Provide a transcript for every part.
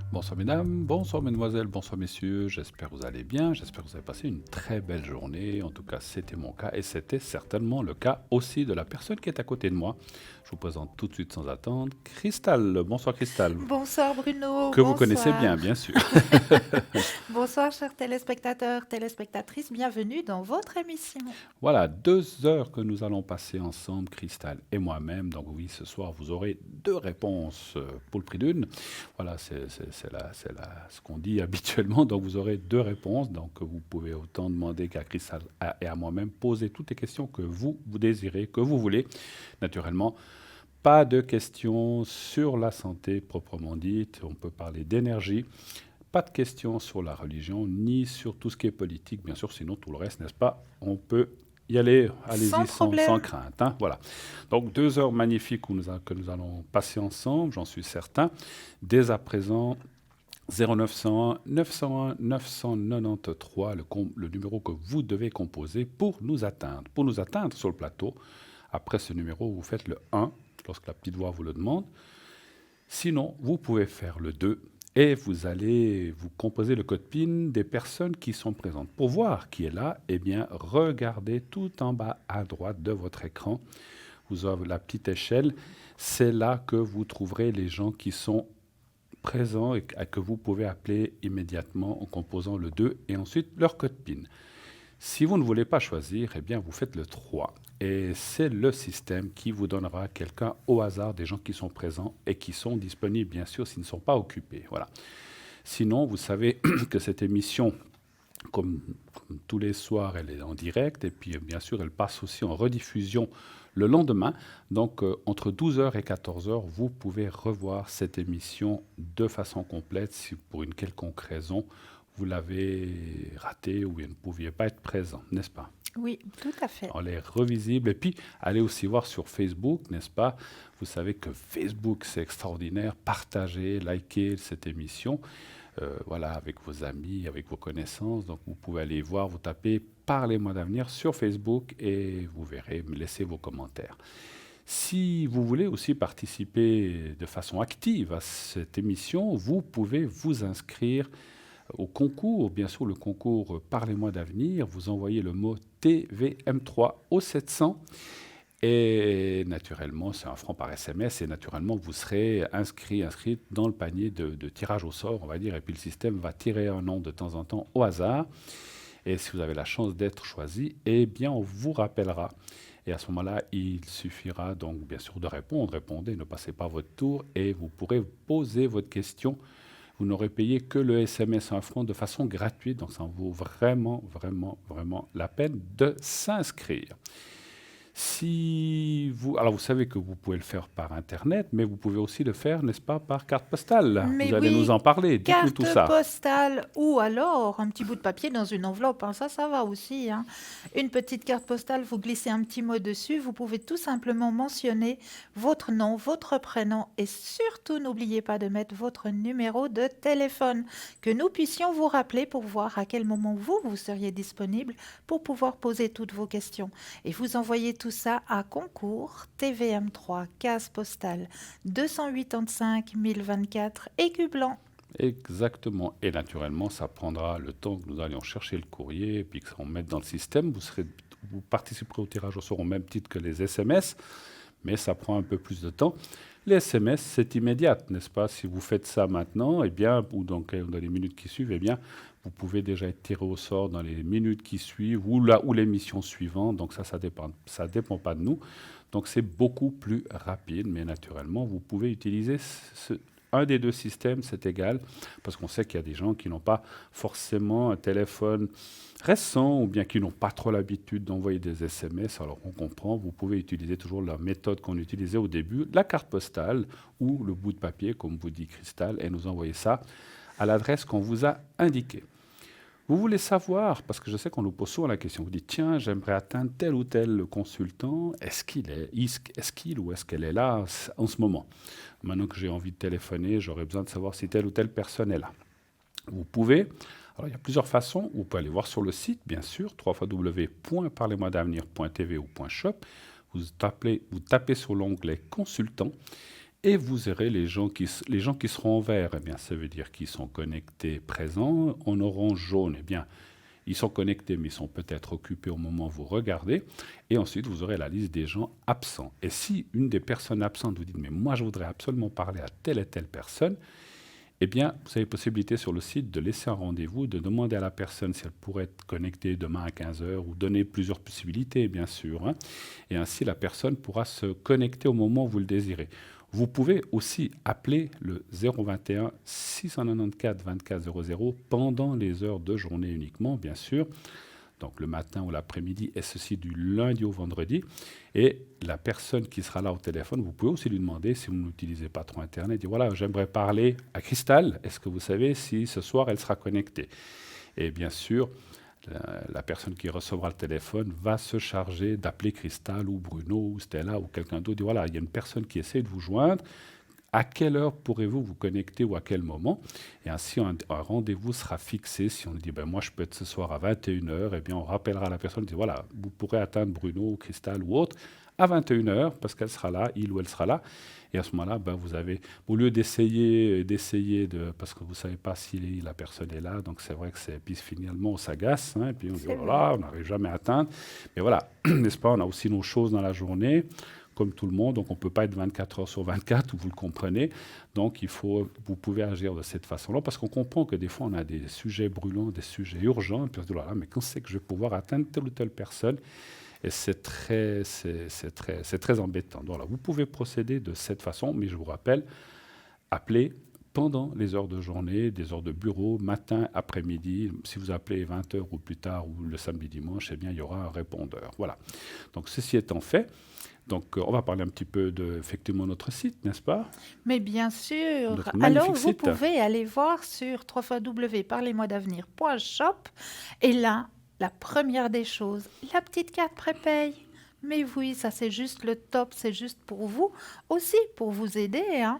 Bonsoir mesdames, bonsoir mesdemoiselles, bonsoir messieurs, j'espère que vous allez bien, j'espère que vous avez passé une très belle journée, en tout cas c'était mon cas et c'était certainement le cas aussi de la personne qui est à côté de moi. Je vous présente tout de suite sans attendre Cristal, bonsoir Cristal, Bonsoir Bruno, que vous connaissez bonsoir. bien sûr. Bonsoir chers téléspectateurs, téléspectatrices, bienvenue dans votre émission. Voilà, 2 heures que nous allons passer ensemble, Cristal et moi-même. Donc oui, ce soir, vous aurez 2 réponses pour le prix d'une. Voilà, ce qu'on dit habituellement. Donc vous aurez 2 réponses. Donc vous pouvez autant demander qu'à Cristal et à moi-même poser toutes les questions que vous désirez, que vous voulez. Naturellement, pas de questions sur la santé proprement dite. On peut parler d'énergie. Pas de questions sur la religion, ni sur tout ce qui est politique, bien sûr, sinon tout le reste, n'est-ce pas? On peut y aller, Sans allez-y sans problème. crainte, hein, voilà. Donc 2 heures magnifiques que nous allons passer ensemble, j'en suis certain. Dès à présent, 0901 901 993, le numéro que vous devez composer pour nous atteindre. Pour nous atteindre sur le plateau, après ce numéro, vous faites le 1, lorsque la petite voix vous le demande. Sinon, vous pouvez faire le 2 et vous allez vous composer le code PIN des personnes qui sont présentes. Pour voir qui est là, eh bien, regardez tout en bas à droite de votre écran. Vous avez la petite échelle. C'est là que vous trouverez les gens qui sont présents et que vous pouvez appeler immédiatement en composant le 2 et ensuite leur code PIN. Si vous ne voulez pas choisir, eh bien, vous faites le 3. Et c'est le système qui vous donnera quelqu'un au hasard, des gens qui sont présents et qui sont disponibles, bien sûr, s'ils ne sont pas occupés. Voilà. Sinon, vous savez que cette émission, comme tous les soirs, elle est en direct. Et puis, bien sûr, elle passe aussi en rediffusion le lendemain. Donc, entre 12 heures et 14 heures, vous pouvez revoir cette émission de façon complète si pour une quelconque raison, vous l'avez ratée ou vous ne pouviez pas être présent, n'est-ce pas? Oui, tout à fait. Elle est revisible. Et puis, allez aussi voir sur Facebook, n'est-ce pas? Vous savez que Facebook, c'est extraordinaire. Partagez, likez cette émission, voilà, avec vos amis, avec vos connaissances. Donc, vous pouvez aller voir, vous tapez Parlez-moi d'avenir sur Facebook et vous verrez, me laissez vos commentaires. Si vous voulez aussi participer de façon active à cette émission, vous pouvez vous inscrire au concours, bien sûr le concours Parlez-moi d'avenir, vous envoyez le mot TVM3 au 700 et naturellement c'est 1 franc par SMS et naturellement vous serez inscrit dans le panier de tirage au sort, on va dire, et puis le système va tirer un nom de temps en temps au hasard et si vous avez la chance d'être choisi, eh bien on vous rappellera. Et à ce moment-là, il suffira donc bien sûr de répondre. Répondez, ne passez pas votre tour et vous pourrez poser votre question. Vous n'aurez payé que le SMS 1 franc de façon gratuite, donc ça en vaut vraiment, vraiment, vraiment la peine de s'inscrire. Si vous, alors vous savez que vous pouvez le faire par Internet, mais vous pouvez aussi le faire, n'est-ce pas, par carte postale. Mais Vous allez nous oui, en parler, dites-nous tout carte ça. postale ou alors un petit bout de papier dans une enveloppe, hein, ça va aussi, hein. Une petite carte postale, vous glissez un petit mot dessus, vous pouvez tout simplement mentionner votre nom, votre prénom et surtout n'oubliez pas de mettre votre numéro de téléphone, que nous puissions vous rappeler pour voir à quel moment vous seriez disponible pour pouvoir poser toutes vos questions. Et vous envoyez tout ça à concours TVM3, case postale 285 024, Écu Blanc. Exactement. Et naturellement, ça prendra le temps que nous allions chercher le courrier et puis que ça on mette dans le système. Vous participerez au tirage au sort au même titre que les SMS, mais ça prend un peu plus de temps. Les SMS, c'est immédiat, n'est-ce pas? Si vous faites ça maintenant, eh bien, ou dans les minutes qui suivent, eh bien, vous pouvez déjà être tiré au sort dans les minutes qui suivent ou l'émission suivante. Donc ça dépend pas de nous. Donc c'est beaucoup plus rapide, mais naturellement, vous pouvez utiliser un des 2 systèmes, c'est égal, parce qu'on sait qu'il y a des gens qui n'ont pas forcément un téléphone récent ou bien qui n'ont pas trop l'habitude d'envoyer des SMS. Alors on comprend, vous pouvez utiliser toujours la méthode qu'on utilisait au début, la carte postale ou le bout de papier, comme vous dit Cristal, et nous envoyer ça à l'adresse qu'on vous a indiquée. Vous voulez savoir, parce que je sais qu'on nous pose souvent la question, vous dites, tiens, j'aimerais atteindre tel ou tel consultant, est-ce qu'il ou est-ce qu'elle est là en ce moment? Maintenant que j'ai envie de téléphoner, j'aurais besoin de savoir si telle ou telle personne est là. Vous pouvez, alors il y a plusieurs façons, vous pouvez aller voir sur le site, bien sûr, www.parlez-moi-d'avenir.tv ou .shop, vous tapez sur l'onglet consultant, Et vous aurez les gens qui seront en vert, eh bien, ça veut dire qu'ils sont connectés, présents. En orange, jaune, eh bien, ils sont connectés, mais ils sont peut-être occupés au moment où vous regardez. Et ensuite, vous aurez la liste des gens absents. Et si une des personnes absentes vous dit, mais moi, je voudrais absolument parler à telle et telle personne, eh bien, vous avez possibilité sur le site de laisser un rendez-vous, de demander à la personne si elle pourrait être connectée demain à 15 heures ou donner plusieurs possibilités, bien sûr. Et ainsi, la personne pourra se connecter au moment où vous le désirez. Vous pouvez aussi appeler le 021 694 24 00 pendant les heures de journée uniquement, bien sûr. Donc le matin ou l'après-midi, et ceci du lundi au vendredi. Et la personne qui sera là au téléphone, vous pouvez aussi lui demander, si vous n'utilisez pas trop Internet, dire voilà, j'aimerais parler à Cristal, est-ce que vous savez si ce soir elle sera connectée? Et bien sûr, la personne qui recevra le téléphone va se charger d'appeler Cristal ou Bruno ou Stella ou quelqu'un d'autre, dire voilà, il y a une personne qui essaie de vous joindre. À quelle heure pourrez-vous vous connecter ou à quel moment? Et ainsi, un rendez-vous sera fixé. Si on dit, ben, moi, je peux être ce soir à 21 heures, eh bien, on rappellera la personne, dit, voilà, vous pourrez atteindre Bruno, Cristal ou autre à 21 heures, parce qu'elle sera là, il ou elle sera là. Et à ce moment-là, ben, vous avez, au lieu d'essayer parce que vous ne savez pas si la personne est là, donc c'est vrai que puis finalement, on s'agace, et puis on dit, oh là là, on n'arrive jamais à atteindre. Mais voilà, n'est-ce pas, on a aussi nos choses dans la journée, comme tout le monde, donc on ne peut pas être 24 heures sur 24, vous le comprenez. Donc vous pouvez agir de cette façon-là, parce qu'on comprend que des fois on a des sujets brûlants, des sujets urgents, et puis on se dit, oh là là, mais quand c'est que je vais pouvoir atteindre telle ou telle personne? Et c'est très embêtant. Donc là, vous pouvez procéder de cette façon, mais je vous rappelle, appelez pendant les heures de journée, des heures de bureau, matin, après-midi. Si vous appelez 20 heures ou plus tard, ou le samedi, dimanche, eh bien, il y aura un répondeur. Voilà. Donc ceci étant fait, donc, on va parler un petit peu de, effectivement, notre site, n'est-ce pas? Mais bien sûr. Notre Alors, magnifique vous site. pouvez aller voir sur www.parlez-moi-d'avenir.shop. Et là, la première des choses, la petite carte prépaye. Mais oui, ça c'est juste le top, c'est juste pour vous, aussi pour vous aider, hein.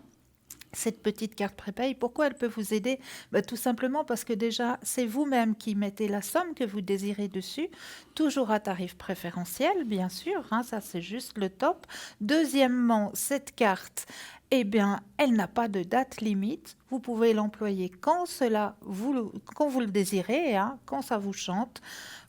Cette petite carte prépaye, pourquoi elle peut vous aider? Ben, tout simplement parce que déjà, c'est vous-même qui mettez la somme que vous désirez dessus, toujours à tarif préférentiel, bien sûr, hein, ça c'est juste le top. Deuxièmement, cette carte, eh bien, elle n'a pas de date limite. Vous pouvez l'employer quand quand vous le désirez, hein, quand ça vous chante.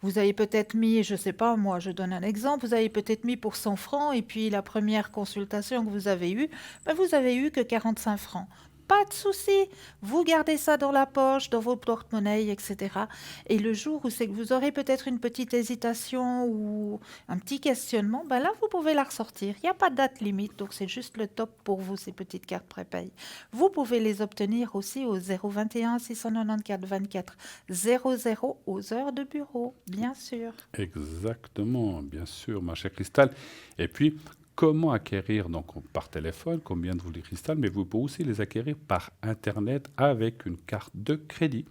Vous avez peut-être mis, je ne sais pas, moi, je donne un exemple, vous avez peut-être mis pour 100 francs et puis la première consultation que vous avez eue, ben, vous avez eu que 45 francs. Pas de souci, vous gardez ça dans la poche, dans vos porte-monnaies, etc. Et le jour où c'est que vous aurez peut-être une petite hésitation ou un petit questionnement, ben là, vous pouvez la ressortir. Il n'y a pas de date limite, donc c'est juste le top pour vous, ces petites cartes prépaye. Vous pouvez les obtenir aussi au 021 694 24 00 aux heures de bureau, bien sûr. Exactement, bien sûr, ma chère Cristal. Et puis, comment acquérir donc par téléphone, comme vient de vous le dire Cristal, mais vous pouvez aussi les acquérir par Internet avec une carte de crédit.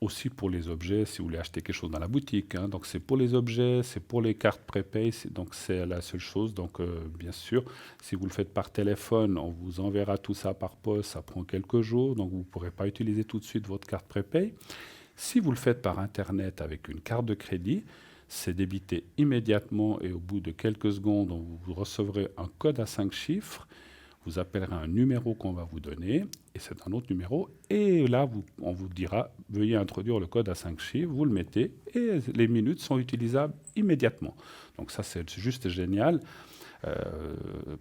Aussi pour les objets, si vous voulez acheter quelque chose dans la boutique. Donc c'est pour les objets, c'est pour les cartes prépay, donc c'est la seule chose. Donc bien sûr, si vous le faites par téléphone, on vous enverra tout ça par poste, ça prend quelques jours, donc vous ne pourrez pas utiliser tout de suite votre carte prépay. Si vous le faites par Internet avec une carte de crédit, c'est débité immédiatement et au bout de quelques secondes, vous recevrez un code à 5 chiffres. Vous appellerez un numéro qu'on va vous donner, et c'est un autre numéro. Et là, on vous dira, veuillez introduire le code à 5 chiffres, vous le mettez, et les minutes sont utilisables immédiatement. Donc ça, c'est juste génial.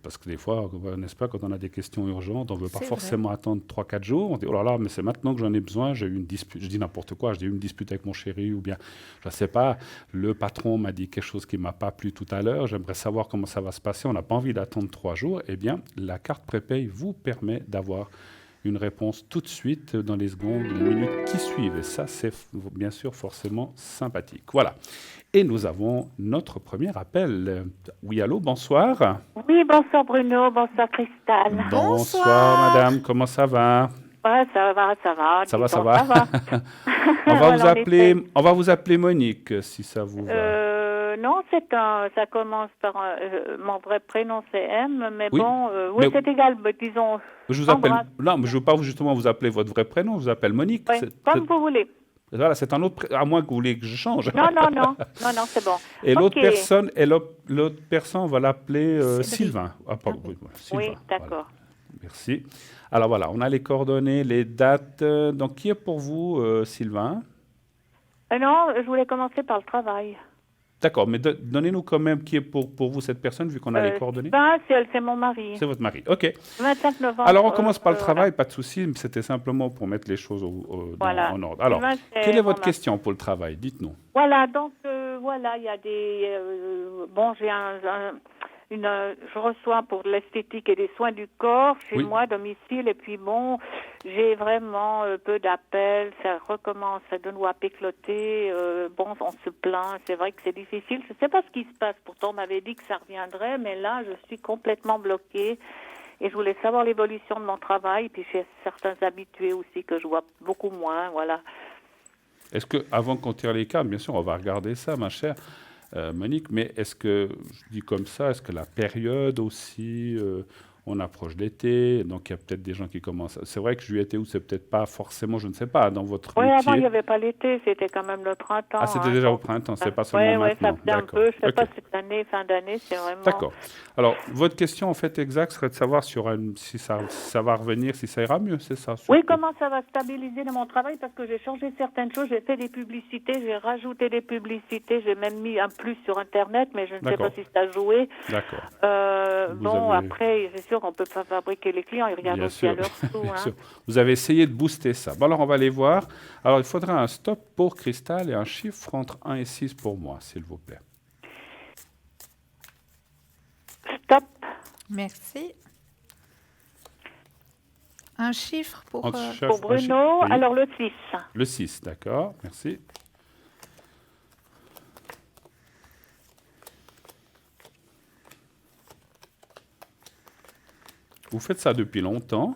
Parce que des fois, n'est-ce pas, quand on a des questions urgentes, on ne veut pas forcément attendre 3-4 jours. On dit, oh là là, mais c'est maintenant que j'en ai besoin, j'ai eu une dispute, je dis n'importe quoi, j'ai eu une dispute avec mon chéri, ou bien, je ne sais pas, le patron m'a dit quelque chose qui ne m'a pas plu tout à l'heure, j'aimerais savoir comment ça va se passer, on n'a pas envie d'attendre 3 jours. Eh bien, la carte prépay vous permet d'avoir une réponse tout de suite dans les secondes, les minutes qui suivent. Et ça, c'est bien sûr forcément sympathique. Voilà. Et nous avons notre premier appel. Oui, allô, bonsoir. Oui, bonsoir Bruno, bonsoir Cristal. Bonsoir madame, comment ça va? Ouais, ça va. Ça va. On va vous appeler Monique, si ça vous va. Non, ça commence par mon vrai prénom c'est M, mais oui, bon, oui, c'est égal, disons. Je vous appelle. Non, mais je ne veux pas justement vous appeler votre vrai prénom, je vous appelle Monique. Oui, comme vous voulez. Voilà, c'est un autre, à moins que vous voulez que je change. Non, c'est bon. Et l'autre personne, on va l'appeler Sylvain. Oui, d'accord. Merci. Alors voilà, on a les coordonnées, les dates. Donc, qui est pour vous, Sylvain? Non, je voulais commencer par le travail. D'accord, mais donnez-nous quand même qui est pour vous cette personne, vu qu'on a les coordonnées. Sylvain, c'est mon mari. C'est votre mari. OK. 25 novembre. Alors, on commence par le voilà. travail, pas de souci. C'était simplement pour mettre les choses Voilà. en ordre. Alors, Sylvain, c'est quelle est mon votre mari. question pour le travail? Dites-nous. Voilà, donc voilà, il y a des... bon, j'ai je reçois pour l'esthétique et des soins du corps chez Oui. moi, à domicile, et puis bon, j'ai vraiment peu d'appels, ça recommence de nouveau à pécloter, bon, on se plaint, c'est vrai que c'est difficile, je ne sais pas ce qui se passe, pourtant on m'avait dit que ça reviendrait, mais là, je suis complètement bloquée, et je voulais savoir l'évolution de mon travail, puis chez certains habitués aussi que je vois beaucoup moins, voilà. Est-ce que, avant qu'on tire les cartes, bien sûr, on va regarder ça, ma chère Monique, mais est-ce que, je dis comme ça, est-ce que la période aussi, on approche l'été, donc il y a peut-être des gens qui commencent. C'est vrai que juillet, août, c'est peut-être pas forcément, je ne sais pas, dans votre Oui, métier. avant, il n'y avait pas l'été, c'était quand même le printemps. Ah, c'était hein, déjà au donc, printemps, c'est pas seulement ouais, maintenant. ça faisait un D'accord. peu, je ne sais Ok. pas, cette année, fin d'année, c'est vraiment... D'accord. Alors, votre question, en fait, exacte serait de savoir si ça va revenir, si ça ira mieux, c'est ça? Oui, surtout. comment ça va stabiliser dans mon travail, parce que j'ai changé certaines choses, j'ai fait des publicités, j'ai rajouté des publicités, j'ai même mis un plus sur Internet, mais je ne sais D'accord. pas si ça a joué. D'accord. Vous Bon, avez- après, c'est sûr qu'on ne peut pas fabriquer les clients, ils regardent Bien aussi sûr, à leur sous. bien hein. sûr. Vous avez essayé de booster ça. Bon, alors, on va aller voir. Alors, il faudra un stop pour Cristal et un chiffre entre 1 et 6 pour moi, s'il vous plaît. Stop, Merci. Un chiffre pour... Entre chef- pour un Bruno, chiffre, oui. alors le 6. Le 6, d'accord, merci. Vous faites ça depuis longtemps?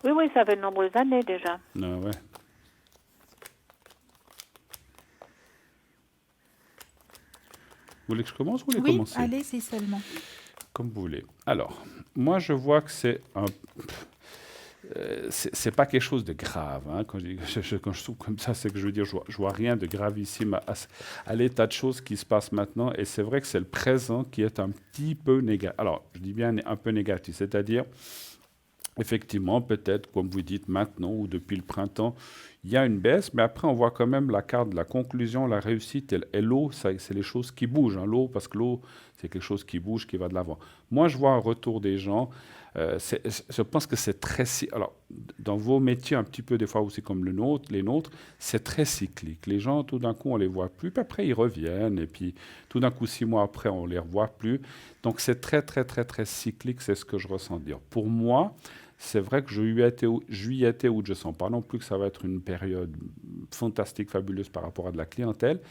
Oui, oui, ça fait de nombreuses années déjà. Ah ouais. Vous voulez que je commence ou vous voulez Oui, commencer? allez-y seulement. Comme vous voulez. Alors, moi, je vois que c'est c'est pas quelque chose de grave. Hein. Quand je trouve comme ça, c'est que je veux dire, je vois rien de gravissime à l'état de choses qui se passe maintenant. Et c'est vrai que c'est le présent qui est un petit peu négatif. Alors, je dis bien un peu négatif, c'est-à-dire, effectivement, peut-être, comme vous dites, maintenant ou depuis le printemps, il y a une baisse, mais après, on voit quand même la carte de la conclusion, la réussite et l'eau, c'est les choses qui bougent. Hein. L'eau, parce que l'eau, c'est quelque chose qui bouge, qui va de l'avant. Moi, je vois un retour des gens. Je pense que c'est très... Alors, dans vos métiers, un petit peu des fois aussi comme les nôtres, c'est très cyclique. Les gens, tout d'un coup, on les voit plus, puis après, ils reviennent, et puis tout d'un coup, 6 mois après, on les revoit plus. Donc, c'est très, très, très, très cyclique, c'est ce que je ressens dire. Pour moi, c'est vrai que juillet, août, je sens pas non plus que ça va être une période fantastique, fabuleuse par rapport à de la clientèle,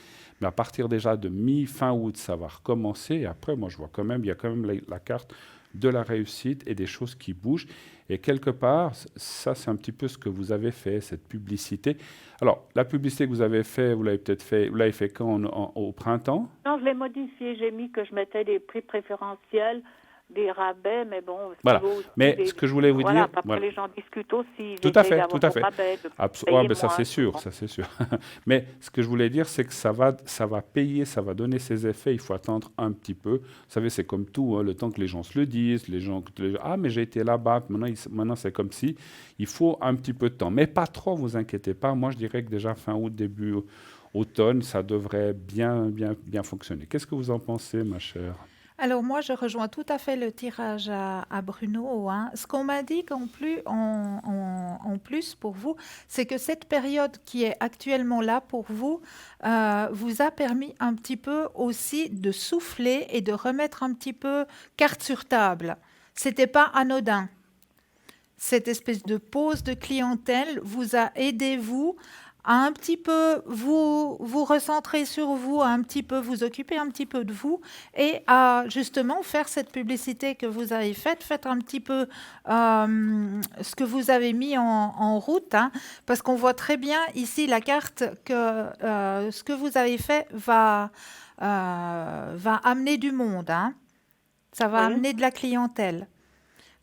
mais à partir déjà de mi-fin août, ça va recommencer, et après, moi, je vois quand même, il y a quand même la carte de la réussite et des choses qui bougent. Et quelque part, ça, c'est un petit peu ce que vous avez fait, cette publicité. Alors, la publicité que vous avez fait, vous l'avez fait quand au printemps? Non, je l'ai modifié, j'ai mis que je mettais des prix préférentiels, des rabais, mais bon... Voilà. Mais des, ce que je voulais vous voilà, dire... Après, Voilà. les gens discutent aussi, ils Tout à essayent fait, tout d'avoir à des fait. rabais, de Ouais, payer ben ça moins, c'est sûr, bon. ça c'est sûr. Mais ce que je voulais dire, c'est que ça va payer, ça va donner ses effets. Il faut attendre un petit peu. Vous savez, c'est comme tout, hein, le temps que les gens se le disent, ah mais j'ai été là-bas, maintenant c'est comme si. Il faut un petit peu de temps, mais pas trop. Vous inquiétez pas. Moi, je dirais que déjà fin août, début automne, ça devrait bien fonctionner. Qu'est-ce que vous en pensez, ma chère? Alors moi, je rejoins tout à fait le tirage à Bruno. Hein. Ce qu'on m'a dit en plus pour vous, c'est que cette période qui est actuellement là pour vous, vous a permis un petit peu aussi de souffler et de remettre un petit peu carte sur table. C'était pas anodin. Cette espèce de pause de clientèle vous a aidé, vous, à un petit peu vous recentrer sur vous, à un petit peu vous occuper un petit peu de vous et à justement faire cette publicité que vous avez faite, faites un petit peu ce que vous avez mis en route, hein, parce qu'on voit très bien ici la carte que ce que vous avez fait va amener du monde, hein. Ça va Oui. amener de la clientèle.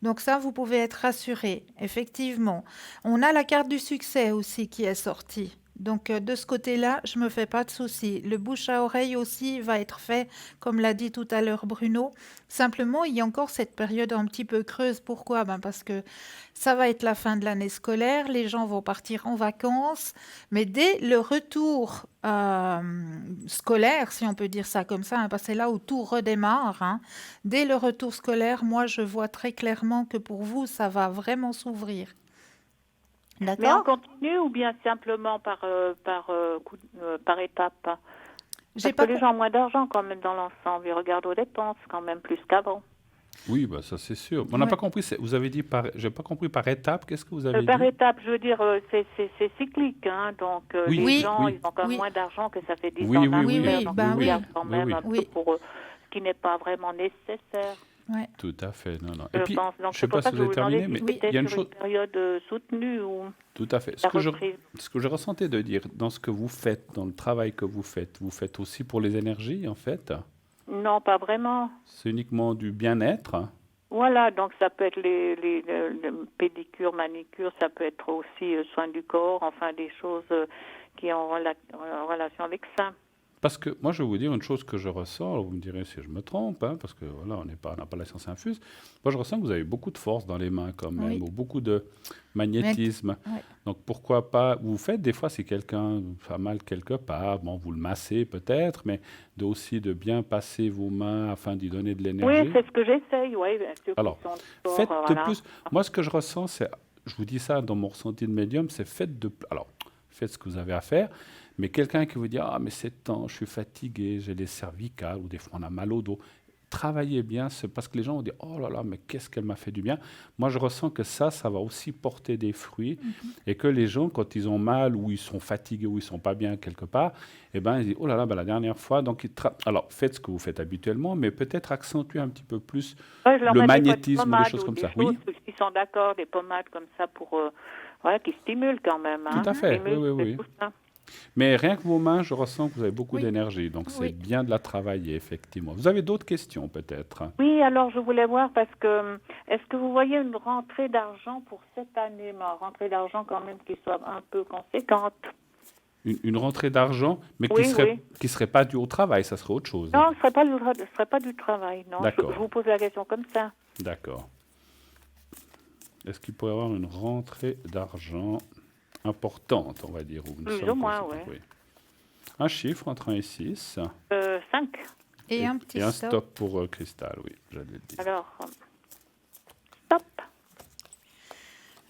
Donc ça, vous pouvez être rassuré, effectivement. On a la carte du succès aussi qui est sortie. Donc, de ce côté-là, je me fais pas de soucis. Le bouche à oreille aussi va être fait, comme l'a dit tout à l'heure Bruno. Simplement, il y a encore cette période un petit peu creuse. Pourquoi? Ben parce que ça va être la fin de l'année scolaire, les gens vont partir en vacances, mais dès le retour scolaire, si on peut dire ça comme ça, hein, parce que c'est là où tout redémarre, hein, dès le retour scolaire, moi, je vois très clairement que pour vous, ça va vraiment s'ouvrir. Mais en D'accord? continu ou bien simplement par étapes? J'ai Parce que pas les gens ont moins d'argent quand même dans l'ensemble. Ils regardent aux dépenses quand même plus qu'avant. Oui, bah, ça c'est sûr. On n'a Ouais. pas compris, vous avez dit par, j'ai pas compris par étape, qu'est-ce que vous avez Par dit? étapes, je veux dire, c'est cyclique. Hein, donc Oui, les Oui, gens, oui, ils ont quand même oui, moins d'argent que ça fait 10 oui, ans oui, en oui, oui, arrière. oui, Donc oui, ben il oui, garde oui, quand oui, même oui, un peu oui, pour ce qui n'est pas vraiment nécessaire. ouais, tout à fait, non, non. Et Je puis, pense. Donc je sais c'est pour pas ça si que vous je avez vous demandais terminé, si mais oui. il y c'était a une sur une chose, période soutenue ou tout à fait. la reprise. Ce que je ressentais de dire, dans ce que vous faites, dans le travail que vous faites aussi pour les énergies, en fait. Non, pas vraiment. C'est uniquement du bien-être. Voilà, donc ça peut être les pédicures, manicures, ça peut être aussi soins du corps, enfin des choses qui ont relation avec ça. Parce que moi, je vais vous dire une chose que je ressens, alors vous me direz si je me trompe, hein, parce que voilà, on n'a pas la science infuse. Moi, je ressens que vous avez beaucoup de force dans les mains quand même, Oui. ou beaucoup de Mais, magnétisme. ouais. Donc pourquoi pas, vous faites des fois si quelqu'un a mal quelque part, bon, vous le massez peut-être, mais aussi de bien passer vos mains afin d'y donner de Oui, l'énergie. c'est ce que j'essaye, oui, bien sûr, qui Alors, sont faites sport, de voilà. plus. Moi, ce que je ressens, c'est, je vous dis ça dans mon ressenti de médium, c'est alors, faites ce que vous avez à faire, mais quelqu'un qui vous dit, ah, mais c'est temps, je suis fatigué, j'ai les cervicales, ou des fois on a mal au dos. Travaillez bien, c'est parce que les gens vont dire, oh là là, mais qu'est-ce qu'elle m'a fait du bien. Moi, je ressens que ça va aussi porter des fruits, et que les gens, quand ils ont mal, ou ils sont fatigués, ou ils sont pas bien quelque part, eh ben, ils disent, oh là là, ben, la dernière fois, donc alors faites ce que vous faites habituellement, mais peut-être accentuer un petit peu plus Ouais, je leur le mets des fois des magnétisme ou des pommades choses ou comme des ça. choses, Oui, s'ils sont d'accord, des pommades comme ça pour, voilà, qui stimulent quand même, tout hein, à les fait, oui, oui, muscles et oui. tout ça. Mais rien que vos mains, je ressens que vous avez beaucoup Oui, d'énergie, donc c'est oui. bien de la travailler, effectivement. Vous avez d'autres questions, peut-être? Oui, alors je voulais voir parce que, est-ce que vous voyez une rentrée d'argent pour cette année, mais une rentrée d'argent quand même qui soit un peu conséquente? Une rentrée d'argent, mais Oui, oui. qui serait pas due au travail, ça serait autre chose. Non, ce serait pas du travail, non. Je D'accord, vous pose la question comme ça. d'accord. Est-ce qu'il pourrait y avoir une rentrée d'argent importante, on va dire, ou une Plus somme ou moins, conséquente, oui. oui. Un chiffre entre 1 et 6, 5. Et un petit et un stop. stop pour Cristal, oui, j'allais le dire. Alors, stop.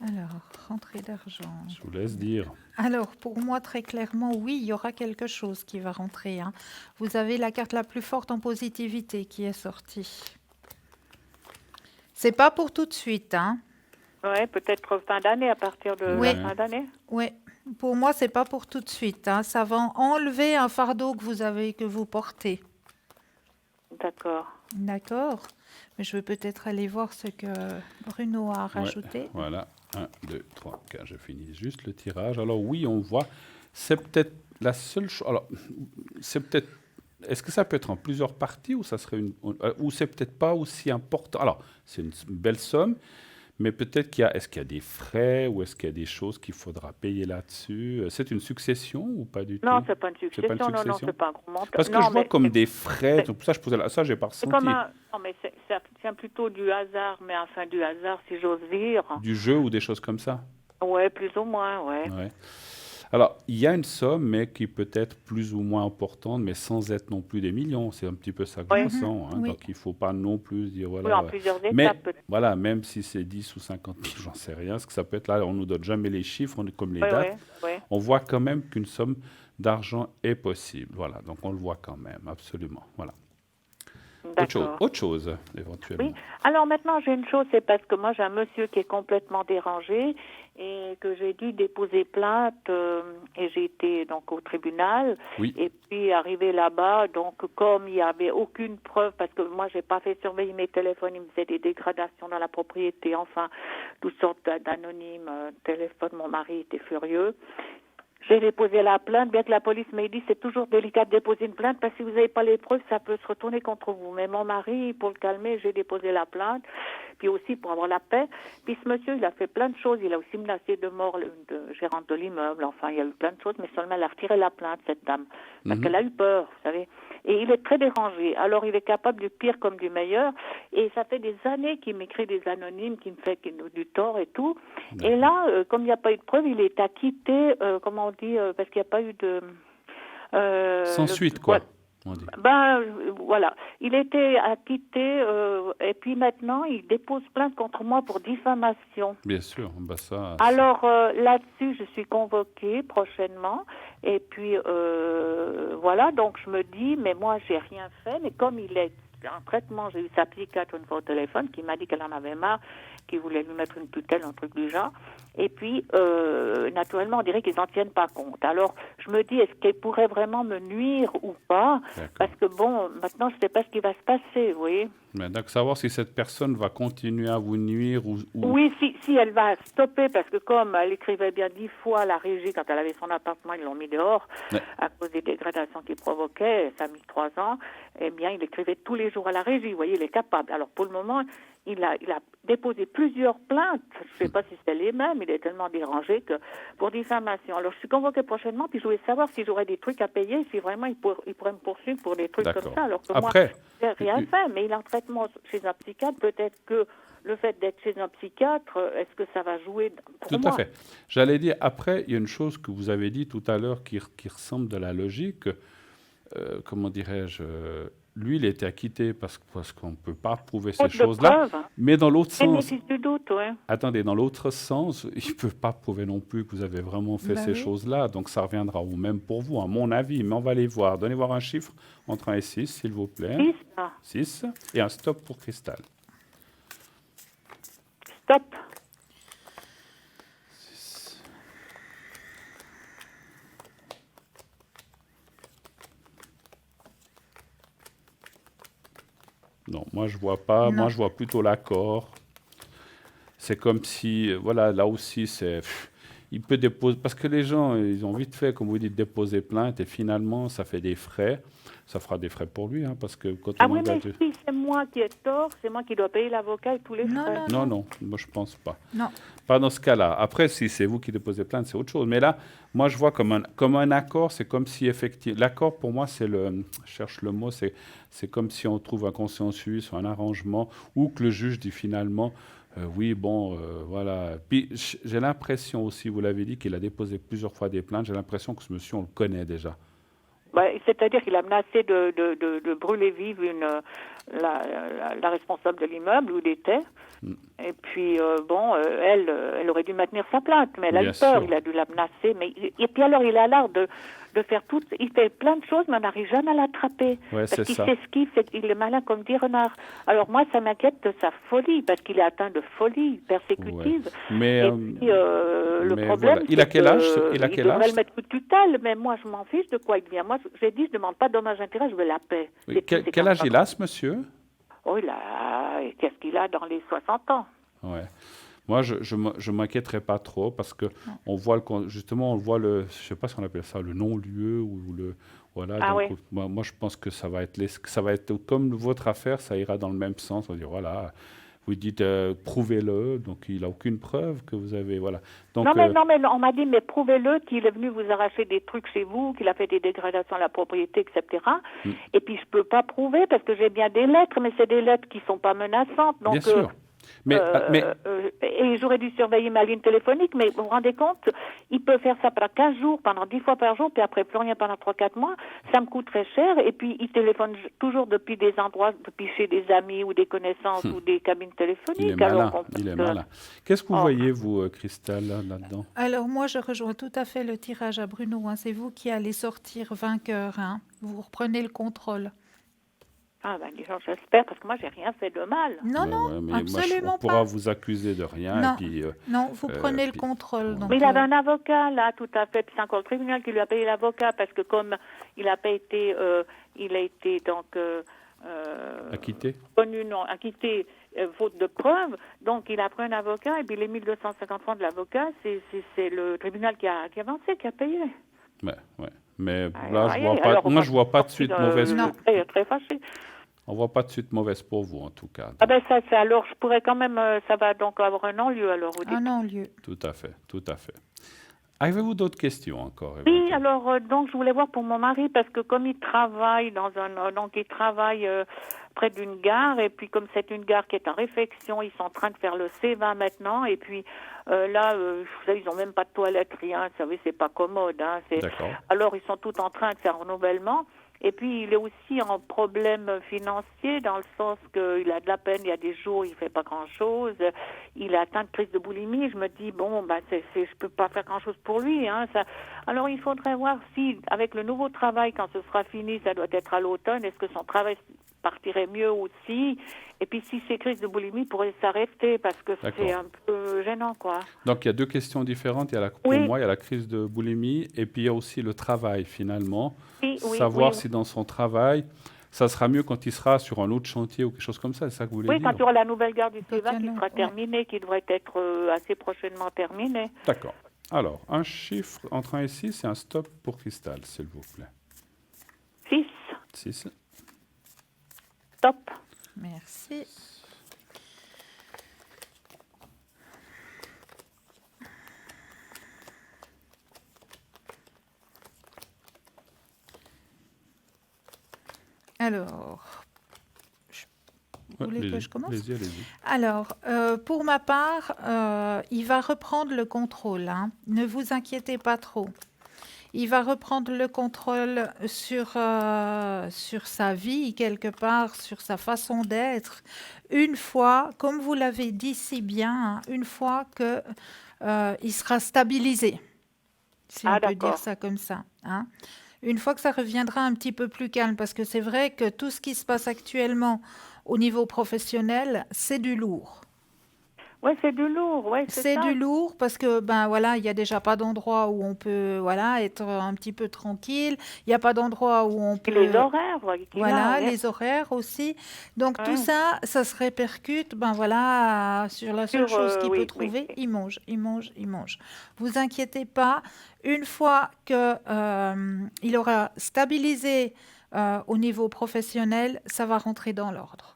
Alors, rentrée d'argent. Je vous laisse dire. Alors, pour moi, très clairement, oui, il y aura quelque chose qui va rentrer, hein. Vous avez la carte la plus forte en positivité qui est sortie. C'est pas pour tout de suite, hein. Oui, peut-être fin d'année, à partir de Oui. la fin d'année. Oui, pour moi, c'est pas pour tout de suite, hein. Ça va enlever un fardeau que vous portez. D'accord. D'accord. Mais je vais peut-être aller voir ce que Bruno a Ouais, rajouté. voilà, 1, 2, 3, 4, je finis juste le tirage. Alors oui, on voit, c'est peut-être la seule chose, alors c'est peut-être, est-ce que ça peut être en plusieurs parties ou ça serait ou c'est peut-être pas aussi important. Alors, c'est une belle somme, mais peut-être est-ce qu'il y a des frais ou est-ce qu'il y a des choses qu'il faudra payer là-dessus? C'est une succession ou pas du Non, tout? c'est pas une C'est pas une succession. Non, succession? c'est pas un gros montant. Parce que Non, je vois mais comme des frais, c'est- donc pour ça je posais ça, j'ai pas c'est comme ressenti. non, mais ça tient plutôt du hasard, mais enfin du hasard, si j'ose dire. Du jeu ou des choses comme ça? Ouais, plus ou moins, ouais. Ouais. Alors, il y a une somme, mais qui peut être plus ou moins importante, mais sans être non plus des millions. C'est un petit peu ça que je Oui. ressens, hein. Oui. Donc, il ne faut pas non plus dire, Oui, voilà. en plusieurs Mais étapes, peut-être. voilà, même si c'est 10 ou 50 000, j'en sais rien, ce que ça peut être là, on nous donne jamais les chiffres, on est comme les Oui, dates. oui, oui. On voit quand même qu'une somme d'argent est possible. Voilà, donc on le voit quand même, absolument. Voilà. D'accord. Autre chose, éventuellement. Oui. Alors maintenant, j'ai une chose, c'est parce que moi, j'ai un monsieur qui est complètement dérangé et que j'ai dû déposer plainte et j'ai été donc au tribunal. Oui. Et puis arrivé là-bas, donc comme il n'y avait aucune preuve, parce que moi, j'ai pas fait surveiller mes téléphones, il me faisait des dégradations dans la propriété, enfin, toutes sortes d'anonymes téléphones. Mon mari était furieux. J'ai déposé la plainte, bien que la police m'ait dit c'est toujours délicat de déposer une plainte parce que si vous n'avez pas les preuves, ça peut se retourner contre vous. Mais mon mari, pour le calmer, j'ai déposé la plainte, puis aussi pour avoir la paix. Puis ce monsieur, il a fait plein de choses. Il a aussi menacé de mort le gérante de l'immeuble. Enfin, il y a eu plein de choses, mais seulement elle a retiré la plainte, cette dame, parce qu'elle a eu peur, vous savez. Et il est très dérangé. Alors, il est capable du pire comme du meilleur. Et ça fait des années qu'il m'écrit des anonymes, qui me fait du tort et tout. Et là, comme il n'y a pas eu de preuve, il est acquitté, comment on dit, parce qu'il n'y a pas eu de... Sans suite, quoi, on dit. Voilà. Il était acquitté et puis maintenant, il dépose plainte contre moi pour diffamation. Bien sûr, ça... Alors là-dessus, je suis convoquée prochainement et puis voilà, donc je me dis, mais moi, j'ai rien fait, mais comme il est en traitement, j'ai eu sa psychiatre une fois au téléphone qui m'a dit qu'elle en avait marre, qui voulait lui mettre une tutelle, un truc du genre. Et puis, naturellement, on dirait qu'ils n'en tiennent pas compte. Alors, je me dis, est-ce qu'elle pourrait vraiment me nuire ou pas? Parce que bon, maintenant, je ne sais pas ce qui va se passer, vous voyez. Mais donc, savoir si cette personne va continuer à vous nuire ou... Oui, si elle va stopper, parce que comme elle écrivait bien 10 fois à la régie, quand elle avait son appartement, ils l'ont mis dehors, à cause des dégradations qu'il provoquait, ça a mis 3 ans, eh bien, il écrivait tous les jours à la régie, vous voyez, il est capable. Alors, pour le moment, il a déposé plusieurs plaintes, je ne sais pas si c'est les mêmes, il est tellement dérangé que pour diffamation. Alors, je suis convoquée prochainement, puis je voulais savoir si j'aurais des trucs à payer, si vraiment il pourrait me poursuivre pour des trucs comme ça, alors que après, moi, je n'ai rien fait, mais il est en traitement chez un psychiatre, peut-être que le fait d'être chez un psychiatre, est-ce que ça va jouer pour moi? Tout à fait. J'allais dire, après, il y a une chose que vous avez dit tout à l'heure qui ressemble de la logique, comment dirais-je, lui, il était acquitté parce qu'on ne peut pas prouver ces choses-là. Mais dans l'autre sens, du doute, attendez, dans l'autre sens, il ne peut pas prouver non plus que vous avez vraiment fait ces choses-là. Donc, ça reviendra au même pour vous, à mon avis. Mais on va les voir. Donnez voir un chiffre entre 1 et 6, s'il vous plaît. 6. Et un stop pour Cristal. Stop. 6. Non, moi je vois pas. Non. Moi je vois plutôt l'accord. C'est comme si, voilà, là aussi c'est, il peut déposer parce que les gens ils ont vite fait, comme vous dites, déposer plainte et finalement ça fait des frais. Ça fera des frais pour lui, hein, parce que quand on mais si c'est moi qui ai tort, c'est moi qui dois payer l'avocat et tous les frais. Non, moi je pense pas. Non. Pas dans ce cas-là. Après, si c'est vous qui déposez plainte, c'est autre chose. Mais là, moi je vois comme un accord, c'est comme si effectivement, l'accord pour moi c'est je cherche le mot, c'est comme si on trouve un consensus, un arrangement, ou que le juge dit finalement, oui, bon, voilà. Puis j'ai l'impression aussi, vous l'avez dit, qu'il a déposé plusieurs fois des plaintes. J'ai l'impression que ce monsieur on le connaît déjà. C'est-à-dire qu'il a menacé de brûler vive la responsable de l'immeuble où il était. Et puis, elle aurait dû maintenir sa plainte, mais elle a eu peur, il a dû la menacer. Et puis alors, il a l'air de faire tout. Il fait plein de choses, mais on n'arrive jamais à l'attraper. Ouais, parce qu'il s'esquive, il est malin comme dit renard. Alors moi, ça m'inquiète de sa folie, parce qu'il est atteint de folie persécutive. Ouais. Mais, et puis, le problème, voilà. Il a quel âge? Il devrait le mettre sous tutelle, mais moi, je m'en fiche de quoi il devient. Moi, j'ai dit, je ne demande pas de dommage-intérêt, je veux la paix. Oui. Quel âge il a, ce monsieur? Oh là, qu'est-ce qu'il a dans les 60 ans? Ouais. Moi, je m'inquiéterais pas trop parce que on voit justement, on voit je sais pas si on appelle ça le non-lieu ou le, voilà. Ah donc, moi, je pense que ça va être comme votre affaire, ça ira dans le même sens. On va dire voilà, vous dites prouvez-le, donc il a aucune preuve que vous avez, voilà. Donc, non, mais on m'a dit mais prouvez-le qu'il est venu vous arracher des trucs chez vous, qu'il a fait des dégradations à la propriété, etc. Et puis je peux pas prouver parce que j'ai bien des lettres, mais c'est des lettres qui sont pas menaçantes, donc. Bien sûr. Et j'aurais dû surveiller ma ligne téléphonique, mais vous vous rendez compte, il peut faire ça pendant 15 jours, pendant 10 fois par jour, puis après plus rien pendant 3-4 mois, ça me coûte très cher, et puis il téléphone toujours depuis des endroits, depuis chez des amis ou des connaissances ou des cabines téléphoniques. Il est malin. Qu'est-ce que vous voyez, vous, Cristal, là-dedans? Alors moi, je rejoins tout à fait le tirage à Bruno, hein. C'est vous qui allez sortir vainqueur, hein. Vous reprenez le contrôle. Ah ben disons, j'espère, parce que moi j'ai rien fait de mal. Non, absolument pas. On pourra vous accuser de rien. Non, et puis, non, vous prenez le contrôle. Donc, mais il avait un avocat là, tout à fait. Puis c'est encore le tribunal qui lui a payé l'avocat parce que comme il n'a pas été, il a été donc acquitté. Connu, non, acquitté. faute de preuves. Donc, il a pris un avocat et puis les 1250 francs de l'avocat, c'est le tribunal qui a avancé, qui a payé. Ouais, ouais. Mais Ah, là, voyez, moi, je vois pas de sorti suite mauvaise. Non. très, très fâché. On voit pas de suite mauvaise pour vous, en tout cas. Ah ben ça, alors, je pourrais quand même, ça va donc avoir un non-lieu, alors, vous dites. Un non-lieu. Tout à fait, tout à fait. Avez-vous d'autres questions encore? Oui, éventuellement? alors donc je voulais voir pour mon mari parce que comme il travaille donc il travaille près d'une gare et puis comme c'est une gare qui est en réfection, ils sont en train de faire le C20 maintenant et puis là vous savez, ils ont même pas de toilette, rien, vous savez, c'est pas commode, hein, D'accord. alors ils sont tous en train de faire un renouvellement. Et puis, il est aussi en problème financier dans le sens qu'il a de la peine. Il y a des jours, il ne fait pas grand-chose. Il a atteint de crise de boulimie. Je me dis, bon, bah, je ne peux pas faire grand-chose pour lui. Hein, ça. Alors, il faudrait voir si, avec le nouveau travail, quand ce sera fini, ça doit être à l'automne, est-ce que son travail partirait mieux aussi? Et puis, si ces crises de boulimie pourraient s'arrêter, parce que D'accord. c'est un peu gênant, quoi. Donc, il y a deux questions différentes. Pour Oui. moi, il y a la crise de boulimie et puis il y a aussi le travail, finalement. Oui, oui, Savoir oui. si dans son travail, ça sera mieux quand il sera sur un autre chantier ou quelque chose comme ça. C'est ça que vous voulez Oui, dire? quand il y aura la nouvelle gare du Quand il y Séva en qui a, sera ouais. terminée, qui devrait être assez prochainement terminée. D'accord. Alors, un chiffre entre 1 et 6 et un stop pour Cristal, s'il vous plaît. 6, 6. top. Merci. Alors, vous voulez que je commence? Allez-y, allez-y. Alors, pour ma part, il va reprendre le contrôle, hein. Ne vous inquiétez pas trop. Il va reprendre le contrôle sur sa vie, quelque part, sur sa façon d'être. Une fois, comme vous l'avez dit si bien, hein, une fois que il sera stabilisé, si Ah, on peut dire d'accord. ça comme ça, hein. Une fois que ça reviendra un petit peu plus calme, parce que c'est vrai que tout ce qui se passe actuellement au niveau professionnel, c'est du lourd. Oui, c'est du lourd, oui, c'est C'est ça. du lourd parce que ben voilà, il y a déjà pas d'endroit où on peut voilà être un petit peu tranquille. Il y a pas d'endroit où on Et les peut horaires, qu'il voilà a, oui. les horaires aussi. Donc tout Ouais. ça, ça se répercute ben voilà sur la seule Sur, chose qu'il peut oui, oui, trouver, oui. il mange, il mange, il mange. Vous inquiétez pas, une fois que il aura stabilisé au niveau professionnel, ça va rentrer dans l'ordre.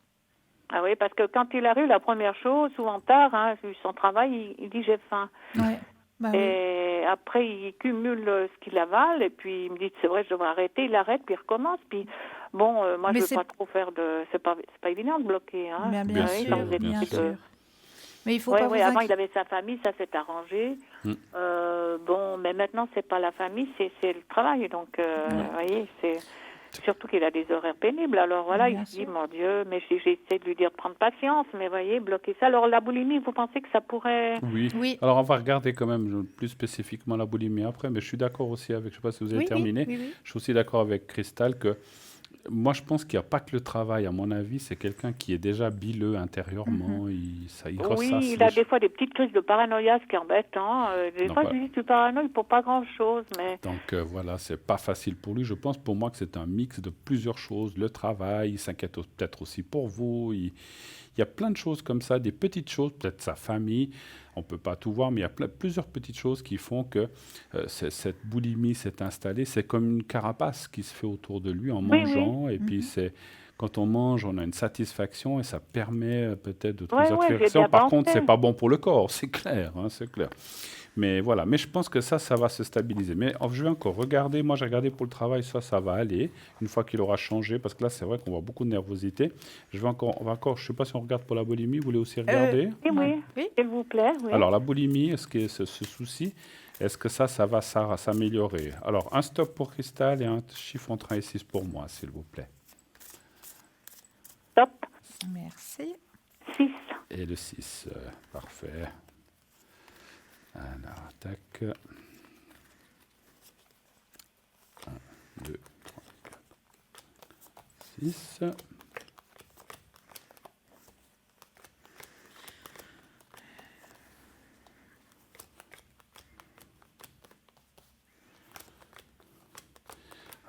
Ah oui, parce que quand il arrive, la première chose, souvent tard, hein, vu son travail, il dit j'ai faim. Ouais. Bah oui. Et après, il cumule ce qu'il avale, et puis il me dit c'est vrai, je devrais arrêter. Il arrête, puis il recommence. Puis bon, moi, Mais je veux c'est pas trop faire de. C'est pas évident de bloquer, hein. bien, Bien Oui, sûr, quand vous êtes bien petit, sûr. Mais il faut Oui, pas oui, vous avant il inquiéter. avait sa famille, ça s'est arrangé. Mm. Bon, mais maintenant c'est pas la famille, c'est le travail. Donc, vous voyez, c'est surtout qu'il a des horaires pénibles. Alors voilà, Bien il se dit, sûr. mon Dieu, mais j'essaie de lui dire de prendre patience, mais vous voyez, bloquer ça. Alors la boulimie, vous pensez que ça pourrait... Oui. Oui. Alors, on va regarder quand même plus spécifiquement la boulimie après, mais je suis d'accord aussi avec, je ne sais pas si vous avez Oui, terminé, oui. je suis aussi d'accord avec Cristal que moi, je pense qu'il n'y a pas que le travail, à mon avis, c'est quelqu'un qui est déjà bileux intérieurement, il ressasse Oui, il les a des fois des petites crises de paranoïa, ce qui est embêtant. Des Donc, fois, voilà. je lui dis, tu paranoïes pour pas grand-chose, mais... Donc voilà, c'est pas facile pour lui. Je pense pour moi que c'est un mix de plusieurs choses. Le travail, il s'inquiète peut-être aussi pour vous. Il y a plein de choses comme ça, des petites choses, peut-être sa famille. On ne peut pas tout voir, mais il y a plusieurs petites choses qui font que cette boulimie s'est installée. C'est comme une carapace qui se fait autour de lui en Oui, mangeant. Et puis quand on mange, on a une satisfaction et ça permet peut-être de trouver Ouais, une ouais, j'ai satisfaction. bien Par pensé. contre, c'est pas bon pour le corps, c'est clair, hein, c'est clair. Mais voilà, mais je pense que ça va se stabiliser. Mais je vais encore regarder, moi j'ai regardé pour le travail, ça va aller, une fois qu'il aura changé, parce que là c'est vrai qu'on voit beaucoup de nervosité. On va encore, je ne sais pas si on regarde pour la boulimie, vous voulez aussi regarder? Oui, Oui. s'il vous plaît, oui. Alors la boulimie, est-ce que ce souci, est-ce que ça va s'améliorer? Alors un stop pour Cristal et un chiffre entre 1 et 6 pour moi, s'il vous plaît. Top, Merci. 6. Et le 6, parfait. Alors, tac. 1, 2, 3, 4, 6.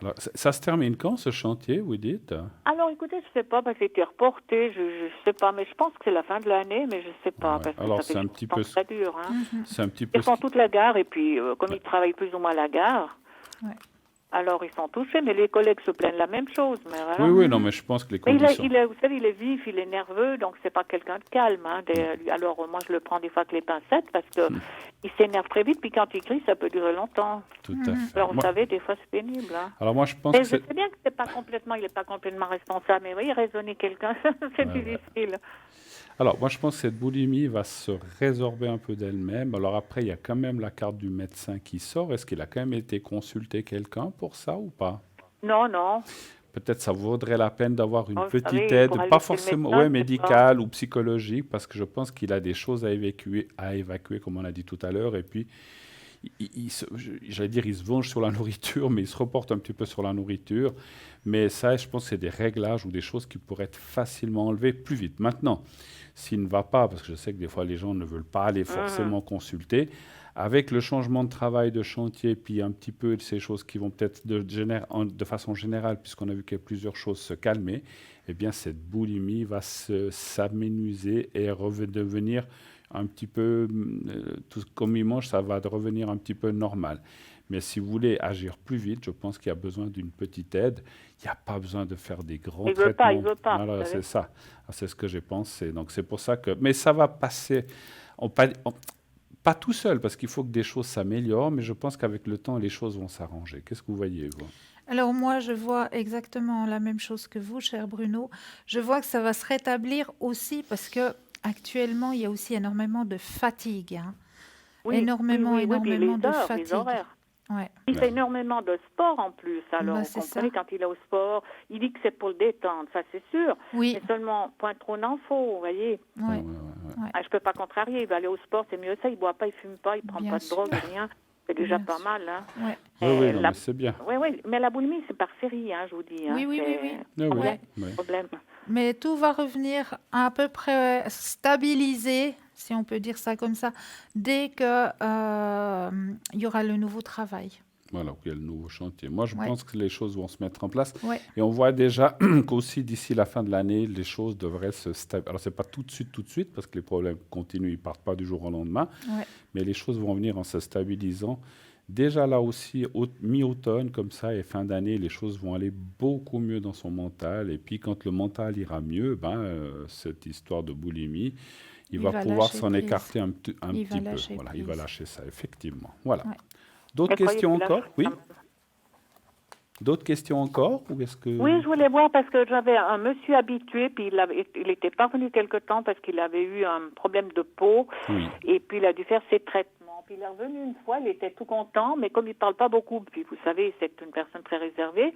Alors, ça se termine quand ce chantier, vous dites? Alors, Alors, écoutez, je sais pas, parce qu'il était reporté, je sais pas, mais je pense que c'est la fin de l'année, mais je sais pas, Ouais. parce que Alors, ça fait c'est un du petit temps peu, que ça dure, hein. c'est un petit peu Ils ce font qui- toute la gare, et puis, comme ils travaillent plus ou moins à la gare, Ouais. alors ils sont touchés, mais les collègues se plaignent la même chose, mais Oui, voilà. oui, non, mais je pense que les Mais conditions. vous savez, il est vif, il est nerveux, donc c'est pas quelqu'un de calme. Hein. Alors moi, je le prends des fois avec les pincettes parce que il s'énerve très vite, puis quand il crie, ça peut durer longtemps. Tout à fait. Alors vous Moi, savez, des fois c'est pénible. Hein. alors moi, je pense Mais que je c'est. sais bien que il est pas complètement responsable, mais oui, raisonner quelqu'un, c'est Ouais, ouais. difficile. Alors, moi, je pense que cette boulimie va se résorber un peu d'elle-même. Alors après, il y a quand même la carte du médecin qui sort. Est-ce qu'il a quand même été consulté quelqu'un pour ça ou pas? Non, non. Peut-être ça vaudrait la peine d'avoir une Oh, vous petite savez, pour aide, aller pas chez le forcément médecin, ouais, c'est pas. médicale ou psychologique, parce que je pense qu'il a des choses à évacuer, comme on a dit tout à l'heure. Et puis, j'allais dire, il se venge sur la nourriture, mais il se reporte un petit peu sur la nourriture. Mais ça, je pense que c'est des réglages ou des choses qui pourraient être facilement enlevées plus vite. Maintenant, s'il ne va pas, parce que je sais que des fois les gens ne veulent pas aller forcément consulter, avec le changement de travail, de chantier, puis un petit peu de ces choses qui vont peut-être de façon générale, puisqu'on a vu qu'il y a plusieurs choses se calmer, eh bien cette boulimie va s'amenuiser et devenir un petit peu, tout comme il mange, ça va revenir un petit peu normal. Mais si vous voulez agir plus vite, je pense qu'il y a besoin d'une petite aide. Il n'y a pas besoin de faire des grands Il traitements. veut pas, Voilà, vous c'est savez. ça. C'est ce que j'ai pensé. Donc c'est pour ça que. Mais ça va passer. Pas tout seul, parce qu'il faut que des choses s'améliorent, mais je pense qu'avec le temps, les choses vont s'arranger. Qu'est-ce que vous voyez, vous? Alors moi, je vois exactement la même chose que vous, cher Bruno. Je vois que ça va se rétablir aussi parce que actuellement, il y a aussi énormément de fatigue, hein. Oui, puis Énormément de les fatigue. horaires. Ouais, Il fait Ouais. énormément de sport en plus. Alors, bah vous c'est comprenez, ça. quand il est au sport, il dit que c'est pour le détendre, ça c'est sûr. Oui, Mais seulement, point trop d'infos, vous voyez. Ouais, ouais, ouais, ouais. ouais, Ah, je peux pas contrarier, il va aller au sport, c'est mieux ça. Il boit pas, il fume pas, il prend bien pas de drogue, sûr, rien. C'est déjà bien pas sûr. mal, hein. Ouais. Oui, oui, Et non, mais c'est bien. oui, mais la boulimie, c'est par série, hein, je vous dis. Hein. Oui, oui, oui, C'est oui. Ah oui, problème, Ouais. oui. problème. Mais tout va revenir à peu près stabilisé, si on peut dire ça comme ça, dès que il y aura le nouveau travail. Voilà, il y a le nouveau chantier. Moi, je Ouais, pense que les choses vont se mettre en place. ouais, Et on voit déjà qu'aussi d'ici la fin de l'année, les choses devraient se stabiliser. Alors, ce n'est pas tout de suite, parce que les problèmes continuent, ils ne partent pas du jour au lendemain. ouais. Mais les choses vont venir en se stabilisant. Déjà là aussi, mi-automne, comme ça, et fin d'année, les choses vont aller beaucoup mieux dans son mental. Et puis, quand le mental ira mieux, cette histoire de boulimie, il Il va va pouvoir lâcher s'en prise. écarter un Il va petit peu. lâcher Voilà, il va prise. lâcher ça, effectivement. Voilà. Ouais. D'autres Mais croyez questions qu'il lâche encore? Oui? quand même. D'autres questions encore? Ou est-ce que... Oui, je voulais voir parce que j'avais un monsieur habitué, puis il était pas venu quelque temps parce qu'il avait eu un problème de peau, Oui. et puis il a dû faire ses traitements. Puis il est revenu une fois, il était tout content, mais comme il parle pas beaucoup, puis vous savez, c'est une personne très réservée,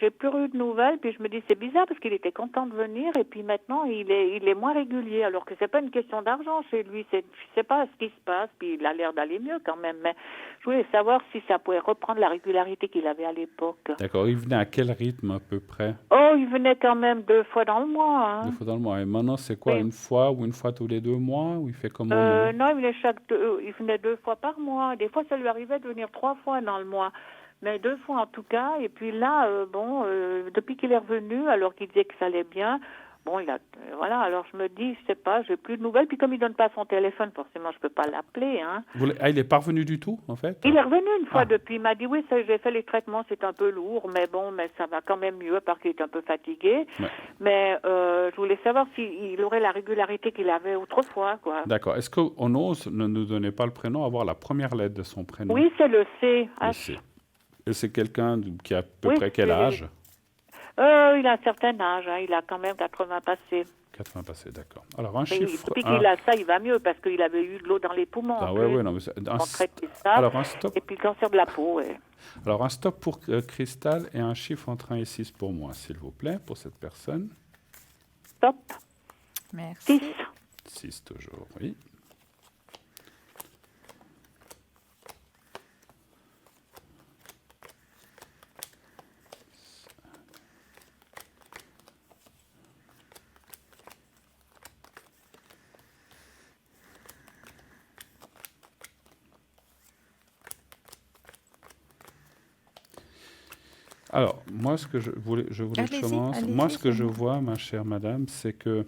j'ai plus eu de nouvelles, puis je me dis c'est bizarre parce qu'il était content de venir, et puis maintenant il est moins régulier, alors que c'est pas une question d'argent chez lui, je sais pas ce qui se passe, puis il a l'air d'aller mieux quand même, mais je voulais savoir si ça pouvait reprendre la régularité qu'il avait à l'époque. D'accord. Il venait à quel rythme à peu près? Oh, il venait quand même 2 fois dans le mois. 2 Hein. fois dans le mois. Et maintenant, c'est quoi? Oui. Une fois ou une fois tous les 2 mois? Ou il fait comment maintenant? Non, il venait 2 fois par mois. Des fois, ça lui arrivait de venir 3 fois dans le mois. Mais 2 fois en tout cas. Et puis là, depuis qu'il est revenu, alors qu'il disait que ça allait bien, bon, voilà. Alors je me dis, je sais pas, j'ai plus de nouvelles. Puis comme il donne pas son téléphone, forcément, je peux pas l'appeler. Hein. Ah, il est pas revenu du tout, en fait? Il est revenu une fois Ah. depuis. Il m'a dit oui, j'ai fait les traitements, c'est un peu lourd, mais bon, mais ça va quand même mieux parce qu'il est un peu fatigué. Ouais. Mais je voulais savoir s'il aurait la régularité qu'il avait autrefois, quoi. D'accord. Est-ce qu'on ose ne nous donner pas le prénom, avoir la première lettre de son prénom? Oui, c'est le C. Le C. Et c'est quelqu'un qui a à peu Oui, près quel c'est- âge? Il a un certain âge, hein, il a quand même 80 passés. 80 passé, d'accord. Alors, un Mais chiffre. depuis qu'il a ça, il va mieux parce qu'il avait eu de l'eau dans les poumons. Ah en ouais, plus. ouais, non, mais On traitait ça. Alors, un stop. Et puis le cancer de la peau, ouais. Alors, un stop pour Cristal et un chiffre entre 1 et 6 pour moi, s'il vous plaît, pour cette personne. Stop. Merci. 6. 6 toujours, oui. Alors, moi, ce que je voulais que je Allez-y, commence. Moi, allez-y, ce que c'est je bon. vois, ma chère madame, c'est que,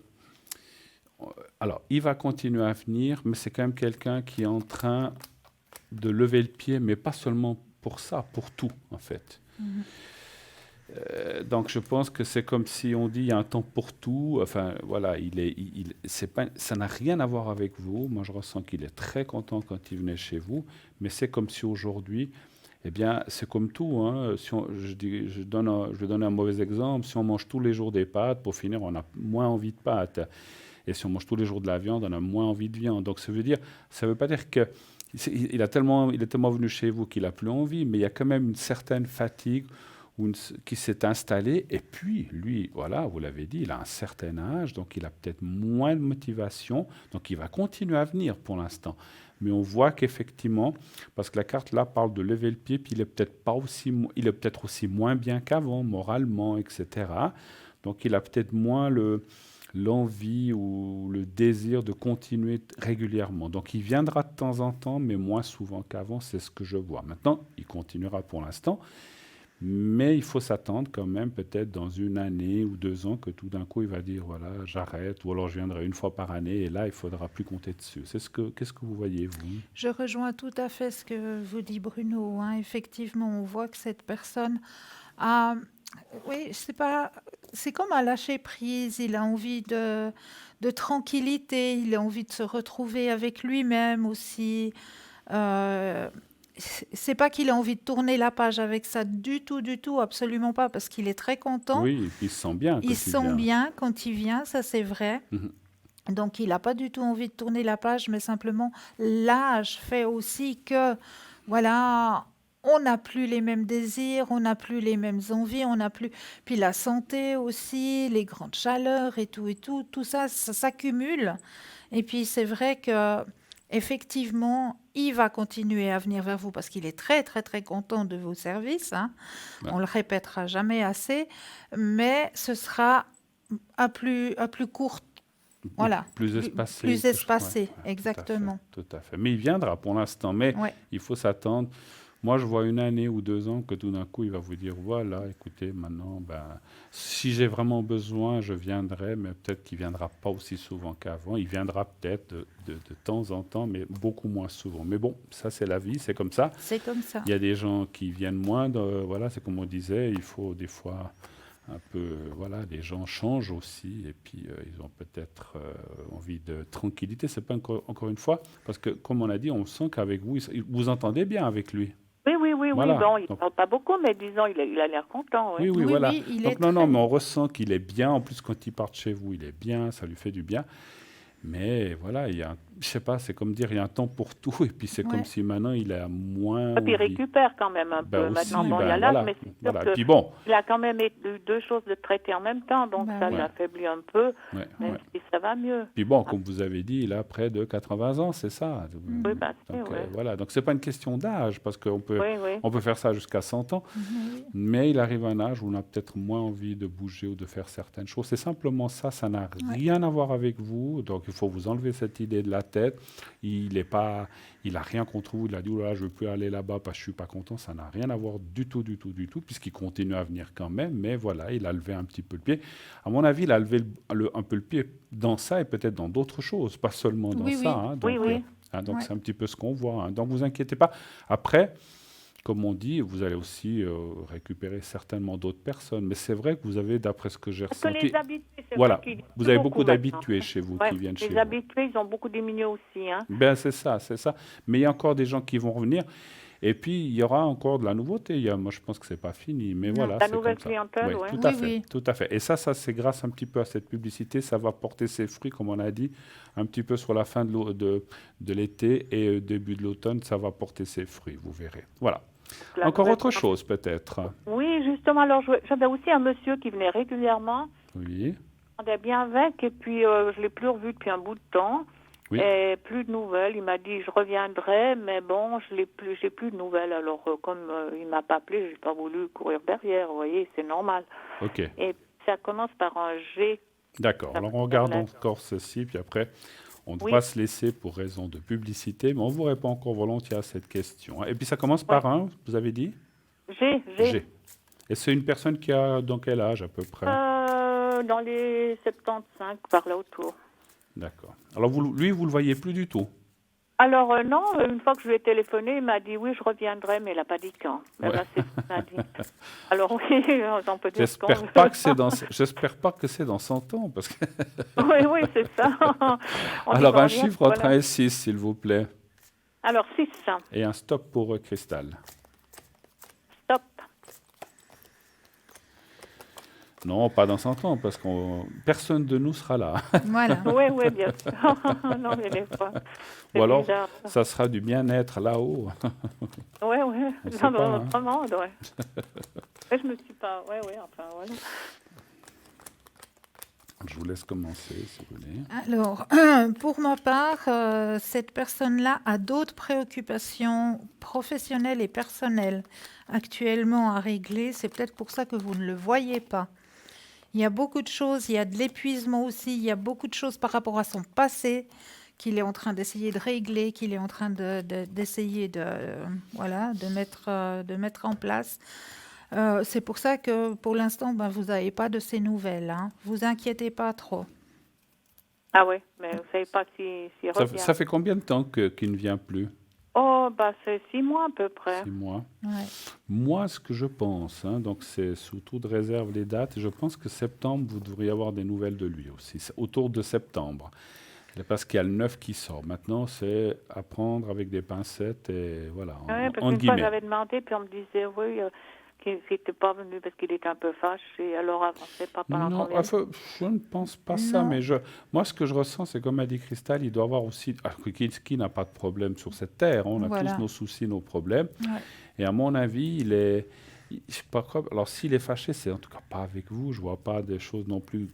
alors, il va continuer à venir, mais c'est quand même quelqu'un qui est en train de lever le pied, mais pas seulement pour ça, pour tout, en fait. Mhm. Donc, je pense que c'est comme si on dit il y a un temps pour tout. Enfin, voilà, c'est pas, ça n'a rien à voir avec vous. Moi, je ressens qu'il est très content quand il venait chez vous, mais c'est comme si aujourd'hui, eh bien, c'est comme tout, hein. Si je vais donner un mauvais exemple. Si on mange tous les jours des pâtes, pour finir, on a moins envie de pâtes. Et si on mange tous les jours de la viande, on a moins envie de viande. Donc, ça veut pas dire que il est tellement venu chez vous qu'il a plus envie, mais il y a quand même une certaine fatigue qui s'est installée. Et puis, lui, voilà, vous l'avez dit, il a un certain âge, donc il a peut-être moins de motivation. Donc, il va continuer à venir pour l'instant. Mais on voit qu'effectivement, parce que la carte là parle de lever le pied, puis il est peut-être aussi moins bien qu'avant, moralement, etc. Donc, il a peut-être moins l'envie ou le désir de continuer régulièrement. Donc il viendra de temps en temps, mais moins souvent qu'avant, c'est ce que je vois. Maintenant, il continuera pour l'instant, mais il faut s'attendre quand même peut-être dans une année ou 2 ans que tout d'un coup il va dire voilà, j'arrête, ou alors je viendrai une fois par année, et là il faudra plus compter dessus. Qu'est-ce que vous voyez, vous? Je rejoins tout à fait ce que vous dit Bruno, hein. Effectivement, on voit que cette personne a, oui, c'est comme un lâcher prise. Il a envie de tranquillité. Il a envie de se retrouver avec lui-même aussi. Euh, c'est pas qu'il a envie de tourner la page avec ça du tout, absolument pas, parce qu'il est très content. Oui, et puis il se sent bien Il quand se il sent vient. bien quand il vient, ça c'est vrai. Mhm. Donc il n'a pas du tout envie de tourner la page, mais simplement l'âge fait aussi que, voilà, on n'a plus les mêmes désirs, on n'a plus les mêmes envies, on n'a plus... Puis la santé aussi, les grandes chaleurs et tout ça, ça s'accumule. Et puis c'est vrai que effectivement, il va continuer à venir vers vous parce qu'il est très content de vos services, hein. Ouais. On le répétera jamais assez, mais ce sera à plus court, voilà, Plus espacé. plus espacé, Ouais, tout à fait, exactement. tout à fait. Mais il viendra pour l'instant, mais Ouais. il faut s'attendre. Moi, je vois une année ou 2 ans que tout d'un coup, il va vous dire, voilà, écoutez, maintenant, ben, si j'ai vraiment besoin, je viendrai, mais peut-être qu'il ne viendra pas aussi souvent qu'avant. Il viendra peut-être de temps en temps, mais beaucoup moins souvent. Mais bon, ça, c'est la vie, c'est comme ça. C'est comme ça. Il y a des gens qui viennent moins, voilà, c'est comme on disait, il faut des fois un peu, voilà, les gens changent aussi, et puis ils ont peut-être envie de tranquillité. C'est pas encore une fois, parce que comme on a dit, on sent qu'avec vous, vous entendez bien avec lui. Oui. Voilà. Bon, il Donc, parle pas beaucoup, mais disons, il a l'air content, oui. oui, Oui, voilà. oui, il Donc est non, très... mais on ressent qu'il est bien. En plus, quand il part de chez vous, il est bien, ça lui fait du bien. Mais voilà, je sais pas, c'est comme dire, il y a un temps pour tout, et puis c'est comme Ouais. si maintenant il a moins Et puis il envie. récupère quand même un Ben peu. aussi, Maintenant, bon, il y a ben l'âge, voilà, mais c'est sûr voilà. Et puis bon, qu'il a quand même eu 2 choses de traiter en même temps, donc Bah ça oui. l'affaiblit un peu, ouais, même ouais. si ça va mieux. Puis bon, comme vous avez dit, il a près de 80 ans, c'est ça. Oui, bah, Donc oui. voilà, donc c'est pas une question d'âge, parce qu'on peut, Oui. on peut faire ça jusqu'à 100 ans, Oui. mais il arrive à un âge où on a peut-être moins envie de bouger ou de faire certaines choses. C'est simplement ça, ça n'a Ouais. rien à voir avec vous, donc il faut vous enlever cette idée de la tête. Il a rien contre vous, il a dit, oh là, je veux plus aller là-bas parce que je suis pas content, ça n'a rien à voir du tout, puisqu'il continue à venir quand même, mais voilà, il a levé un petit peu le pied. À mon avis, il a levé un peu le pied dans ça et peut-être dans d'autres choses, pas seulement dans Oui, ça, oui. hein. Oui. Donc Ouais. c'est un petit peu ce qu'on voit, hein. Donc vous inquiétez pas. Après, comme on dit, vous allez aussi récupérer certainement d'autres personnes. Mais c'est vrai que vous avez, d'après ce que j'ai Parce que ressenti, les habitués, c'est voilà, vrai qu'il y en a vous plus avez beaucoup maintenant. d'habitués chez vous Ouais, qui viennent chez les vous. habitués, ils ont beaucoup diminué aussi, hein. Ben c'est ça, c'est ça. Mais il y a encore des gens qui vont revenir. Et puis, il y aura encore de la nouveauté. Moi, je pense que c'est pas fini. Mais Non. voilà, La c'est nouvelle comme ça. clientèle, Oui, ouais. tout Oui, à fait, oui. tout à fait. Et ça, c'est grâce un petit peu à cette publicité. Ça va porter ses fruits, comme on a dit, un petit peu sur la fin de l'été et début de l'automne. Ça va porter ses fruits, vous verrez. Voilà. La Encore nouvelle- autre chose, peut-être. Oui, justement, alors j'avais aussi un monsieur qui venait régulièrement, Oui, on est bien avec, et puis je l'ai plus revu depuis un bout de temps. oui. Et plus de nouvelles. Il m'a dit je reviendrai, mais bon, j'ai plus de nouvelles. Alors comme il m'a pas appelé, j'ai pas voulu courir derrière. Vous voyez, c'est normal. OK. Et ça commence par un G. D'accord. Alors, on regarde encore ceci, puis après, on Oui. doit se laisser pour raison de publicité, mais on vous répond encore volontiers à cette question. Et puis, ça commence par un, vous avez dit? G. G. Et c'est une personne qui a dans quel âge à peu près? Dans les 75, par là autour. D'accord. Alors lui, vous le voyez plus du tout? Alors non, une fois que je lui ai téléphoné, il m'a dit oui, je reviendrai, mais il n'a pas dit quand. Ouais. Ben, c'est ce qu'il m'a dit. Alors oui, on peut dire ce qu'on veut. J'espère pas que c'est dans 100 ans. Parce que... Oui, oui, c'est ça. On Alors, y va un rien, chiffre entre voilà. 1 et 6, s'il vous plaît. Alors 6, Et un stop pour Cristal. stop. Non, pas dans 100 ans, parce que personne de nous sera là. Voilà. Oui, oui, bien sûr. Non, mais des fois. Ou alors, bizarre, ça sera du bien-être là-haut. Oui, oui. On sait Dans pas, hein. notre monde, oui. Mais je me suis pas. Oui, oui, enfin, voilà. Je vous laisse commencer, si vous voulez. Alors, pour ma part, cette personne-là a d'autres préoccupations professionnelles et personnelles actuellement à régler. C'est peut-être pour ça que vous ne le voyez pas. Il y a beaucoup de choses, il y a de l'épuisement aussi, il y a beaucoup de choses par rapport à son passé qu'il est en train d'essayer de régler, qu'il est en train d'essayer voilà, de mettre en place. C'est pour ça que pour l'instant, ben, vous n'avez pas de ces nouvelles. Hein. Vous inquiétez pas trop. Ah oui, mais vous ne savez pas s'il revient. Ça fait combien de temps qu'il ne vient plus? Oh, bah c'est 6 mois à peu près. 6 mois. Ouais. Moi, ce que je pense, hein, donc c'est sous toute réserve les dates, je pense que septembre, vous devriez avoir des nouvelles de lui aussi, autour de septembre. Parce qu'il y a le 9 qui sort. Maintenant, c'est à prendre avec des pincettes et voilà, Oui, parce en qu'une fois, guillemets. j'avais demandé, puis on me disait, oui, qu'il n'était pas venu parce qu'il était un peu fâché. Alors, on ne sait pas pendant Non, combien de temps. je ne pense pas ça, Non. mais moi, ce que je ressens, c'est comme a dit Cristal, il doit avoir aussi, qui n'a pas de problème sur cette terre, hein, on a Voilà. tous nos soucis, nos problèmes, Ouais. et à mon avis, je sais pas quoi, alors s'il est fâché, c'est en tout cas pas avec vous, je vois pas des choses non plus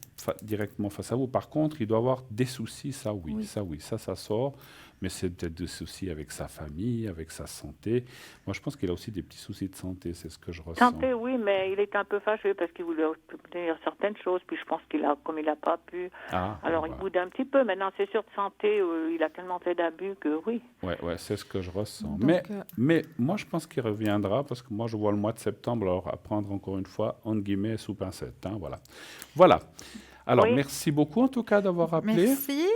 directement face à vous. Par contre, il doit avoir des soucis, ça oui, Oui. ça sort, mais c'est peut-être des soucis avec sa famille, avec sa santé. Moi, je pense qu'il a aussi des petits soucis de santé, c'est ce que je ressens. Santé, oui, mais il était un peu fâché parce qu'il voulait obtenir certaines choses. Puis je pense comme il n'a pas pu, Ah, alors il voilà. boude un petit peu. Maintenant, c'est sûr de santé, il a tellement fait d'abus que oui. Ouais, c'est ce que je ressens. Donc, Mais moi, je pense qu'il reviendra parce que moi, je vois le mois de septembre, alors à prendre encore une fois, entre guillemets, sous pincette. Hein, voilà. Voilà. Alors, Oui. merci beaucoup en tout cas d'avoir appelé. Merci.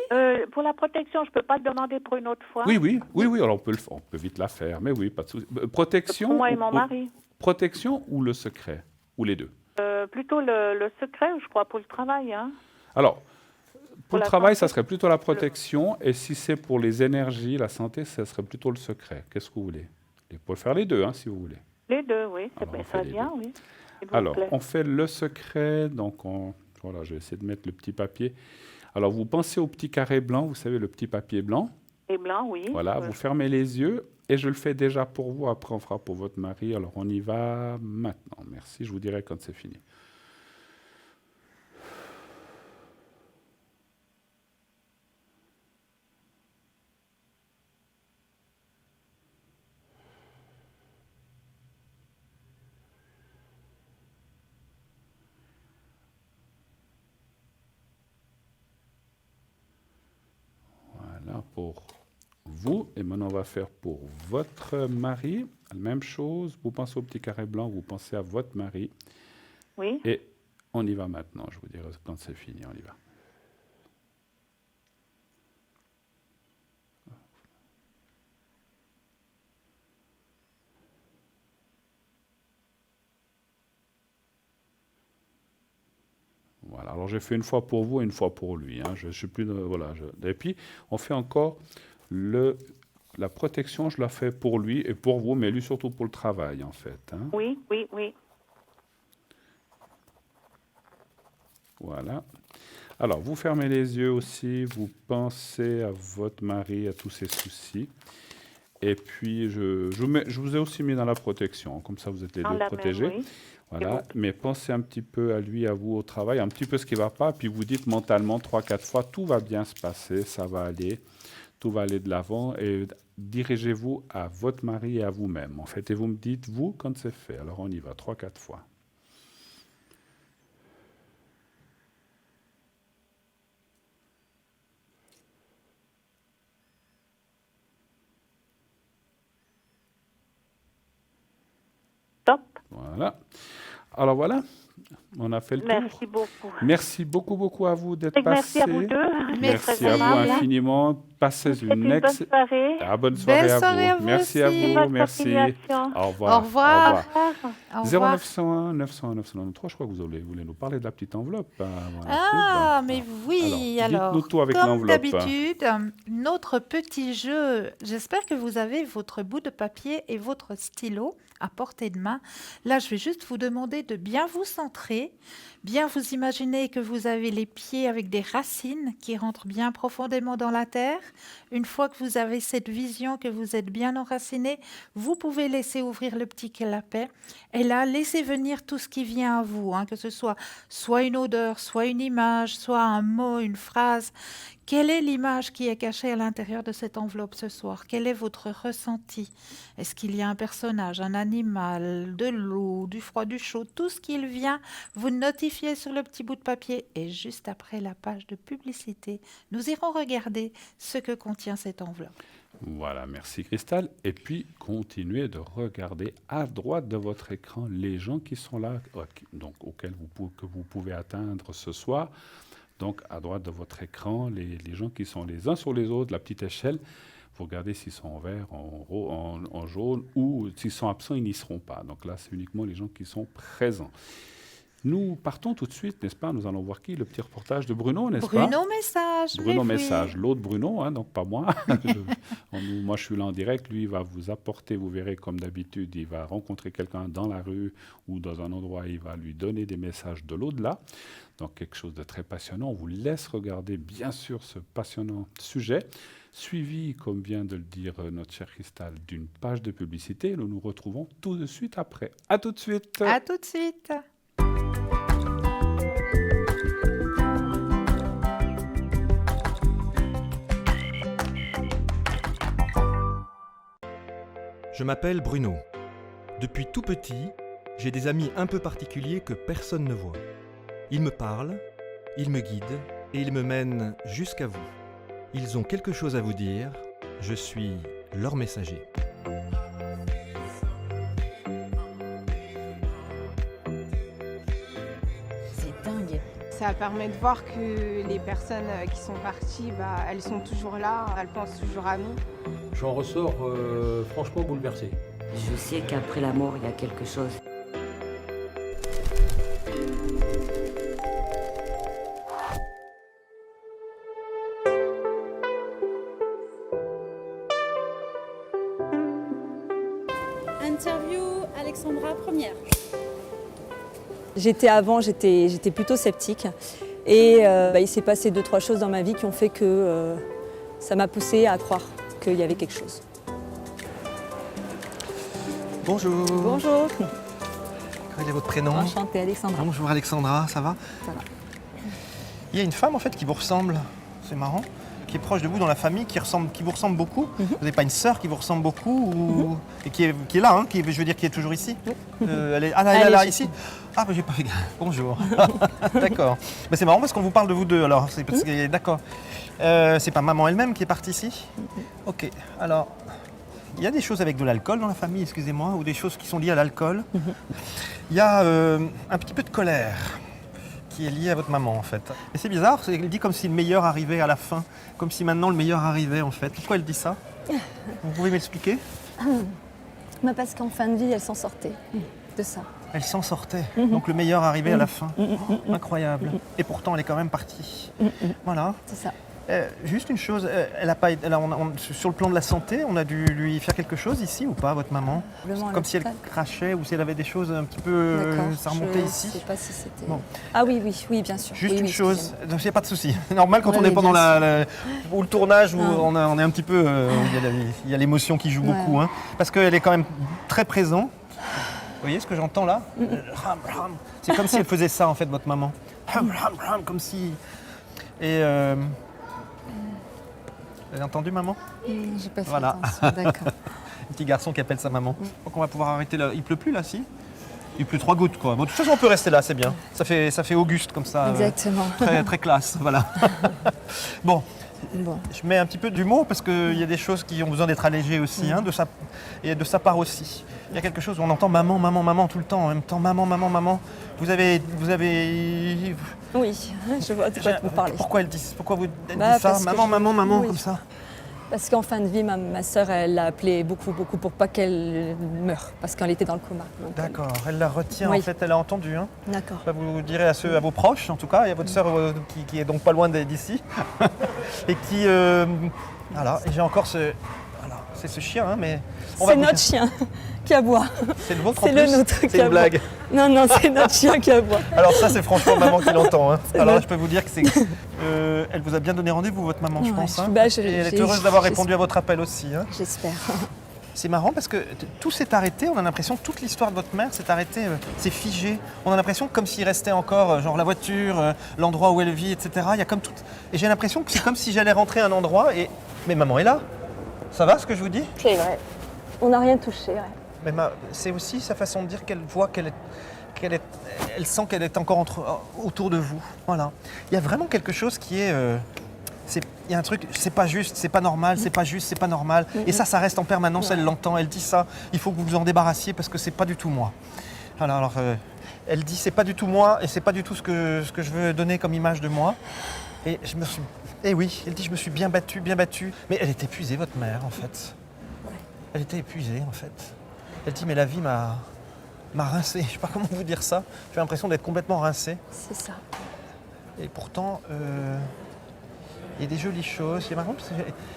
Pour la protection, je ne peux pas le demander pour une autre fois. Oui, alors on peut vite la faire, mais oui, pas de souci. Protection, Pour moi et mon mari. protection ou le secret, ou les deux? Plutôt le secret, je crois, pour le travail. Hein. Alors, pour le la travail, ça santé. serait plutôt la protection, et si c'est pour les énergies, la santé, ça serait plutôt le secret. Qu'est-ce que vous voulez? Vous pouvez faire les deux, hein, si vous voulez. Les deux, oui, Alors, on fait ça les vient, deux. oui. s'il vous Alors, plaît. on fait le secret, donc voilà, je vais essayer de mettre le petit papier. Alors, vous pensez au petit carré blanc, vous savez, le petit papier blanc. Et blanc, oui. Voilà, vous fermez les yeux et je le fais déjà pour vous. Après, on fera pour votre mari. Alors, on y va maintenant. Merci, je vous dirai quand c'est fini. Voilà pour vous. Et maintenant, on va faire pour votre mari. La même chose. Vous pensez au petit carré blanc, vous pensez à votre mari. Oui. Et on y va maintenant. Je vous dirai quand c'est fini. On y va. Voilà. Alors, j'ai fait une fois pour vous et une fois pour lui. Hein. Je suis plus. Voilà. Et puis, on fait encore la protection. Je la fais pour lui et pour vous, mais lui surtout pour le travail, en fait. Hein. Oui. Voilà. Alors, vous fermez les yeux aussi, vous pensez à votre mari, à tous ses soucis. Et puis, je vous ai aussi mis dans la protection, comme ça vous êtes les Dans deux la protégés. même, oui. Voilà. C'est Mais pensez un petit peu à lui, à vous au travail, un petit peu ce qui ne va pas, puis vous dites mentalement 3-4 fois, tout va bien se passer, ça va aller, tout va aller de l'avant, et dirigez-vous à votre mari et à vous-même, en fait. Et vous me dites, vous, quand c'est fait. Alors, on y va 3-4 fois. Top. Voilà. Alors voilà, on a fait le tour. Merci beaucoup. Merci beaucoup à vous d'être Et merci passés. à vous deux. Merci Très à vous aimable. infiniment. Passez Faites une bonne soirée. bonne soirée Belle à soirée vous. à vous Merci à aussi. vous. Bonne Merci. continuation. Au revoir. Au revoir. Au revoir. 0901 901 993, je crois que vous voulez nous parler de la petite enveloppe. Ah, mais oui, alors, dites-nous tout avec comme l'enveloppe. d'habitude, notre petit jeu, j'espère que vous avez votre bout de papier et votre stylo à portée de main. Là, je vais juste vous demander de bien vous centrer, bien vous imaginer que vous avez les pieds avec des racines qui rentrent bien profondément dans la terre. Une fois que vous avez cette vision, que vous êtes bien enraciné, vous pouvez laisser ouvrir le petit clapet et là, laissez venir tout ce qui vient à vous, que ce soit une odeur, soit une image, soit un mot, une phrase. Quelle est l'image qui est cachée à l'intérieur de cette enveloppe ce soir? Quel est votre ressenti? Est-ce qu'il y a un personnage, un animal, de l'eau, du froid, du chaud? Tout ce qu'il vient, vous notifiez sur le petit bout de papier. Et juste après la page de publicité, nous irons regarder ce que contient cette enveloppe. Voilà, merci Cristal. Et puis, continuez de regarder à droite de votre écran les gens qui sont là, donc auxquels que vous pouvez atteindre ce soir. Donc, à droite de votre écran, les gens qui sont les uns sur les autres, la petite échelle, vous regardez s'ils sont en vert, en jaune, ou s'ils sont absents, ils n'y seront pas. Donc là, c'est uniquement les gens qui sont présents. Nous partons tout de suite, n'est-ce pas? Nous allons voir qui? Le petit reportage de Bruno, n'est-ce pas? Bruno Message. Bruno mais oui. Message, l'autre Bruno, donc pas moi. Moi, je suis là en direct. Lui, il va vous apporter, vous verrez, comme d'habitude, il va rencontrer quelqu'un dans la rue ou dans un endroit, il va lui donner des messages de l'au-delà. Donc, quelque chose de très passionnant. On vous laisse regarder, bien sûr, ce passionnant sujet, suivi, comme vient de le dire notre chère Cristal, d'une page de publicité. Nous nous retrouvons tout de suite après. À tout de suite. À tout de suite. Je m'appelle Bruno. Depuis tout petit, j'ai des amis un peu particuliers que personne ne voit. Ils me parlent, ils me guident et ils me mènent jusqu'à vous. Ils ont quelque chose à vous dire, je suis leur messager. C'est dingue. Ça permet de voir que les personnes qui sont parties, elles sont toujours là, elles pensent toujours à nous. J'en ressors franchement bouleversé. Je sais qu'après la mort, il y a quelque chose. Interview Alexandra première. J'étais plutôt sceptique. Et il s'est passé 2-3 choses dans ma vie qui ont fait que ça m'a poussée à croire qu'il y avait quelque chose. Bonjour. Bonjour. Quel est votre prénom? Enchantée, Alexandra. Bonjour Alexandra, ça va? Ça va. Il y a une femme en fait qui vous ressemble, c'est marrant, qui est proche de vous dans la famille, qui vous ressemble beaucoup. Vous n'avez pas une sœur qui vous ressemble beaucoup et qui est là, je veux dire qui est toujours ici. Elle est là ici. Ah j'ai pas fait gaffe. Bonjour. D'accord. C'est marrant parce qu'on vous parle de vous deux alors. C'est parce que d'accord. C'est pas maman elle-même qui est partie ici. Ok. Alors il y a des choses avec de l'alcool dans la famille, excusez-moi, ou des choses qui sont liées à l'alcool. Il y a un petit peu de colère qui est liée à votre maman en fait. Et c'est bizarre, elle dit comme si le meilleur arrivait à la fin, comme si maintenant le meilleur arrivait en fait. Pourquoi elle dit ça? Vous pouvez m'expliquer? Parce qu'en fin de vie, elle s'en sortait de ça. Elle s'en sortait, donc le meilleur arrivait à la fin. Incroyable. Et pourtant elle est quand même partie. Voilà. C'est ça. Juste une chose, sur le plan de la santé, on a dû lui faire quelque chose ici ou pas, votre maman? Comme si elle crachait ou si elle avait des choses un petit peu... ça remontait ici. Je ne sais pas si c'était... Bon. Ah oui, bien sûr. Juste oui, une chose, il n'y a pas de souci. C'est normal quand Oui, on est pendant bien ou le tournage où on est un petit peu... Il y a l'émotion qui joue beaucoup. Parce qu'elle est quand même très présente. Vous voyez ce que j'entends là? C'est comme si elle faisait ça en fait, votre maman. Comme si... Et... Vous avez entendu, maman? J'ai pas fait attention, d'accord. Un petit garçon qui appelle sa maman. Donc on va pouvoir arrêter là. Il pleut plus là, si? Il pleut 3 gouttes, quoi. Bon, de toute façon, on peut rester là, c'est bien. Ça fait Auguste, comme ça. Exactement. Très, très classe, voilà. Bon, Bon. Je mets un petit peu d'humour parce qu'il y a des choses qui ont besoin d'être allégées aussi, hein, et de sa part aussi. Il y a quelque chose où on entend maman, maman, maman tout le temps, en même temps maman, maman, maman. Vous avez... Oui, je vois de quoi vous parlez. Pourquoi elle dit ça parce que maman, maman, maman, oui. comme ça. Parce qu'en fin de vie, ma sœur, elle l'a appelé beaucoup, beaucoup pour pas qu'elle meure, parce qu'elle était dans le coma. Donc, D'accord, elle la retient, Oui. en fait, elle a entendu. Hein. D'accord. Ça, vous direz à vos proches, en tout cas, il y a votre sœur qui est donc pas loin d'ici, et qui... voilà, et j'ai encore ce... Voilà, c'est ce chien, hein, mais... C'est notre chien qui aboie. C'est le vôtre en C'est plus. le nôtre qui C'est une aboie. blague. Non, c'est notre chien qui aboie. Alors ça, c'est franchement maman qui l'entend. Hein. Alors là, notre- je peux vous dire que c'est... elle vous a bien donné rendez-vous, votre maman, je Ouais, pense. Hein. bah, Et elle est heureuse d'avoir répondu à votre appel aussi. Hein. J'espère. C'est marrant parce que tout s'est arrêté, on a l'impression que toute l'histoire de votre mère s'est arrêtée, c'est figé. On a l'impression comme s'il restait encore, genre la voiture, l'endroit où elle vit, etc. Il y a comme tout... Et j'ai l'impression que c'est comme si j'allais rentrer à un endroit et... Mais maman est là. Ça va ce que je vous dis? C'est vrai. On n'a rien touché. Ouais. Mais c'est aussi sa façon de dire qu'elle voit elle sent qu'elle est encore autour de vous. Voilà. Il y a vraiment quelque chose qui est... il y a un truc, c'est pas juste, c'est pas normal, c'est pas juste, c'est pas normal. Et ça reste en permanence, Ouais. elle l'entend, elle dit ça. Il faut que vous vous en débarrassiez parce que c'est pas du tout moi. Alors elle dit c'est pas du tout moi et c'est pas du tout ce que je veux donner comme image de moi. Et je me suis... Eh oui, elle dit je me suis bien battue. Mais elle est épuisée, votre mère, en fait. Elle était épuisée, en fait. Elle dit mais la vie m'a rincé. Je sais pas comment vous dire ça. J'ai l'impression d'être complètement rincé. C'est ça. Et pourtant, il y a des jolies choses. C'est marrant parce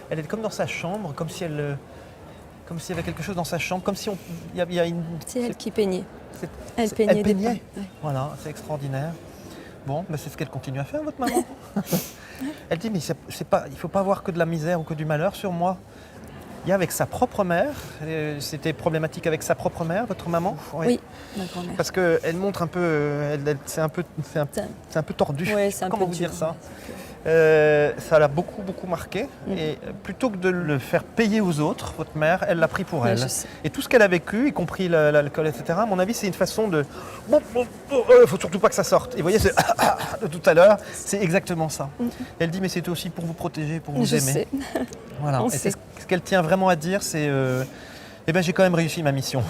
qu'elle est comme dans sa chambre, comme s'il y avait quelque chose dans sa chambre, comme si il y a une... C'est elle qui peignait. c'est- Elle c'est- peignait des peignait. pins. Ouais. Voilà, c'est extraordinaire. Bon, c'est ce qu'elle continue à faire, votre maman. Elle dit, mais c'est pas, il ne faut pas voir que de la misère ou que du malheur sur moi. Il y a avec sa propre mère, c'était problématique avec sa propre mère, votre maman? Oui, ma grand-mère. Parce qu'elle montre un peu, c'est un peu tordu. Ouais, Je sais c'est pas un comment peu vous dur. dire ça. Ça l'a beaucoup marqué. Et plutôt que de le faire payer aux autres, votre mère, elle l'a pris pour Ouais, elle. je sais. Et tout ce qu'elle a vécu, y compris l'alcool, etc., à mon avis, c'est une façon de... Il faut surtout pas que ça sorte. Et vous voyez, c'est de tout à l'heure, c'est exactement ça. Elle dit, mais c'est aussi pour vous protéger, pour vous Je aimer. sais. Voilà. On Et sait. ce qu'elle tient vraiment à dire, c'est... eh ben, j'ai quand même réussi ma mission.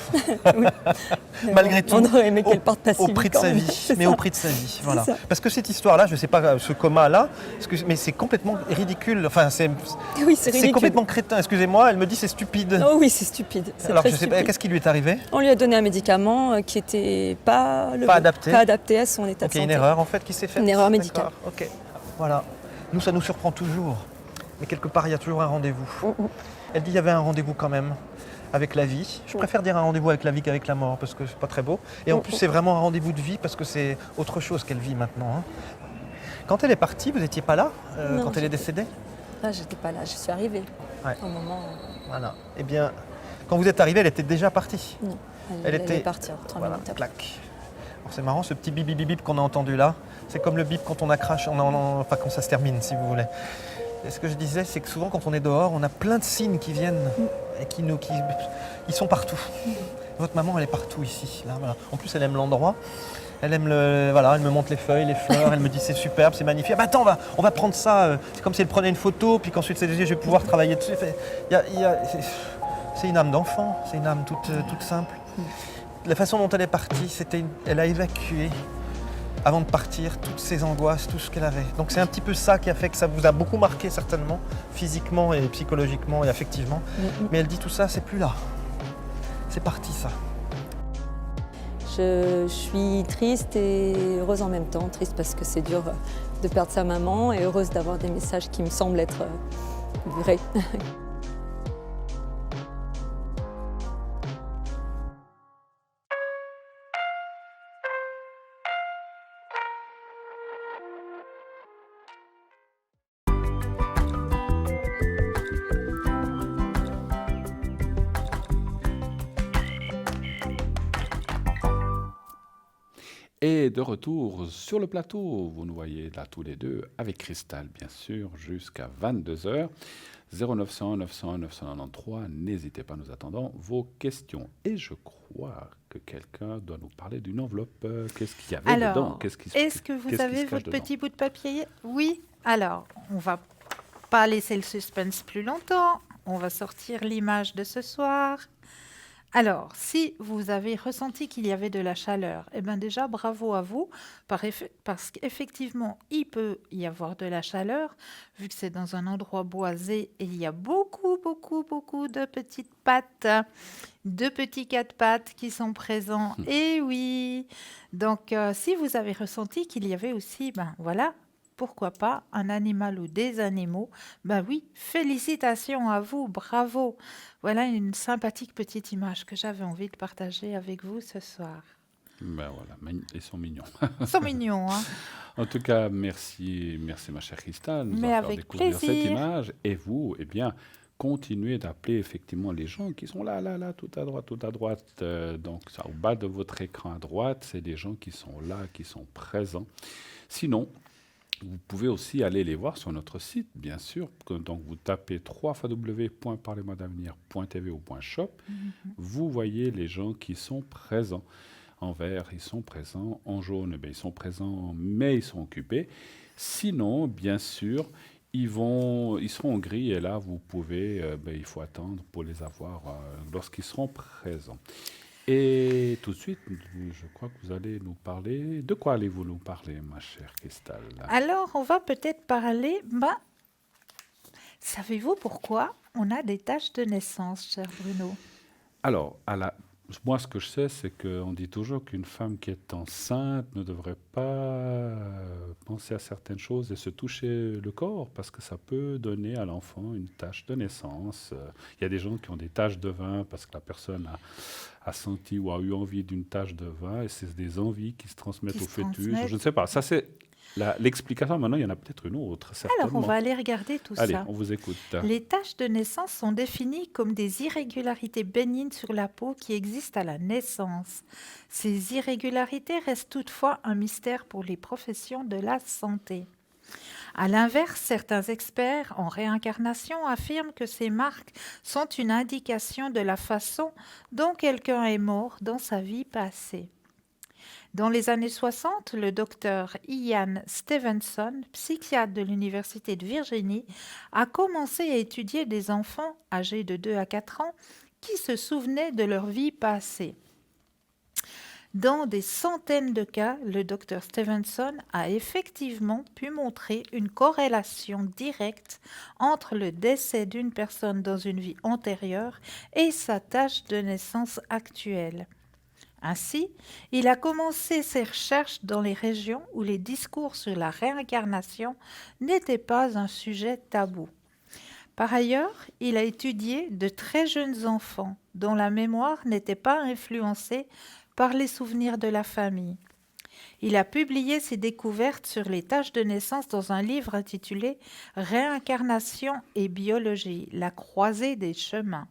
Malgré tout. On aurait aimé qu'elle parte pas si Au vite prix de quand sa même. vie. C'est Mais ça. au prix de sa vie. Voilà. ça. Parce que cette histoire-là, je ne sais pas, ce coma-là, mais c'est complètement ridicule. Enfin, c'est Oui, c'est ridicule. complètement crétin. Excusez-moi, elle me dit c'est stupide. Oh oui, c'est stupide. C'est Alors, très je sais pas, stupide. qu'est-ce qui lui est arrivé? On lui a donné un médicament qui n'était pas, Pas adapté. pas adapté à son état Donc, de il y a une santé. erreur en fait qui s'est faite. Une erreur médicale. D'accord, ok. Voilà. Nous, ça nous surprend toujours. Mais quelque part, il y a toujours un rendez-vous. Elle dit il y avait un rendez-vous quand même avec la vie. Je préfère dire un rendez-vous avec la vie qu'avec la mort parce que c'est pas très beau. Et en plus, c'est vraiment un rendez-vous de vie parce que c'est autre chose qu'elle vit maintenant. Hein. Quand elle est partie, vous n'étiez pas là Non, quand elle est j'étais- décédée? Là, j'étais pas là, je suis arrivée. Ouais. Au moment. Voilà. Eh bien, quand vous êtes arrivé, elle était déjà partie. Non, Elle elle était- est partie 3 Voilà, minutes après. clac. Alors c'est marrant, ce petit bip bip bip bip qu'on a entendu là, c'est comme le bip quand on a crash, enfin quand ça se termine si vous voulez. Et ce que je disais, c'est que souvent quand on est dehors, on a plein de signes qui viennent et ils sont partout. Votre maman, elle est partout ici. Là, voilà. En plus, elle aime l'endroit. Elle aime voilà, elle me montre les feuilles, les fleurs, elle me dit c'est superbe, c'est magnifique. Ah bah attends, on va prendre ça. C'est comme si elle prenait une photo, puis qu'ensuite je vais pouvoir travailler dessus. C'est une âme d'enfant, c'est une âme toute simple. La façon dont elle est partie, elle a évacué avant de partir toutes ses angoisses, tout ce qu'elle avait. Donc c'est un petit peu ça qui a fait que ça vous a beaucoup marqué certainement, physiquement et psychologiquement et affectivement. Mais elle dit tout ça, c'est plus là. C'est parti ça. Je suis triste et heureuse en même temps. Triste parce que c'est dur de perdre sa maman et heureuse d'avoir des messages qui me semblent être vrais. Et de retour sur le plateau, vous nous voyez là tous les deux, avec Cristal bien sûr, jusqu'à 22h. 0901 901 993, n'hésitez pas, nous attendons vos questions. Et je crois que quelqu'un doit nous parler d'une enveloppe. Qu'est-ce qu'il y avait dedans? Alors, est-ce que vous avez votre petit bout de papier? Oui. Alors, on va pas laisser le suspense plus longtemps, on va sortir l'image de ce soir. Alors, si vous avez ressenti qu'il y avait de la chaleur, eh bien déjà, bravo à vous, parce qu'effectivement, il peut y avoir de la chaleur, vu que c'est dans un endroit boisé et il y a beaucoup, beaucoup, beaucoup de petites pattes, de petits quatre pattes qui sont présents. Et oui, donc si vous avez ressenti qu'il y avait aussi, ben voilà, pourquoi pas un animal ou des animaux, ben oui, félicitations à vous, bravo. Voilà une sympathique petite image que j'avais envie de partager avec vous ce soir. Ben voilà, ils sont mignons. Ils sont mignons, hein. En tout cas, merci ma chère Christelle, de nous Mais avoir fait avec découvrir cette plaisir. image. Et vous, eh bien, continuez d'appeler effectivement les gens qui sont là, tout à droite. Donc, ça, au bas de votre écran à droite, c'est des gens qui sont là, qui sont présents. Sinon, vous pouvez aussi aller les voir sur notre site, bien sûr. Donc, vous tapez www.parlez-moi-d'avenir.tv ou .shop. Vous voyez les gens qui sont présents. En vert, ils sont présents. En jaune, ils sont présents, mais ils sont occupés. Sinon, bien sûr, ils seront en gris et là, vous pouvez, il faut attendre pour les avoir lorsqu'ils seront présents. Et tout de suite, je crois que vous allez nous parler. De quoi allez-vous nous parler, ma chère Christelle? Alors, on va peut-être parler. Savez-vous pourquoi on a des taches de naissance, cher Bruno? Alors, moi, ce que je sais, c'est qu'on dit toujours qu'une femme qui est enceinte ne devrait pas penser à certaines choses et se toucher le corps parce que ça peut donner à l'enfant une tache de naissance. Il y a des gens qui ont des taches de vin parce que la personne a senti ou a eu envie d'une tache de vin et c'est des envies qui se transmettent au fœtus. Je ne sais pas. Ça, c'est l'explication. Maintenant, il y en a peut-être une autre, certainement. Alors, on va aller regarder tout Allez, ça. on vous écoute. Les taches de naissance sont définies comme des irrégularités bénignes sur la peau qui existent à la naissance. Ces irrégularités restent toutefois un mystère pour les professions de la santé. À l'inverse, certains experts en réincarnation affirment que ces marques sont une indication de la façon dont quelqu'un est mort dans sa vie passée. Dans les années 60, le docteur Ian Stevenson, psychiatre de l'Université de Virginie, a commencé à étudier des enfants âgés de 2 à 4 ans qui se souvenaient de leur vie passée. Dans des centaines de cas, le docteur Stevenson a effectivement pu montrer une corrélation directe entre le décès d'une personne dans une vie antérieure et sa tâche de naissance actuelle. Ainsi, il a commencé ses recherches dans les régions où les discours sur la réincarnation n'étaient pas un sujet tabou. Par ailleurs, il a étudié de très jeunes enfants dont la mémoire n'était pas influencée par les souvenirs de la famille. Il a publié ses découvertes sur les tâches de naissance dans un livre intitulé « Réincarnation et biologie, la croisée des chemins ».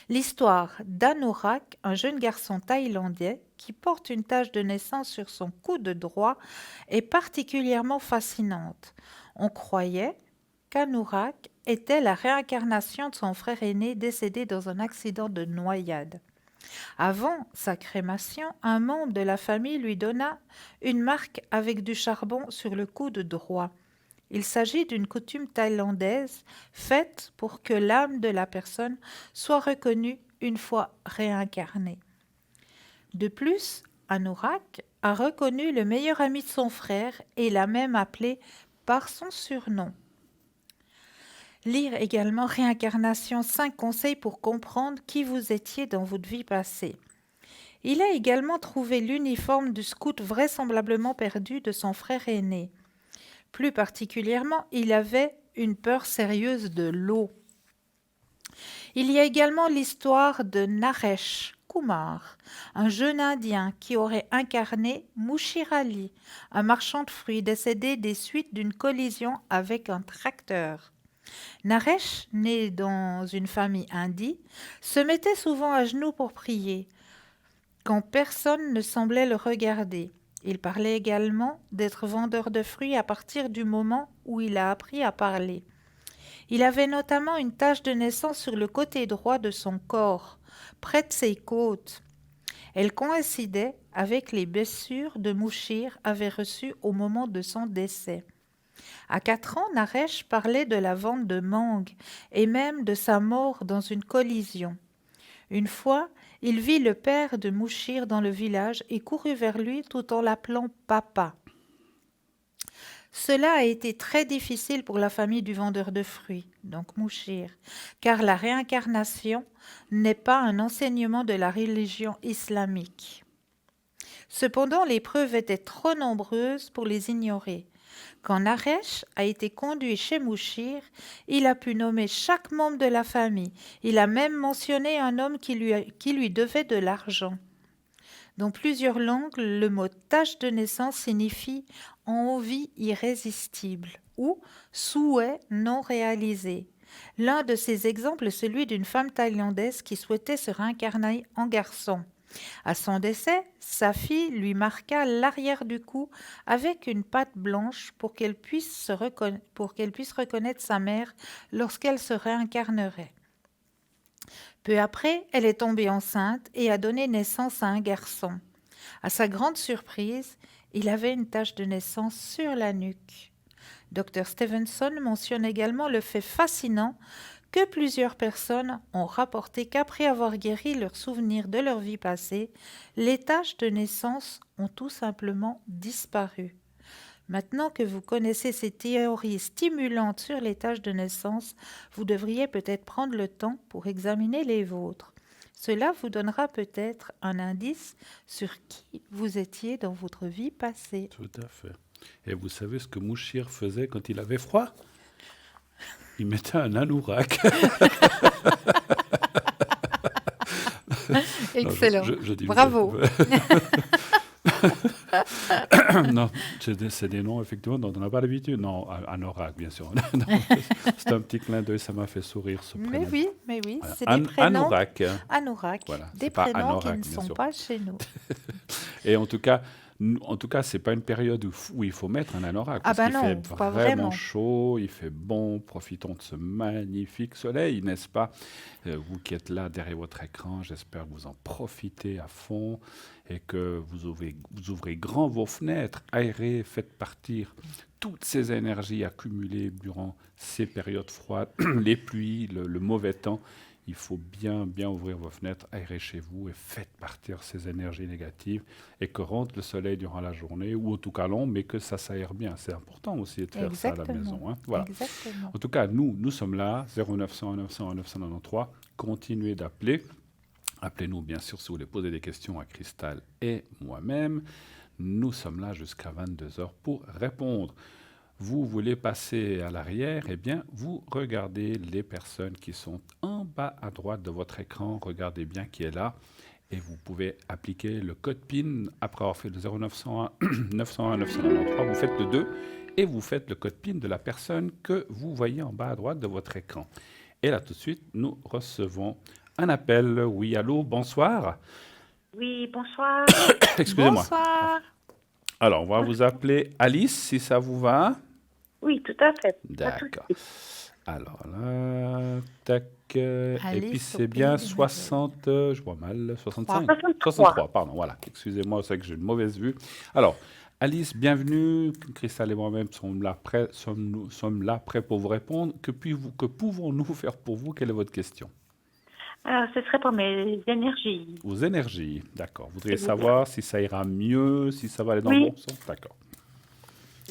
L'histoire d'Anourak, un jeune garçon thaïlandais qui porte une tache de naissance sur son coude droit, est particulièrement fascinante. On croyait qu'Anourak était la réincarnation de son frère aîné décédé dans un accident de noyade. Avant sa crémation, un membre de la famille lui donna une marque avec du charbon sur le coude droit. Il s'agit d'une coutume thaïlandaise faite pour que l'âme de la personne soit reconnue une fois réincarnée. De plus, Anourak a reconnu le meilleur ami de son frère et l'a même appelé par son surnom. Lire également Réincarnation, 5 conseils pour comprendre qui vous étiez dans votre vie passée. Il a également trouvé l'uniforme du scout vraisemblablement perdu de son frère aîné. Plus particulièrement, il avait une peur sérieuse de l'eau. Il y a également l'histoire de Naresh Kumar, un jeune Indien qui aurait incarné Mushirali, un marchand de fruits décédé des suites d'une collision avec un tracteur. Naresh, né dans une famille indie, se mettait souvent à genoux pour prier, quand personne ne semblait le regarder. Il parlait également d'être vendeur de fruits à partir du moment où il a appris à parler. Il avait notamment une tache de naissance sur le côté droit de son corps, près de ses côtes. Elle coïncidait avec les blessures de Mushir avait reçues au moment de son décès. À 4 ans, Naresh parlait de la vente de mangue et même de sa mort dans une collision. Une fois, il vit le père de Mouchir dans le village et courut vers lui tout en l'appelant papa. Cela a été très difficile pour la famille du vendeur de fruits, donc Mouchir, car la réincarnation n'est pas un enseignement de la religion islamique. Cependant, les preuves étaient trop nombreuses pour les ignorer. Quand Naresh a été conduit chez Mouchir, il a pu nommer chaque membre de la famille. Il a même mentionné un homme qui lui devait de l'argent. Dans plusieurs langues, le mot tâche de naissance signifie envie irrésistible ou souhait non réalisé. L'un de ces exemples est celui d'une femme thaïlandaise qui souhaitait se réincarner en garçon. À son décès, sa fille lui marqua l'arrière du cou avec une pâte blanche pour qu'elle puisse reconnaître sa mère lorsqu'elle se réincarnerait. Peu après, elle est tombée enceinte et a donné naissance à un garçon. À sa grande surprise, il avait une tache de naissance sur la nuque. Dr Stevenson mentionne également le fait fascinant que plusieurs personnes ont rapporté qu'après avoir guéri leurs souvenirs de leur vie passée, les taches de naissance ont tout simplement disparu. Maintenant que vous connaissez ces théories stimulantes sur les taches de naissance, vous devriez peut-être prendre le temps pour examiner les vôtres. Cela vous donnera peut-être un indice sur qui vous étiez dans votre vie passée. Tout à fait. Et vous savez ce que Mouchir faisait quand il avait froid? Il mettait un anorak. Excellent. Non, je dis bravo. Non, c'est des noms, effectivement, dont on n'a pas l'habitude. Non, anorak, bien sûr. Non, c'est un petit clin d'œil, ça m'a fait sourire, ce prénom. Mais oui, Voilà. c'est des prénoms. Anorak. Voilà, Des c'est pas prénoms anorak, qui ne bien sont sûr. pas chez nous. Et en tout cas, c'est pas une période où il faut mettre un anorak. Ah Parce bah qu'il non, fait pas vraiment vraiment. chaud, il fait bon. Profitons de ce magnifique soleil, n'est-ce pas? Vous qui êtes là derrière votre écran, j'espère que vous en profitez à fond et que vous ouvrez grand vos fenêtres, aérez, faites partir toutes ces énergies accumulées durant ces périodes froides, les pluies, le mauvais temps. Il faut bien ouvrir vos fenêtres, aérer chez vous et faites partir ces énergies négatives et que rentre le soleil durant la journée ou en tout cas long, mais que ça s'aère bien. C'est important aussi de faire ça à la maison. Hein. Voilà. Exactement. En tout cas, nous sommes là, 0900 900 993. Continuez d'appeler. Appelez-nous bien sûr si vous voulez poser des questions à Cristal et moi-même. Nous sommes là jusqu'à 22h pour répondre. Vous voulez passer à l'arrière, eh bien, vous regardez les personnes qui sont en bas à droite de votre écran. Regardez bien qui est là. Et vous pouvez appliquer le code PIN après avoir fait le 0901 901 993. Vous faites le 2 et vous faites le code PIN de la personne que vous voyez en bas à droite de votre écran. Et là, tout de suite, nous recevons un appel. Oui, allô, bonsoir. Oui, bonsoir. Excusez-moi. Bonsoir. Alors, on va vous appeler Alice, si ça vous va. Oui, tout à fait. D'accord. Alors là, tac. Et Alice puis au c'est pays bien des 60, je vois mal, 65. 63. 63, pardon, voilà. Excusez-moi, c'est que j'ai une mauvaise vue. Alors, Alice, bienvenue. Cristal et moi-même sommes là prêts pour vous répondre. Que pouvons-nous faire pour vous? Quelle est votre question? Alors, ce serait pour mes énergies. Vos énergies, d'accord. Vous voudriez savoir si ça ira mieux, si ça va aller dans le bon sens? D'accord.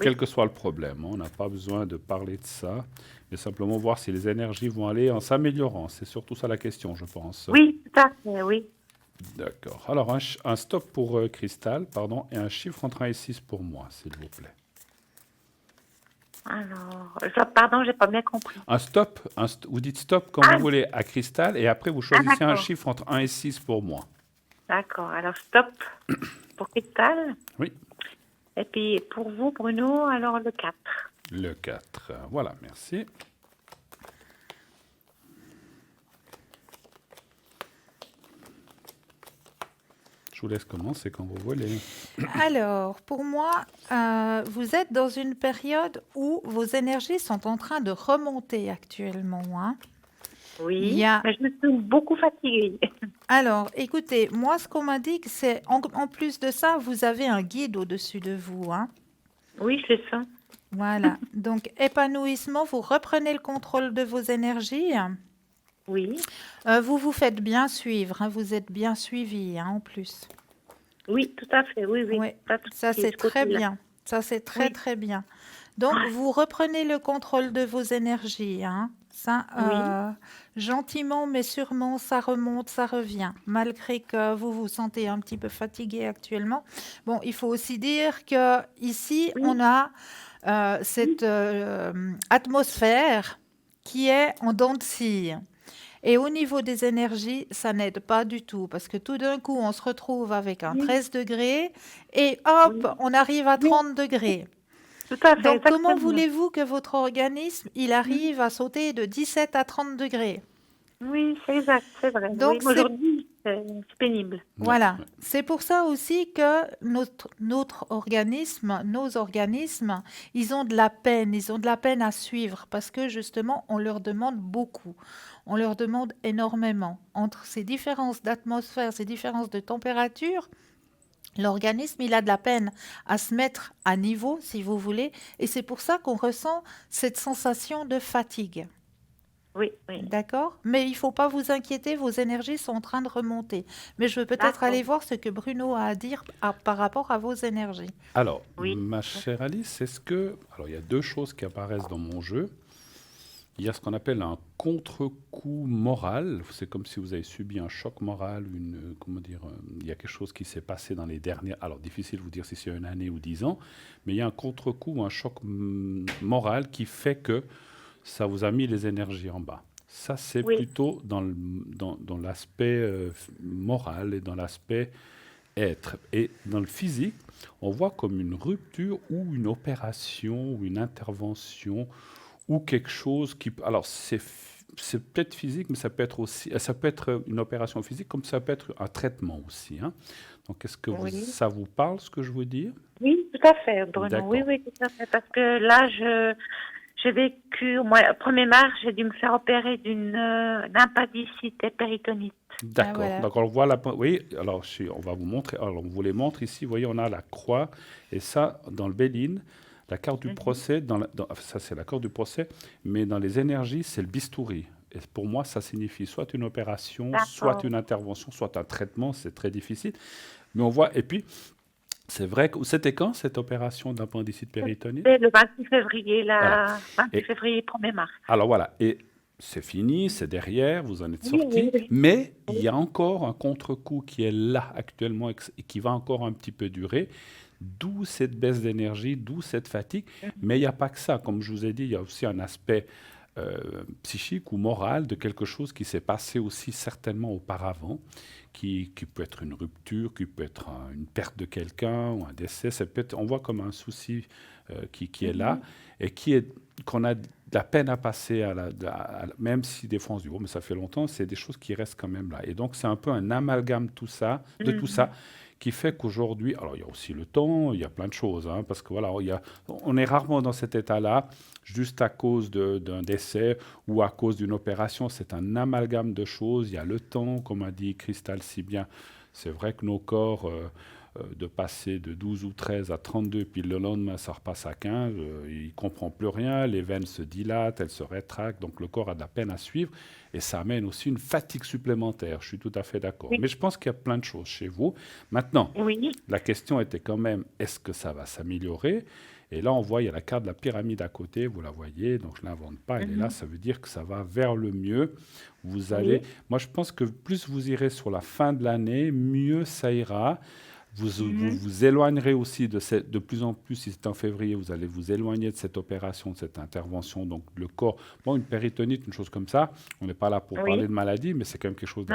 Quel que soit le problème, on n'a pas besoin de parler de ça, mais simplement voir si les énergies vont aller en s'améliorant. C'est surtout ça la question, je pense. Oui, tout à fait, oui. D'accord. Alors, un stop pour Cristal, pardon, et un chiffre entre 1 et 6 pour moi, s'il vous plaît. Alors, pardon, j'ai pas bien compris. Un stop, vous dites stop quand vous voulez à Cristal, et après vous choisissez un chiffre entre 1 et 6 pour moi. D'accord. Alors, stop pour Cristal. Oui. Et puis, pour vous, Bruno, alors le 4. Le 4. Voilà, merci. Je vous laisse commencer quand vous voulez. Alors, pour moi, vous êtes dans une période où vos énergies sont en train de remonter actuellement. Hein. Oui, mais je me sens beaucoup fatiguée. Alors, écoutez, moi, ce qu'on m'indique, c'est, en plus de ça, vous avez un guide au-dessus de vous. Hein. Oui, c'est ça. Voilà. Donc, épanouissement, vous reprenez le contrôle de vos énergies. Oui, Vous vous faites bien suivre, hein, vous êtes bien suivi hein, en plus. oui, tout à fait, oui, oui. Ouais, Pas de ça souci, c'est ce très côté-là. bien. Ça c'est très Oui, très bien. Donc vous reprenez le contrôle de vos énergies. Hein. Ça, oui, gentiment mais sûrement, ça remonte, ça revient. Malgré que vous vous sentez un petit peu fatigué actuellement. Bon, il faut aussi dire que ici oui, on a cette atmosphère qui est en dents de scie. Et au niveau des énergies, ça n'aide pas du tout parce que tout d'un coup, on se retrouve avec un oui, 13 degrés et hop, oui, on arrive à oui, 30 degrés. tout à fait, Donc, comment exactement. voulez-vous que votre organisme, il Mhm. arrive à sauter de 17 à 30 degrés? Oui, c'est exact, c'est vrai. Oui, Donc, mais c'est aujourd'hui, c'est pénible. Ouais, voilà. ouais. C'est pour ça aussi que notre organisme, nos organismes, ils ont de la peine, ils ont de la peine à suivre parce que justement, on leur demande beaucoup. On leur demande énormément. Entre ces différences d'atmosphère, ces différences de température, l'organisme, il a de la peine à se mettre à niveau, si vous voulez, et c'est pour ça qu'on ressent cette sensation de fatigue. Oui, oui. D'accord? Mais il ne faut pas vous inquiéter, vos énergies sont en train de remonter. Mais je veux peut-être D'accord. aller voir ce que Bruno a à dire par rapport à vos énergies. Alors, Oui, ma chère Alice, est-ce que... Alors, il y a deux choses qui apparaissent dans mon jeu. Il y a ce qu'on appelle un contre-coup moral. C'est comme si vous avez subi un choc moral, comment dire, il y a quelque chose qui s'est passé dans les dernières... Alors, difficile de vous dire si c'est une année ou 10 ans, mais il y a un contre-coup, un choc moral qui fait que ça vous a mis les énergies en bas. Ça, c'est oui, plutôt dans l'aspect moral et dans l'aspect être. Et dans le physique, on voit comme une rupture ou une opération ou une intervention ou quelque chose qui... Alors, c'est peut-être physique, mais ça peut être aussi... Ça peut être une opération physique comme ça peut être un traitement aussi. Hein. Donc, est-ce que oui. ça vous parle, ce que je veux dire? Oui, tout à fait, Bruno. D'accord. Oui, oui, tout à fait. Parce que là, j'ai vécu, au 1er mars, j'ai dû me faire opérer d'une appendicite et péritonite. D'accord. voilà. Donc, on voit la... Oui, alors, on va vous montrer. Alors, on vous les montre ici. Vous voyez, on a la croix. Et ça, dans le Béline, la carte du procès, ça, c'est la carte du procès, mais dans les énergies, c'est le bistouri. Et pour moi, ça signifie soit une opération, soit D'accord. une intervention, soit un traitement. C'est très difficile. Mais on voit... Et puis, c'est vrai que... C'était quand, cette opération d'appendicite péritonite? C'est le 26 février, Voilà. là, 26 Et février, 1er mars. alors voilà, et c'est fini, c'est derrière, vous en êtes Oui, sorti, oui, oui. mais il y a encore un contre-coup qui est là actuellement et qui va encore un petit peu durer, d'où cette baisse d'énergie, d'où cette fatigue. Mais il n'y a pas que ça, comme je vous ai dit, il y a aussi un aspect psychique ou moral de quelque chose qui s'est passé aussi certainement auparavant, qui peut être une rupture, qui peut être une perte de quelqu'un ou un décès. Ça peut être, on voit comme un souci qui est là et qu'on a de la peine à passer, même si des fois on se dit, oh, mais ça fait longtemps, c'est des choses qui restent quand même là. Et donc c'est un peu un amalgame de tout ça, qui fait qu'aujourd'hui, alors il y a aussi le temps, il y a plein de choses, hein, parce que voilà, on est rarement dans cet état-là, juste à cause d'un décès ou à cause d'une opération. C'est un amalgame de choses. Il y a le temps, comme a dit Cristal si bien. C'est vrai que nos corps, de passer de 12 ou 13 à 32, puis le lendemain, ça repasse à 15, il ne comprend plus rien, les veines se dilatent, elles se rétractent, donc le corps a de la peine à suivre, et ça amène aussi une fatigue supplémentaire. Je suis tout à fait d'accord. Oui. Mais je pense qu'il y a plein de choses chez vous. Maintenant, Oui, la question était quand même, est-ce que ça va s'améliorer? Et là, on voit, il y a la carte de la pyramide à côté, vous la voyez, donc je ne l'invente pas, elle est là, ça veut dire que ça va vers le mieux. Vous allez, moi je pense que plus vous irez sur la fin de l'année, mieux ça ira. Vous éloignerez aussi de plus en plus, si c'est en février, vous allez vous éloigner de cette opération, de cette intervention. Donc le corps, bon, une péritonite, une chose comme ça, on n'est pas là pour parler de maladie, mais c'est quand même quelque chose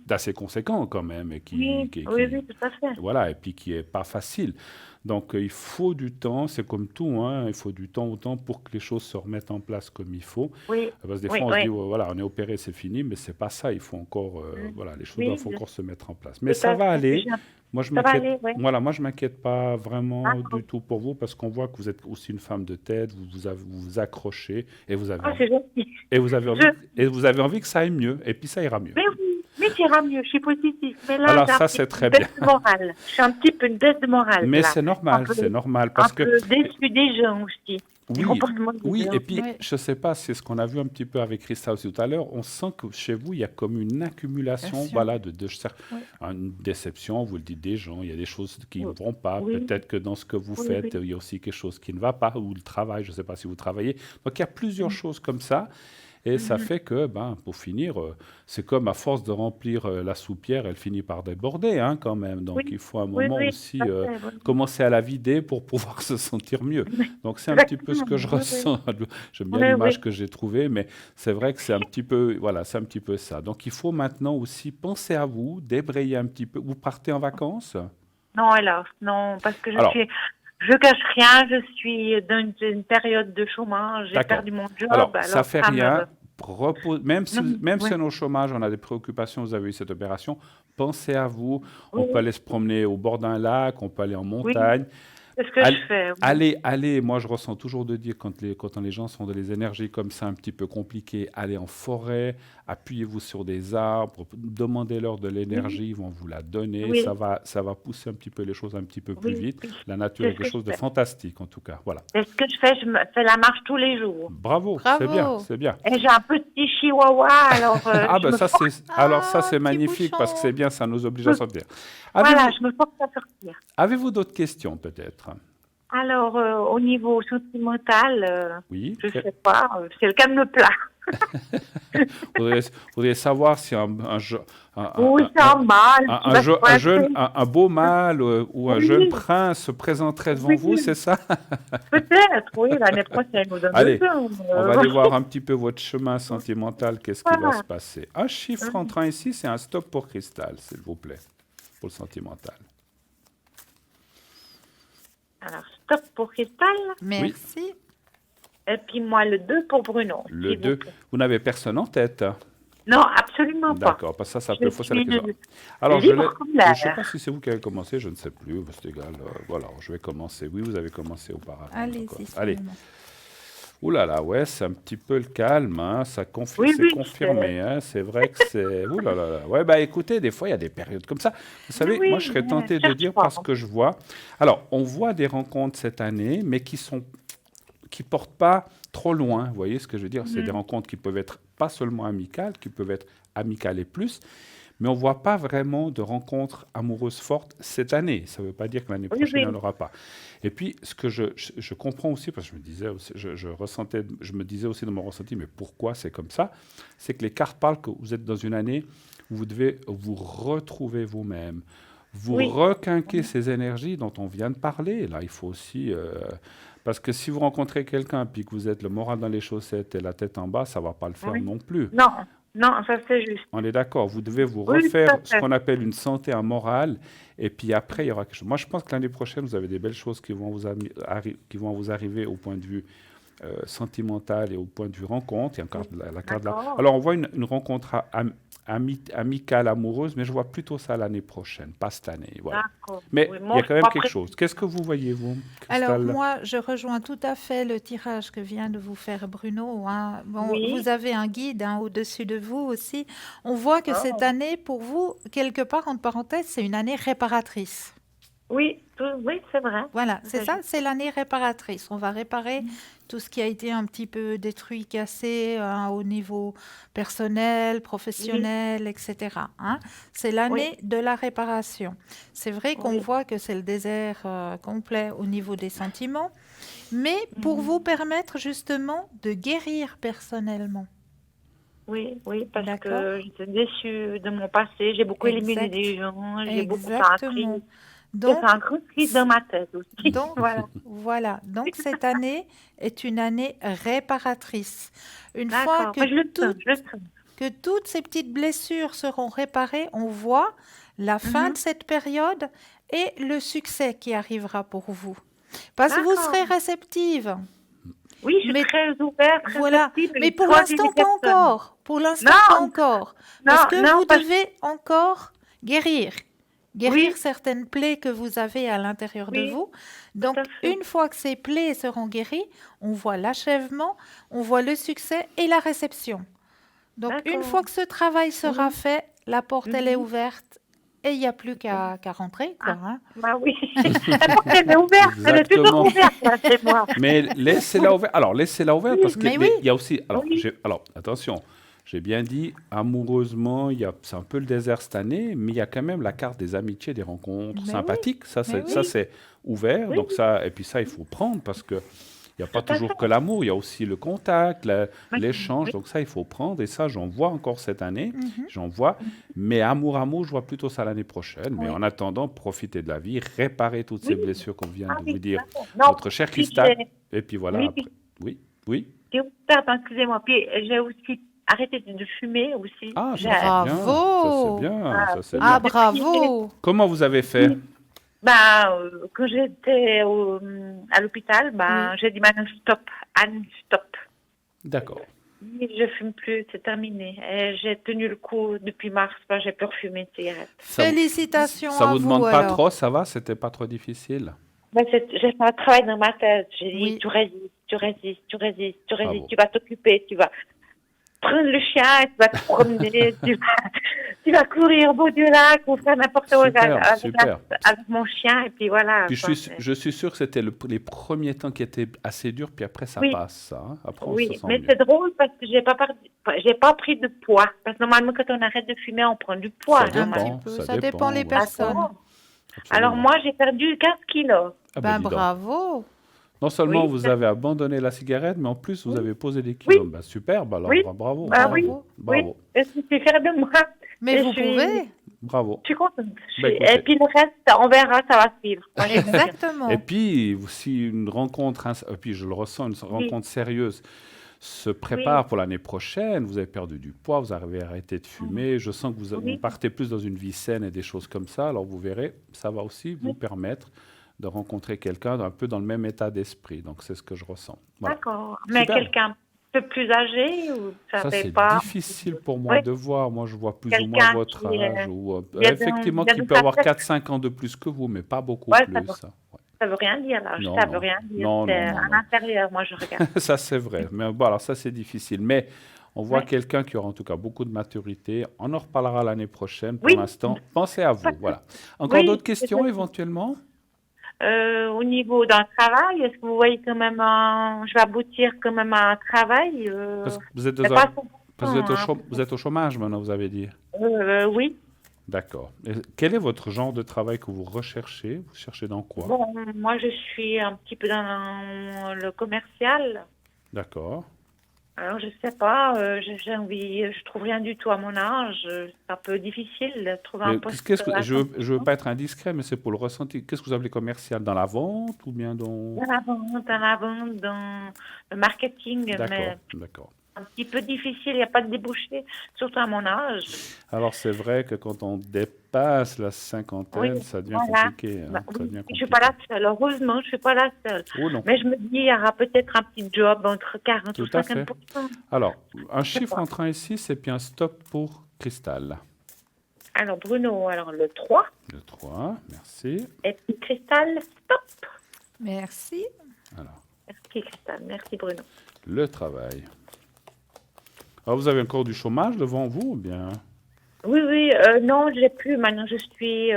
d'assez conséquent quand même. Et oui, tout à fait. Voilà, et puis qui n'est pas facile. Donc il faut du temps, c'est comme tout, hein, il faut du temps au temps pour que les choses se remettent en place comme il faut. Oui. Parce que des fois on se dit, voilà, on est opéré, c'est fini, mais c'est pas ça, il faut encore, voilà, les choses doivent encore se mettre en place. Mais ça va aller. Moi, je m'inquiète pas vraiment du tout pour vous parce qu'on voit que vous êtes aussi une femme de tête, vous vous accrochez et vous avez envie que ça aille mieux et puis ça ira mieux. Mais ça ira mieux, je suis positive. Mais là, alors ça, c'est très bien. Je suis un petit peu une baisse de morale. Mais c'est normal, parce que... déçu des gens aussi. du Oui, comportement des oui, gens. et puis Oui. je ne sais pas, c'est ce qu'on a vu un petit peu avec Christa aussi tout à l'heure, on sent que chez vous, il y a comme une accumulation Bien sûr. voilà, Oui. une déception, vous le dites des gens, il y a des choses qui ne Oui. vont pas, Oui. peut-être que dans ce que vous Oui, faites, oui. il y a aussi quelque chose qui ne va pas, ou le travail, je ne sais pas si vous travaillez. Donc il y a plusieurs choses comme ça, et ça fait que, pour finir, c'est comme à force de remplir la soupière, elle finit par déborder hein, quand même. Donc Oui. il faut un Oui, moment oui, aussi tout à fait, oui. commencer à la vider pour pouvoir se sentir mieux. Oui. Donc c'est un petit peu ce que je Exactement, oui, ressens. J'aime bien oui. Oui, l'image oui. que j'ai trouvée, mais c'est vrai que c'est un petit peu, voilà, c'est un petit peu ça. Donc il faut maintenant aussi penser à vous, débrayer un petit peu. Vous partez en vacances? Non, hélas, non, parce que Alors, je cache rien, je suis dans une période de chômage, j'ai d'accord. perdu mon job, Alors, ça alors fait ça me... rien. Même si, Non, même si ouais. on est au chômage, on a des préoccupations, vous avez eu cette opération, pensez à vous. Oui, On peut aller se promener au bord d'un lac, on peut aller en oui, montagne. c'est ce que Allez, je fais. Oui. allez, moi je ressens toujours de dire quand les gens sont dans les énergies comme ça un petit peu compliquées, allez en forêt, appuyez-vous sur des arbres, demandez-leur de l'énergie, ils vont vous la donner, Oui, ça va pousser un petit peu les choses un petit peu plus oui, vite. oui. La nature C'est est ce quelque que chose je de fais. fantastique en tout cas, voilà. C'est ce que je fais, je me fais la marche tous les jours. Bravo, Bravo. c'est bien. Et j'ai un petit chihuahua, alors Ah je ben me ça force, c'est alors ça Ah, c'est petit magnifique parce que c'est bouchon. bien, ça nous oblige à sortir. voilà, Avez-vous je me force à sortir. avez-vous d'autres questions peut-être? Alors, au niveau sentimental, Oui. je sais pas, c'est le calme plat. Voudriez savoir si Oui, c'est un mâle qui va se pointer. un beau mâle ou un jeune Oui, prince se présenterait devant vous, oui, c'est ça? peut-être, oui, l'année prochaine ou dans 2 Allez, ans. on va aller voir un petit peu votre chemin sentimental, qu'est-ce qui va se Voilà. passer. Un chiffre entrant ici, c'est un stop pour Cristal, s'il vous plaît, pour le sentimental. Alors, stop pour Cristal. Merci. Et puis moi, le 2 pour Bruno. Le s'il vous 2, plaît. vous n'avez personne en tête? Non, absolument pas. D'accord, parce que ça Je peut fausser la suis question. Alors, libre comme je ne sais l'air. pas si c'est vous qui avez commencé, je ne sais plus, c'est égal. Voilà, je vais commencer. Oui, vous avez commencé auparavant. Allez-y, d'accord. c'est Allez. le moment. Ouh là là, ouais, c'est un petit peu le calme, hein, Oui, c'est oui, confirmé, hein, c'est vrai que c'est... Ouh là là là. Ouais, écoutez, des fois, il y a des périodes comme ça. Vous savez, oui, moi, je serais mais tenté de cherche dire, pas. parce que je vois... Alors, on voit des rencontres cette année, mais qui portent pas trop loin, vous voyez ce que je veux dire? C'est des rencontres qui peuvent être pas seulement amicales, qui peuvent être amicales et plus, mais on ne voit pas vraiment de rencontres amoureuses fortes cette année. Ça ne veut pas dire que l'année Oui, prochaine, il n'y oui. en aura pas. Et puis, ce que je comprends aussi, parce que je me disais aussi, je me disais aussi dans mon ressenti, mais pourquoi c'est comme ça? C'est que les cartes parlent que vous êtes dans une année où vous devez vous retrouver vous-même, vous Oui. requinquer ces énergies dont on vient de parler. Là, il faut aussi... parce que si vous rencontrez quelqu'un puis que vous êtes le moral dans les chaussettes et la tête en bas, ça ne va pas le faire Oui. non plus. Non, non, ça c'est juste. On est d'accord, vous devez vous Oui, refaire tout à ce fait. qu'on appelle une santé en morale, et puis après, il y aura quelque chose. Moi, je pense que l'année prochaine, vous avez des belles choses qui vont vous arriver au point de vue sentimental et au point de vue rencontre. Il y a encore la carte là. D'accord. Alors, on voit une rencontre amicale, amoureuse, mais je vois plutôt ça l'année prochaine, pas cette année. Voilà. D'accord. Mais Oui, il moi, y a je quand même crois quelque que- chose. Qu'est-ce que vous voyez, vous, Alors Christelle? moi, je rejoins tout à fait le tirage que vient de vous faire Bruno, hein. Bon, Oui. vous avez un guide hein, au-dessus de vous aussi. On voit que cette année, pour vous, quelque part, entre parenthèses, c'est une année réparatrice. Oui, oui, c'est vrai. Voilà, c'est ça, J'ajoute. c'est l'année réparatrice. On va réparer tout ce qui a été un petit peu détruit, cassé hein, au niveau personnel, professionnel, etc. hein. C'est l'année de la réparation. C'est vrai qu'on Oui. voit que c'est le désert complet au niveau des sentiments, mais pour vous permettre justement de guérir personnellement. Oui, oui, parce D'accord. que j'étais déçue de mon passé. J'ai beaucoup éliminé Exact. des gens. J'ai beaucoup fait un tri. Exactement. J'ai Donc, fait un gros tri dans ma tête aussi. Donc, voilà. voilà. Donc, cette année est une année réparatrice. Une fois D'accord. Je le sens, je le sens. que toutes ces petites blessures seront réparées, on voit la fin de cette période et le succès qui arrivera pour vous. Parce que vous D'accord. serez réceptive. Oui, je suis Mais- très ouverte, très Voilà. sensible, Mais et pour très l'instant, pas délicate. encore. Pour l'instant, Non. pas encore. Non, Parce que non, vous parce- devez encore guérir. Guérir Oui. certaines plaies que vous avez à l'intérieur de Oui, vous. Donc, à fait. une fois que ces plaies seront guéries, on voit l'achèvement, on voit le succès et la réception. Donc, une D'accord. fois que ce travail sera fait, la porte, elle est ouverte Et il n'y a plus qu'à rentrer, quoi. Hein. Bah oui. La porte, elle est ouverte. Elle est toujours Exactement. ouverte, là, chez moi. Mais laissez-la ouverte. Alors, laissez-la ouverte parce Mais qu'il oui. y a aussi. Alors, Oui. alors, attention, j'ai bien dit amoureusement, c'est un peu le désert cette année, mais il y a quand même la carte des amitiés, des rencontres Mais sympathiques. Ça, Mais c'est, ça, oui. c'est ouvert. Oui. Donc ça, et puis ça, il faut prendre parce que il n'y a pas Tout à toujours fait. que l'amour, il y a aussi le contact, Oui. l'échange. Oui. Donc ça, il faut prendre. Et ça, j'en vois encore cette année. Mhm. J'en vois. Mais amour, je vois plutôt ça l'année prochaine. Mais Oui. en attendant, profitez de la vie, réparez toutes ces Oui. blessures qu'on vient Ah de oui, vous dire. tout à fait. Non, Notre cher puis Cristal. j'ai- Et puis voilà. Oui, Après. puis Oui. pardon, excusez-moi. Puis j'ai aussi arrêté de fumer aussi. Ah, J'ai- ça c'est bien. Ça c'est Bravo. bien. Ah, Ça c'est Ah, bien. bravo. Comment vous avez fait? Quand j'étais à l'hôpital, j'ai dit maintenant stop, Anne, stop. D'accord. Je fume plus, c'est terminé. Et j'ai tenu le coup depuis mars, j'ai plus refumé de cigarette. Félicitations Ça à vous demande vous, pas alors. trop, ça va? C'était pas trop difficile? J'ai fait un travail dans ma tête. J'ai dit, Oui. tu résistes, Bravo. tu vas t'occuper, tu vas prendre le chien, et tu vas te promener, tu vas courir au bout du lac ou faire n'importe quoi Super, super. avec mon chien, et puis voilà. Puis quoi. je suis sûr que c'était les premiers temps qui étaient assez durs, puis après ça Oui. passe, ça. Hein. Après on se Oui, sent mais mieux. c'est drôle parce que j'ai pas pris de poids. Parce que normalement, quand on arrête de fumer, on prend du poids. Ça normalement. dépend, Ça dépend les ouais. personnes. D'accord. Absolument. Alors moi, j'ai perdu 15 kilos. Ah Ben, dis donc. bravo. Non seulement Oui, vous ça- avez abandonné la cigarette, mais en plus vous Oui. avez posé des kilos. Oui. Bah, super, bah alors Oui. bravo. Ah oui, Bravo. oui. Je suis fière de moi. Mais Et vous je suis- pouvez. Bravo. Je suis contente. Bah, écoutez. Et puis le reste, on verra, ça va suivre. Moi, j'ai confiance. Exactement. Et puis, si une rencontre, et puis je le ressens, une rencontre sérieuse se prépare pour l'année prochaine, vous avez perdu du poids, vous avez arrêté de fumer, je sens que vous Oui. partez plus dans une vie saine et des choses comme ça, alors vous verrez, ça va aussi vous permettre de rencontrer quelqu'un un peu dans le même état d'esprit. Donc, c'est ce que je ressens. Voilà. D'accord. Mais Super. quelqu'un un peu plus âgé ou ça Ça, fait c'est pas difficile pour moi Oui. de voir. Moi, je vois plus ou moins Quelqu'un votre qui, âge. Ou, il y a effectivement, il y a qui de peut avoir sa tête. 4-5 ans de plus que vous, mais pas beaucoup Ouais, plus. ça veut rien dire, là. Non, Ça non. veut rien dire. Non, C'est non, non, à non. l'intérieur, moi, je regarde. Ça, c'est vrai. Mais bon, alors ça, c'est difficile. Mais on voit Ouais. quelqu'un qui aura en tout cas beaucoup de maturité. On en reparlera l'année prochaine. Pour Oui. l'instant, pensez à vous. Voilà. Encore Oui, d'autres questions c'est- éventuellement? Au niveau d'un travail, est-ce que vous voyez quand même je vais aboutir quand même à un travail Parce que vous êtes, c'est dans pas un- son- parce que hein. vous êtes au chômage maintenant, vous avez dit. Oui. D'accord. Et quel est votre genre de travail que vous recherchez? Vous cherchez dans quoi? Bon, moi, je suis un petit peu dans le commercial. D'accord. Alors, je sais pas, j'ai envie, je trouve rien du tout à mon âge. C'est un peu difficile de trouver un Mais poste. je veux pas être indiscret, mais c'est pour le ressenti. Qu'est-ce que vous appelez commercial? Dans la vente ou bien dans... Dans la vente, dans le marketing, mais D'accord, d'accord. un petit peu difficile, il n'y a pas de débouché, surtout à mon âge. Alors c'est vrai que quand on dépasse la cinquantaine, Oui, ça devient voilà. compliqué. Hein, Bah, ça oui, devient je suis compliqué. pas la seule, heureusement, je ne suis pas la seule. Oh non. Mais je me dis, il y aura peut-être un petit job entre 40 ou Tout à fait. 50%. Alors, un chiffre pas. entre 1 et 6, et puis un stop pour Cristal. Alors, Bruno, alors le 3, Le 3, merci. et puis Cristal, stop. Merci. Alors, Merci Cristal, merci Bruno. le travail. Alors, vous avez encore du chômage devant vous ou bien Oui, non, je l'ai plus, maintenant je suis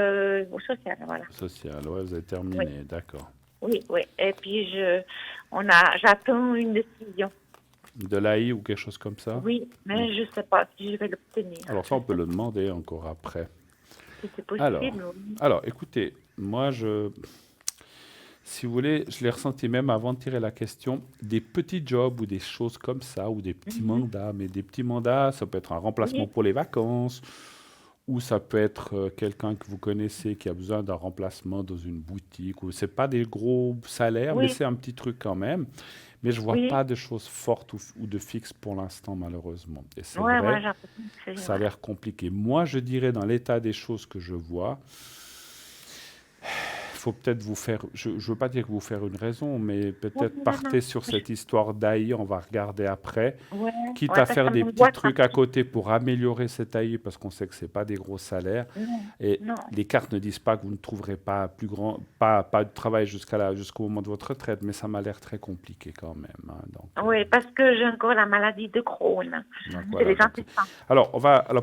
au social, voilà. social? Ouais, vous avez terminé, d'accord. Oui, et puis j'attends une décision. De l'AI ou quelque chose comme ça? Oui, mais je ne sais pas si je vais l'obtenir. Alors ça, on peut le demander encore après. Si c'est possible. oui. Alors, écoutez, moi, si vous voulez, je l'ai ressenti même avant de tirer la question, des petits jobs ou des choses comme ça, ou des petits mandats. Mais des petits mandats, ça peut être un remplacement pour les vacances, ou ça peut être quelqu'un que vous connaissez qui a besoin d'un remplacement dans une boutique. Ou c'est pas des gros salaires, mais c'est un petit truc quand même. Mais je vois pas de choses fortes ou de fixes pour l'instant, malheureusement. Et c'est vrai, j'ai l'impression que c'est ça a l'air compliqué. Moi, je dirais, dans l'état des choses que je vois, faut peut-être vous faire, je ne veux pas dire que vous faire une raison, mais peut-être partez sur cette histoire d'AI, on va regarder après, Ouais, quitte ouais, à parce faire que des mon petits boîte, trucs à côté pour améliorer cet AI, parce qu'on sait que ce n'est pas des gros salaires. non, Et non. les cartes ne disent pas que vous ne trouverez pas pas de travail jusqu'au moment de votre retraite, mais ça m'a l'air très compliqué quand même, hein. Donc, Oui, parce que j'ai encore la maladie de Crohn. donc C'est voilà, les donc, intestins. alors,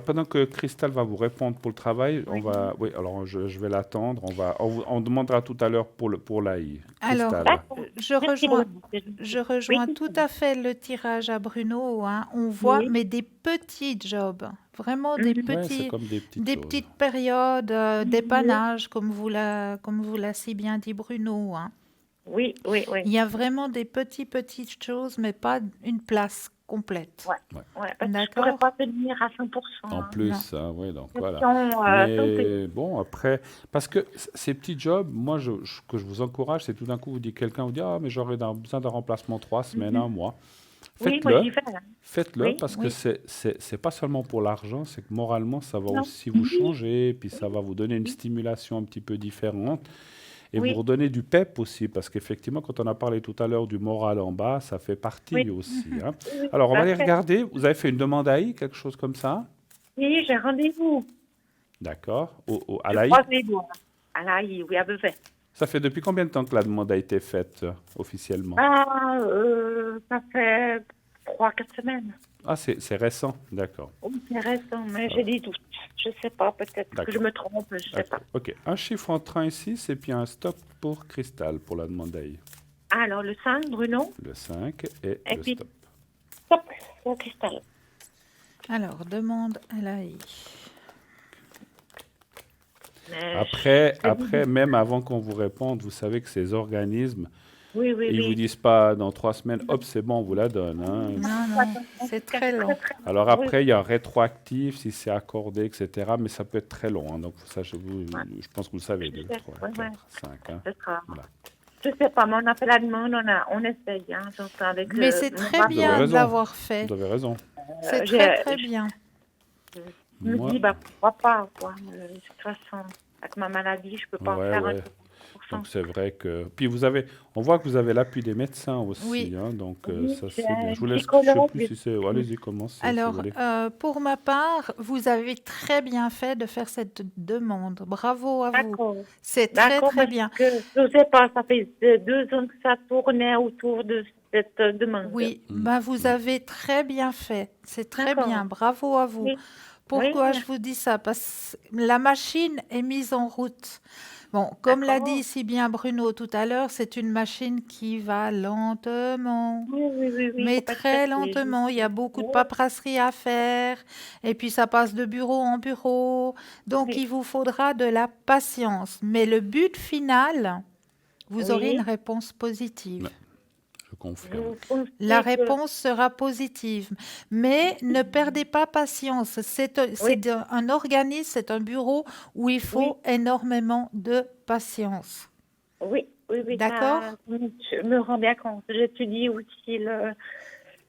pendant que Christelle va vous répondre pour le travail, oui, alors je vais l'attendre. On demandera tout à l'heure pour l'AI. Alors, Christelle. D'accord. je Merci rejoins, beaucoup. je rejoins Oui, tout à fait le tirage à Bruno, hein. On voit, oui. mais des petits jobs, vraiment des Mhm. Ouais, c'est comme des petites des choses. petites périodes d'épanage, comme vous l'a si bien dit Bruno, hein. Oui, oui, oui. Il y a vraiment des petites choses, mais pas une place complète. Ouais, ouais, parce que je ne D'accord. pourrais pas tenir à 100%. En hein. plus, hein, ouais, donc voilà. Question, santé. Mais bon, après, parce que ces petits jobs, moi, que je vous encourage, c'est tout d'un coup, quelqu'un vous dit, ah, mais j'aurais besoin d'un remplacement 3 semaines, un mois. Oui, moi Faites-le, j'y vais. Hein. faites-le, Oui, parce que oui. c'est pas seulement pour l'argent, c'est que moralement, ça va Non. aussi vous changer, puis ça va vous donner une stimulation un petit peu différente. Et Oui. vous redonner du pep aussi, parce qu'effectivement, quand on a parlé tout à l'heure du moral en bas, ça fait partie Oui. aussi, hein. Oui, Alors, on va tout à aller fait. regarder. Vous avez fait une demande à I, quelque chose comme ça? Oui, j'ai rendez-vous. D'accord. À Je l'AI. croise les doigts. À l'AI, oui, à peu près. Ça fait depuis combien de temps que la demande a été faite officiellement? Ah, ça fait 3-4 semaines. Ah, c'est récent, d'accord. Oui, c'est récent, mais j'ai des doutes. Je ne sais pas, peut-être que D'accord. je me trompe, je ne sais pas. D'accord. Ok, un chiffre entre 1 et 6 et puis un stop pour Cristal pour la demande d'AI. Alors, le 5, Bruno. Le 5 et Et le puis- stop. Stop, au cristal. Alors, demande à l'AI. Mais Après, même avant qu'on vous réponde, vous savez que ces organismes, oui, oui, ils oui. vous disent pas dans 3 semaines, hop, c'est bon, on vous la donne, hein. Non, c'est très long. Alors après, il y a rétroactif, si c'est accordé, etc. Mais ça peut être très long, hein. Donc ça, je pense que vous le savez, 2, 3, Ouais, 4, 5. Hein. Ce sera- Voilà. Je ne sais pas, mais on a fait la demande, on essaye. Hein, donc avec Mais c'est mon très papa, bien de raison. l'avoir fait. Vous avez raison. C'est j'ai- très bien. Je me Moi- dis, pourquoi pas, quoi. De toute façon, avec ma maladie, je ne peux pas Ouais, faire ouais. un 100%. Donc c'est vrai que... Puis on voit que vous avez l'appui des médecins aussi, Oui. hein, donc Oui, ça j'ai c'est bien. un Je vous laisse, je psychologue. sais plus si c'est... Allez-y, commencez, si Alors, vous voulez. pour ma part, vous avez très bien fait de faire cette demande. Bravo à vous. D'accord. C'est très, D'accord, très parce bien. que je ne sais pas, ça fait 2 ans que ça tournait autour de cette demande. Oui, ben vous avez très bien fait. C'est très D'accord. bien. Bravo à vous. Oui. Pourquoi Oui. je vous dis ça? Parce que la machine est mise en route. Bon, comme l'a D'accord. dit si bien Bruno tout à l'heure, c'est une machine qui va lentement. Oui, oui, oui, oui, Mais faut pas très stresser, lentement, il y a beaucoup de Oui. paperasserie à faire, et puis ça passe de bureau en bureau. Donc, Oui. il vous faudra de la patience. Mais le but final, vous aurez Oui. une réponse positive. Ouais. Je confirme. Vous pensez La que- réponse sera positive. Mais ne perdez pas patience. C'est un organisme, c'est un bureau où il faut énormément de patience. Oui, oui, oui. D'accord. Je me rends bien compte. J'étudie aussi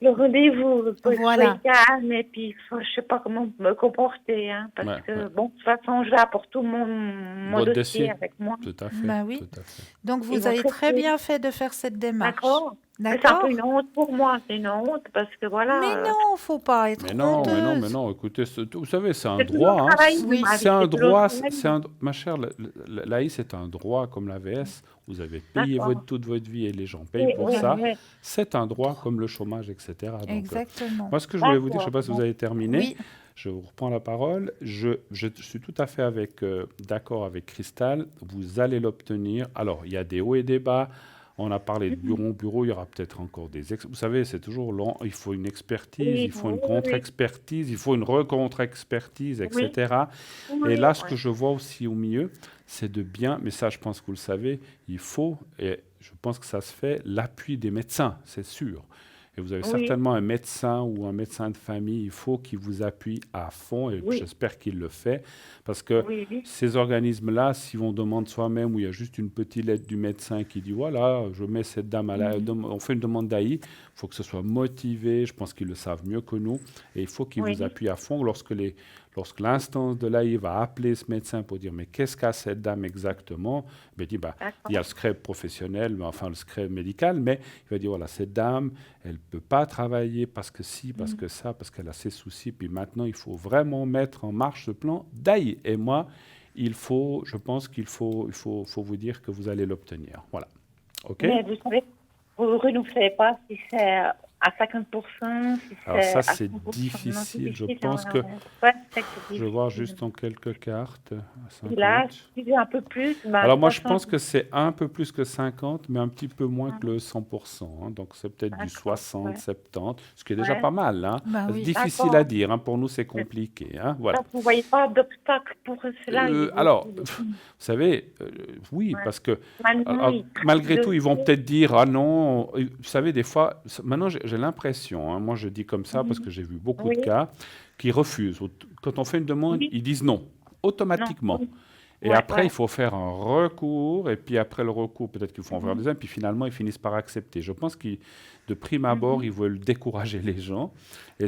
le rendez-vous pour Voilà. être calme et puis je ne sais pas comment me comporter. Hein, parce Ouais, que, ouais. bon, de toute façon, je apporte tout mon Votre dossier dossier. avec moi. Tout à fait. Ben oui. Tout à fait. Donc, Ils vous vont avez très traiter. bien fait de faire cette démarche. D'accord. Mais c'est un D'accord. peu une honte pour moi. C'est une honte parce que voilà. Mais non, faut pas être Mais non, mais non, honteuse. mais non, écoutez, vous savez, c'est un J'ai toujours droit, hein. travaillé, Oui. ma vie, C'est un j'ai toujours droit, travaillé. ma chère, l'AI, c'est un droit comme l'AVS. Vous avez payé D'accord. toute votre vie et les gens payent Oui, pour oui, ça. oui. C'est un droit comme le chômage, etc. Donc, Exactement. moi, ce que je voulais vous dire, je ne sais pas si D'accord. vous avez terminé, Oui. je vous reprends la parole. Je suis tout à fait d'accord avec Cristal. Vous allez l'obtenir. Alors, il y a des hauts et des bas. On a parlé de bureau en bureau, il y aura peut-être encore des... Vous savez, c'est toujours long. Il faut une expertise, Oui, il faut une oui, contre-expertise, il faut une recontre-expertise, etc. Oui, Et là, ce ouais. que je vois aussi au milieu, c'est de bien, mais ça, je pense que vous le savez, il faut, et je pense que ça se fait, l'appui des médecins, c'est sûr. Et vous avez Oui. certainement un médecin ou un médecin de famille, il faut qu'il vous appuie à fond, et Oui. j'espère qu'il le fait, parce que Oui, oui. ces organismes-là, si on demande soi-même, où il y a juste une petite lettre du médecin qui dit, voilà, je mets cette dame à on fait une demande d'AI, il faut que ce soit motivé, je pense qu'ils le savent mieux que nous, et il faut qu'ils Oui. vous appuient à fond lorsque lorsque l'instance de l'AI va appeler ce médecin pour dire mais qu'est-ce qu'a cette dame exactement, il dit il y a le secret professionnel, mais enfin le secret médical, mais il va dire voilà, cette dame, elle ne peut pas travailler parce que si, parce que ça, parce qu'elle a ses soucis, puis maintenant il faut vraiment mettre en marche ce plan d'AI. Et moi, je pense qu'il faut vous dire que vous allez l'obtenir. Voilà. OK? Mais vous savez, vous ne renouvelez pas si c'est à 50%, si Alors ça, c'est à c'est 100%. difficile. Je Non, pense non, que... non. Ouais, c'est Je vais voir juste en quelques cartes. À 50. Là, si j'ai un peu plus... Alors moi, je pense que c'est un peu plus que 50, mais un petit peu moins que le 100%. Hein. Donc c'est peut-être du 60, ouais. 70, ce qui est déjà pas mal. Hein. Bah oui. Difficile D'accord. à dire. Hein. Pour nous, c'est compliqué. Hein. Voilà. Donc, vous ne voyez pas d'obstacle pour cela Alors, vous savez, oui, parce que malgré tout, ils vont peut-être dire, ah non, vous savez, des fois, maintenant j'ai l'impression, hein, moi je dis comme ça parce que j'ai vu beaucoup de cas qui refusent. Quand on fait une demande, ils disent non, automatiquement. Et après, il faut faire un recours, et puis après le recours, peut-être qu'ils font en faire des puis finalement, ils finissent par accepter. Je pense que de prime abord, ils veulent décourager les gens, et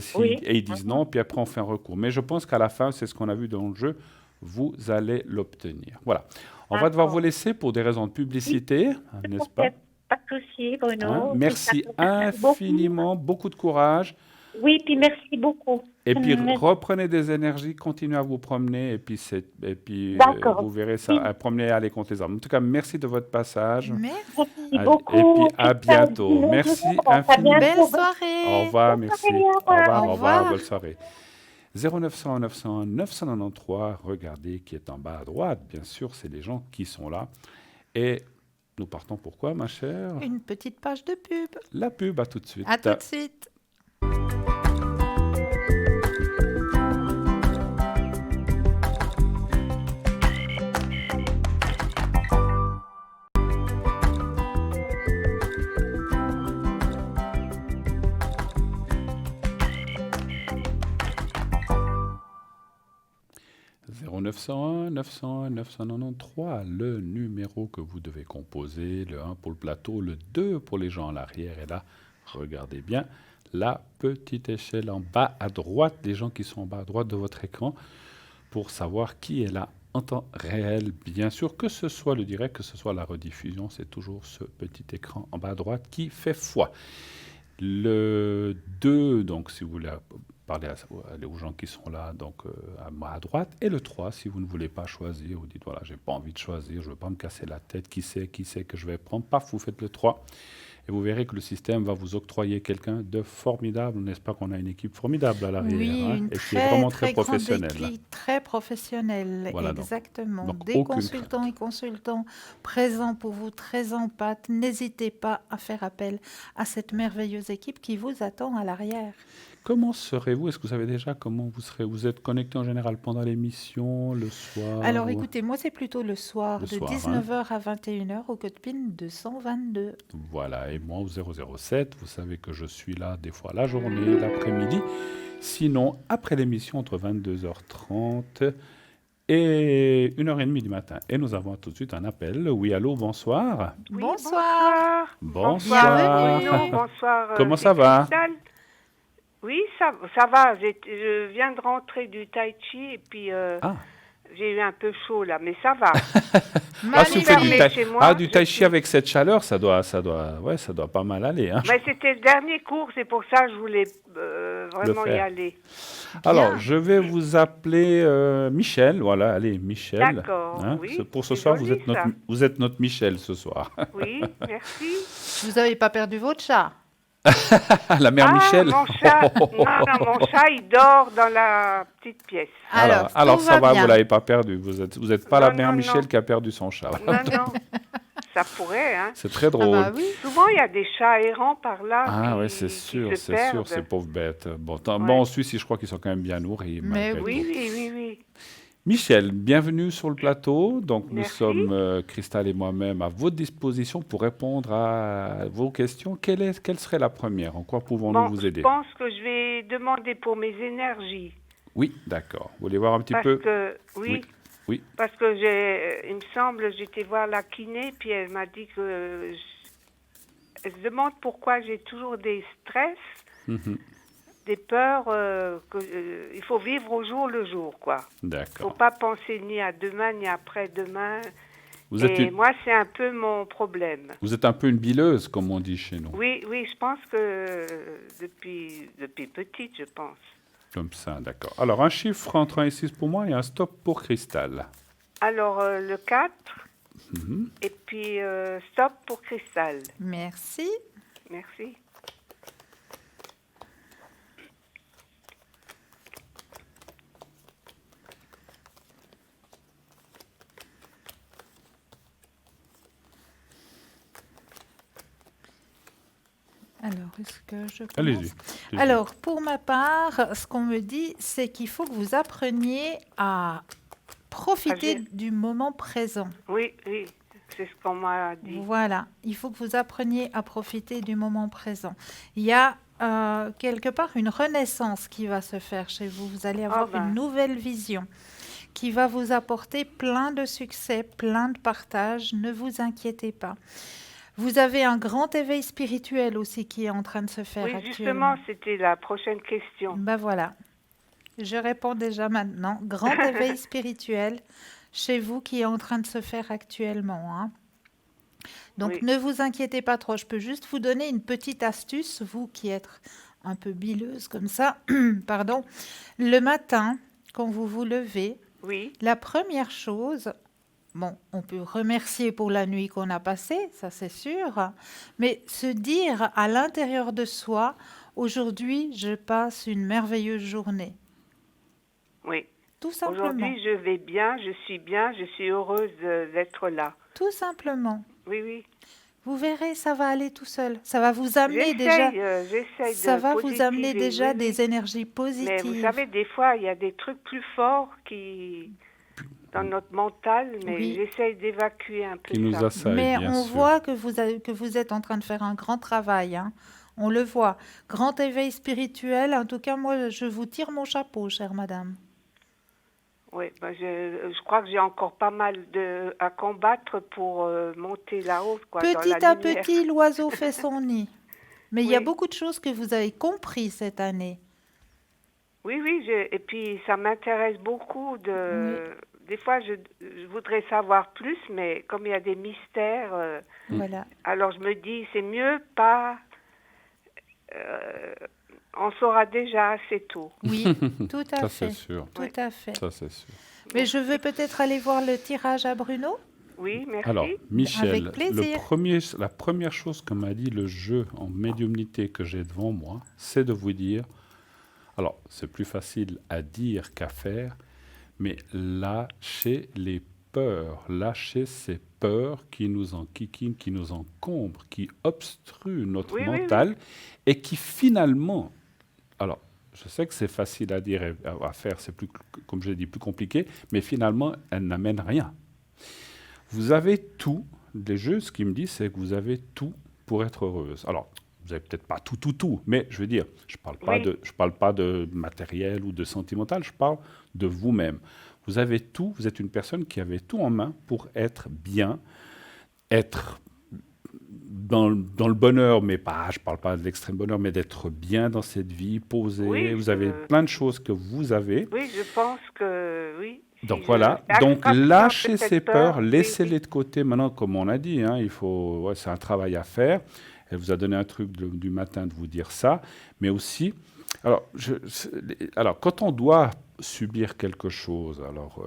ils disent non, puis après, on fait un recours. Mais je pense qu'à la fin, c'est ce qu'on a vu dans le jeu, vous allez l'obtenir. Voilà. On va devoir vous laisser pour des raisons de publicité, n'est-ce pas? Pas de souci, Bruno. Hein? Merci infiniment, beaucoup de courage. Oui, puis merci beaucoup. Et puis reprenez des énergies, continuez à vous promener, et puis vous verrez ça, promener et aller contre les arbres. En tout cas, merci de votre passage. Merci beaucoup. Et puis à bientôt. Merci infiniment. Belle soirée. Au revoir, merci. Au revoir, bonne soirée. 0900 901 993, regardez qui est en bas à droite, bien sûr, c'est les gens qui sont là. Et nous partons pour quoi, ma chère? Une petite page de pub. La pub, à tout de suite. À tout de suite. « 901 901 993, le numéro que vous devez composer, le 1 pour le plateau, le 2 pour les gens à l'arrière. Et là, regardez bien la petite échelle en bas à droite, les gens qui sont en bas à droite de votre écran, pour savoir qui est là en temps réel. Bien sûr, que ce soit le direct, que ce soit la rediffusion, c'est toujours ce petit écran en bas à droite qui fait foi. Le 2, donc si vous voulez parler aux gens qui sont là, donc à droite, et le 3, si vous ne voulez pas choisir, vous dites, voilà, j'ai pas envie de choisir, je ne veux pas me casser la tête, qui c'est que je vais prendre, paf, vous faites le 3, et vous verrez que le système va vous octroyer quelqu'un de formidable. On espère qu'on a une équipe formidable à l'arrière, oui, hein, une et qui est vraiment très grande professionnelle. équipe, très professionnelle, Voilà, exactement. donc Des aucune consultants et consultants présents pour vous, très en pâte. N'hésitez pas à faire appel à cette merveilleuse équipe qui vous attend à l'arrière. Comment serez-vous? Est-ce que vous savez déjà comment vous serez? Vous êtes connecté en général pendant l'émission, le soir? Alors écoutez, moi c'est plutôt le soir, de soir, 19h à 21h au code PIN 222. Voilà, et moi au 007, vous savez que je suis là des fois la journée, l'après-midi. Sinon, après l'émission, entre 22h30 et 1h30 du matin. Et nous avons tout de suite un appel. Oui, allô, bonsoir. Oui, bonsoir. Bonsoir. Bruno, bonsoir. Comment ça va? Oui, ça va. Je viens de rentrer du tai chi et puis j'ai eu un peu chaud là, mais ça va. Du tai chi avec cette chaleur, ça doit pas mal aller. Hein. Mais c'était le dernier cours, c'est pour ça que je voulais vraiment y aller. Alors, je vais vous appeler Michel. Voilà, allez, Michel. D'accord, hein, oui. pour ce soir, vous êtes notre Michel ce soir. Oui, merci. Vous n'avez pas perdu votre chat? La mère Michel. Mon chat, mon chat, il dort dans la petite pièce. Alors ça va, vous l'avez pas perdu. Vous êtes pas la mère Michel qui a perdu son chat. Non. Ça pourrait, hein. C'est très drôle. Ah bah oui. Souvent, il y a des chats errants par là. Ah oui, c'est sûr, ces pauvres bêtes. Bon, en Suisse, je crois qu'ils sont quand même bien nourris. Mais oui. Michel, bienvenue sur le plateau. Donc, nous Merci. sommes, Christelle et moi-même, à votre disposition pour répondre à vos questions. Quelle serait la première? En quoi pouvons-nous vous aider? Je pense que je vais demander pour mes énergies. Oui, d'accord. Vous voulez voir un petit peu? Oui. Parce que il me semble, j'étais voir la kiné, puis elle m'a dit que... Elle se demande pourquoi j'ai toujours des stress. des peurs il faut vivre au jour le jour, quoi. D'accord. Faut pas penser ni à demain ni après-demain. Vous êtes moi, c'est un peu mon problème. Vous êtes un peu une bileuse, comme on dit chez nous. Oui, je pense que depuis petite, je pense. Comme ça, d'accord. Alors, un chiffre entre 1 et 6 pour moi et un stop pour Cristal. Alors, le 4, et puis stop pour Cristal. Merci. Merci. Alors, est-ce que je commence? Allez-y. Alors, pour ma part, ce qu'on me dit, c'est qu'il faut que vous appreniez à profiter du moment présent. Oui, c'est ce qu'on m'a dit. Voilà, il faut que vous appreniez à profiter du moment présent. Il y a quelque part une renaissance qui va se faire chez vous. Vous allez avoir une nouvelle vision qui va vous apporter plein de succès, plein de partage. Ne vous inquiétez pas. Vous avez un grand éveil spirituel aussi qui est en train de se faire actuellement. Oui, justement, c'était la prochaine question. Ben voilà, je réponds déjà maintenant. Grand éveil spirituel chez vous qui est en train de se faire actuellement. Hein. Donc ne vous inquiétez pas trop. Je peux juste vous donner une petite astuce, vous qui êtes un peu bileuse comme ça. Pardon. Le matin, quand vous vous levez, la première chose... Bon, on peut remercier pour la nuit qu'on a passée, ça c'est sûr, mais se dire à l'intérieur de soi, aujourd'hui, je passe une merveilleuse journée. Oui. Tout simplement. Aujourd'hui, je vais bien, je suis heureuse d'être là. Tout simplement. Oui. Vous verrez, ça va aller tout seul. Ça va vous amener déjà. Ça va vous amener déjà des énergies positives. Mais vous savez, des fois, il y a des trucs plus forts qui... dans notre mental, mais j'essaye d'évacuer un peu nous assaille, mais bien on sûr. voit que vous êtes en train de faire un grand travail. Hein. On le voit. Grand éveil spirituel. En tout cas, moi, je vous tire mon chapeau, chère madame. Oui, je crois que j'ai encore pas mal à combattre pour monter là-haut. Petit à petit, l'oiseau fait son nid. Mais il y a beaucoup de choses que vous avez compris cette année. Oui, et puis ça m'intéresse beaucoup de... Des fois, je voudrais savoir plus, mais comme il y a des mystères, alors je me dis, c'est mieux pas... on saura déjà assez tôt. Oui, tout à fait. C'est sûr. Tout à fait. Ça, c'est sûr. Mais je veux peut-être aller voir le tirage à Bruno. Oui, merci. Alors, Michel, Avec plaisir. la première chose que m'a dit le jeu en médiumnité que j'ai devant moi, c'est de vous dire... Alors, c'est plus facile à dire qu'à faire, mais lâchez les peurs, lâchez ces peurs qui nous enquiquinent, qui nous encombrent, qui obstruent notre mental et qui finalement... Alors, je sais que c'est facile à dire et à faire, c'est plus, comme je l'ai dit, plus compliqué, mais finalement, elles n'amènent rien. Vous avez tout, les jeux, ce qu'ils me disent, c'est que vous avez tout pour être heureuse. Alors, vous n'avez peut-être pas tout, mais je veux dire, je parle pas de matériel ou de sentimental, je parle de vous-même. Vous avez tout, vous êtes une personne qui avait tout en main pour être bien, être dans le bonheur, mais pas, je ne parle pas de l'extrême bonheur, mais d'être bien dans cette vie, posé. Oui, vous avez plein de choses que vous avez. Oui, je pense que oui. Donc voilà, donc lâchez ces peurs, laissez-les de côté. Maintenant, comme on a dit, hein, c'est un travail à faire. Elle vous a donné un truc du matin de vous dire ça, mais aussi, alors quand on doit subir quelque chose, alors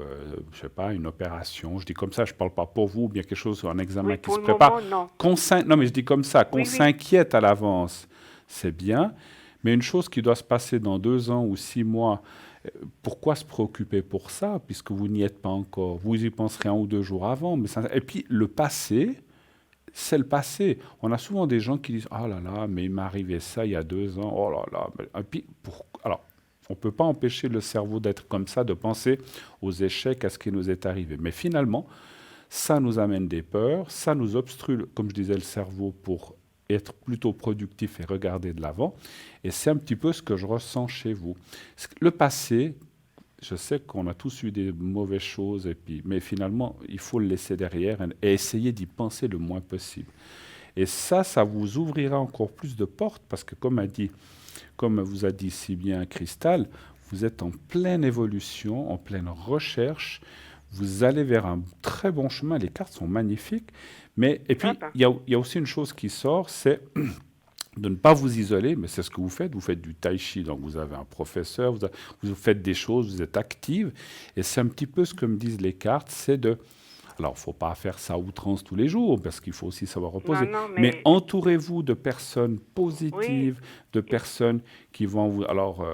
je sais pas, une opération, je dis comme ça, je parle pas pour vous, ou bien quelque chose, un examen qui se prépare, non mais je dis comme ça, qu'on s'inquiète à l'avance, c'est bien, mais une chose qui doit se passer dans 2 ans ou 6 mois, pourquoi se préoccuper pour ça, puisque vous n'y êtes pas encore, vous y penserez 1 ou 2 jours avant, mais et puis le passé, c'est le passé. On a souvent des gens qui disent « Ah là là, mais il m'est arrivé ça il y a 2 ans. Oh là là. » Et puis, alors, on ne peut pas empêcher le cerveau d'être comme ça, de penser aux échecs, à ce qui nous est arrivé. Mais finalement, ça nous amène des peurs, ça nous obstrue, comme je disais, le cerveau pour être plutôt productif et regarder de l'avant. Et c'est un petit peu ce que je ressens chez vous. Le passé... Je sais qu'on a tous eu des mauvaises choses, mais finalement, il faut le laisser derrière et essayer d'y penser le moins possible. Et ça vous ouvrira encore plus de portes, parce que comme a dit comme vous a dit si bien Cristal, vous êtes en pleine évolution, en pleine recherche. Vous allez vers un très bon chemin. Les cartes sont magnifiques. Et puis, il y a aussi une chose qui sort, c'est de ne pas vous isoler, mais c'est ce que vous faites. Vous faites du tai chi, donc vous avez un professeur, vous faites des choses, vous êtes active. Et c'est un petit peu ce que me disent les cartes, c'est de... Alors, il ne faut pas faire ça à outrance tous les jours, parce qu'il faut aussi savoir reposer. Non, mais entourez-vous de personnes positives, de personnes qui vont vous... Alors,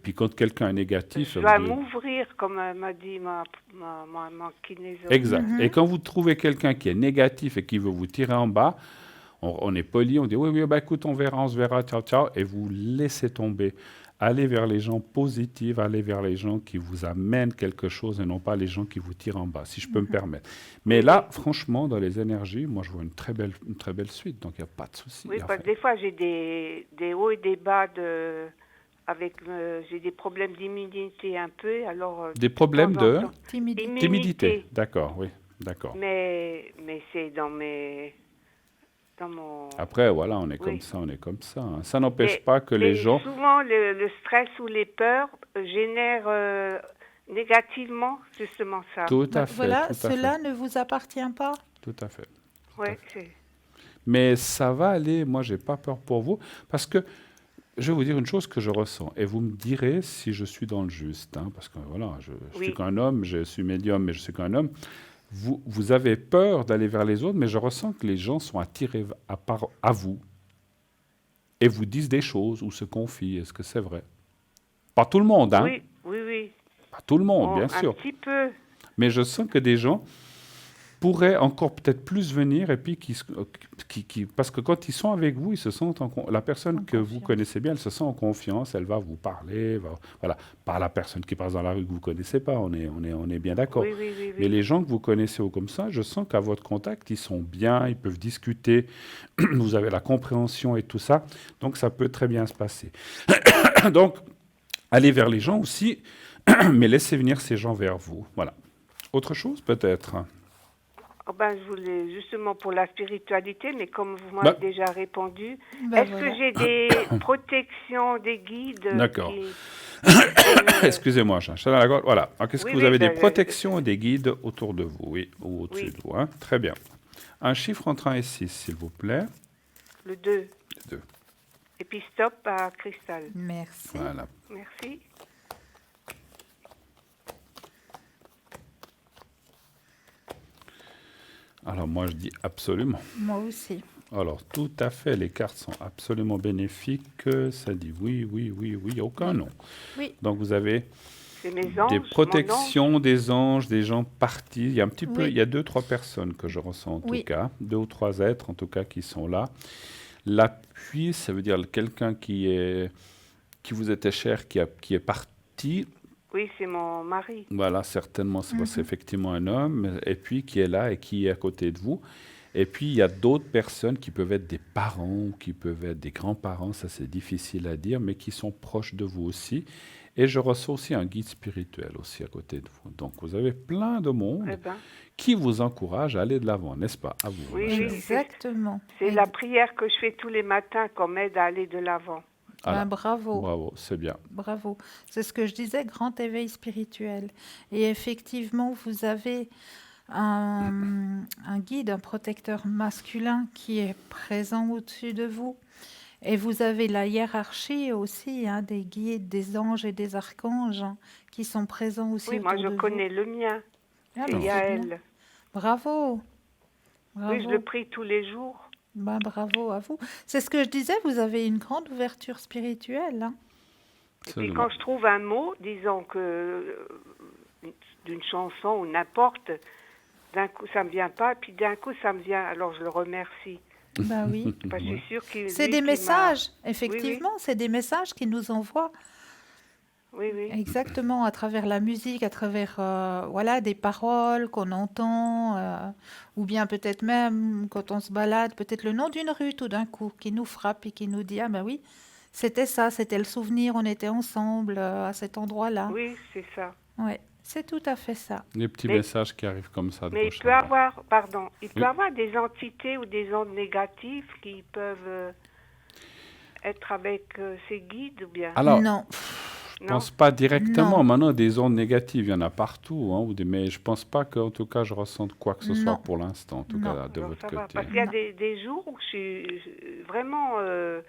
puis quand quelqu'un est négatif... Je dois m'ouvrir, comme m'a dit ma kinésio. Exact. Et quand vous trouvez quelqu'un qui est négatif et qui veut vous tirer en bas, on est poli, on dit oui, bah, écoute, on se verra, ciao, ciao, et vous laissez tomber. Allez vers les gens positifs, allez vers les gens qui vous amènent quelque chose et non pas les gens qui vous tirent en bas, si je peux me permettre. Mais là, franchement, dans les énergies, moi, je vois une très belle suite, donc il n'y a pas de souci. Oui, parce que des fois, j'ai des hauts et des bas j'ai des problèmes d'immunité un peu, alors... Des problèmes de timidité. D'accord, oui, d'accord. Mais c'est dans Après, voilà, on est comme ça, hein. Ça n'empêche pas que les gens... Souvent, le stress ou les peurs génèrent négativement justement ça. Tout à fait. Voilà, cela ne vous appartient pas. Tout à fait. Oui. Mais ça va aller, moi, j'ai pas peur pour vous, parce que je vais vous dire une chose que je ressens, et vous me direz si je suis dans le juste, hein, parce que voilà, je suis qu'un homme, je suis médium, mais je suis qu'un homme. Vous avez peur d'aller vers les autres, mais je ressens que les gens sont attirés à vous et vous disent des choses ou se confient. Est-ce que c'est vrai? Pas tout le monde, hein? Oui. Pas tout le monde, bien sûr. Un petit peu. Mais je sens que des gens pourraient encore peut-être plus venir et puis parce que quand ils sont avec vous, ils se sentent la personne que vous connaissez bien, elle se sent en confiance, elle va vous parler, voilà, pas la personne qui passe dans la rue que vous connaissez pas, on est bien d'accord. Oui. Mais les gens que vous connaissez comme ça, je sens qu'à votre contact, ils sont bien, ils peuvent discuter, vous avez la compréhension et tout ça, donc ça peut très bien se passer. Donc, allez vers les gens aussi, mais laissez venir ces gens vers vous. Voilà. Autre chose peut-être? Je voulais justement pour la spiritualité, mais comme vous m'avez déjà répondu, est-ce que j'ai des protections, des guides? D'accord. Excusez-moi, voilà. Qu'est-ce que vous avez des protections et des guides autour de vous, ou au-dessus de vous, hein? Très bien. Un chiffre entre 1 et 6, s'il vous plaît. Le 2. Le 2. Et puis stop à Cristal. Merci. Voilà. Merci. Alors moi je dis absolument. Moi aussi. Alors tout à fait, les cartes sont absolument bénéfiques. Ça dit oui, aucun non. Oui. Donc vous avez anges, des protections, des anges, des gens partis. Il y a un petit peu, il y a 2-3 personnes que je ressens en tout cas, 2 ou 3 êtres en tout cas qui sont là. L'appui, ça veut dire quelqu'un qui vous était cher, qui est parti. Oui, c'est mon mari. Voilà, certainement, c'est effectivement un homme, et puis qui est là et qui est à côté de vous. Et puis, il y a d'autres personnes qui peuvent être des parents, qui peuvent être des grands-parents, ça c'est difficile à dire, mais qui sont proches de vous aussi. Et je reçois aussi un guide spirituel aussi à côté de vous. Donc, vous avez plein de monde qui vous encourage à aller de l'avant, n'est-ce pas? À vous. Oui, exactement. C'est la prière que je fais tous les matins qu'on m'aide à aller de l'avant. Bravo. Bravo, c'est bien. Bravo. C'est ce que je disais, grand éveil spirituel. Et effectivement, vous avez un guide, un protecteur masculin qui est présent au-dessus de vous. Et vous avez la hiérarchie aussi, hein, des guides, des anges et des archanges qui sont présents aussi autour de vous. Oui, moi je connais le mien. C'est Yaël. Bravo. Oui, je le prie tous les jours. Bravo à vous. C'est ce que je disais, vous avez une grande ouverture spirituelle. Hein. Et puis quand je trouve un mot, disons que d'une chanson ou n'importe, d'un coup ça me vient pas, puis d'un coup ça me vient, alors je le remercie. Oui. Je suis sûre qu'il c'est des messages, effectivement, c'est des messages qui nous envoient. Oui. Exactement, à travers la musique, à travers des paroles qu'on entend, ou bien peut-être même quand on se balade, peut-être le nom d'une rue tout d'un coup qui nous frappe et qui nous dit « Ah ben oui, c'était ça, c'était le souvenir, on était ensemble à cet endroit-là. » Oui, c'est ça. Oui, c'est tout à fait ça. Les petits messages qui arrivent comme ça. Mais il peut avoir des entités ou des ondes négatives qui peuvent... être avec ses guides ou bien? Alors, Non. je pense pas directement. Non. Maintenant, des ondes négatives, il y en a partout, hein, mais je pense pas qu'en tout cas, je ressente quoi que ce soit Non. pour l'instant, en tout Non. cas, de Alors, votre ça va, côté. parce qu'il y a Non. des jours où je suis vraiment, je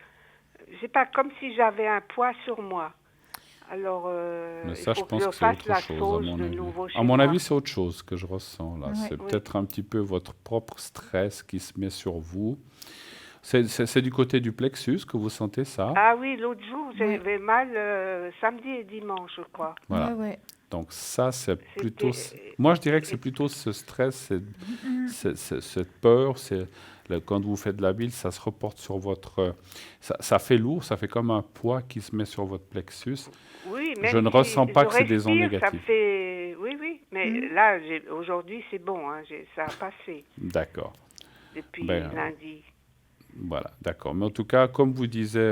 sais pas, comme si j'avais un poids sur moi. Alors, Mais il ça, je faut que pense je que c'est fasse autre la chose, à sauce mon de avis. nouveau chez À mon moi. avis, c'est autre chose que je ressens là. Ouais. C'est Oui. peut-être un petit peu votre propre stress qui se met sur vous. C'est du côté du plexus que vous sentez ça. Ah oui, l'autre jour, Ouais. j'avais mal samedi et dimanche, je crois. Voilà. Ouais, ouais. Donc ça, c'est plutôt... C'était- Moi, je dirais que c'est plutôt ce stress, cette peur, quand vous faites de la bile, ça se reporte sur votre... Ça fait lourd, ça fait comme un poids qui se met sur votre plexus. Oui, Je même ne si ressens pas je que c'est des ondes respire, ça négatives. fait... Oui, oui, mais là, aujourd'hui, c'est bon, hein, ça a passé D'accord. depuis Ben, lundi. Voilà, d'accord. Mais en tout cas, comme vous disait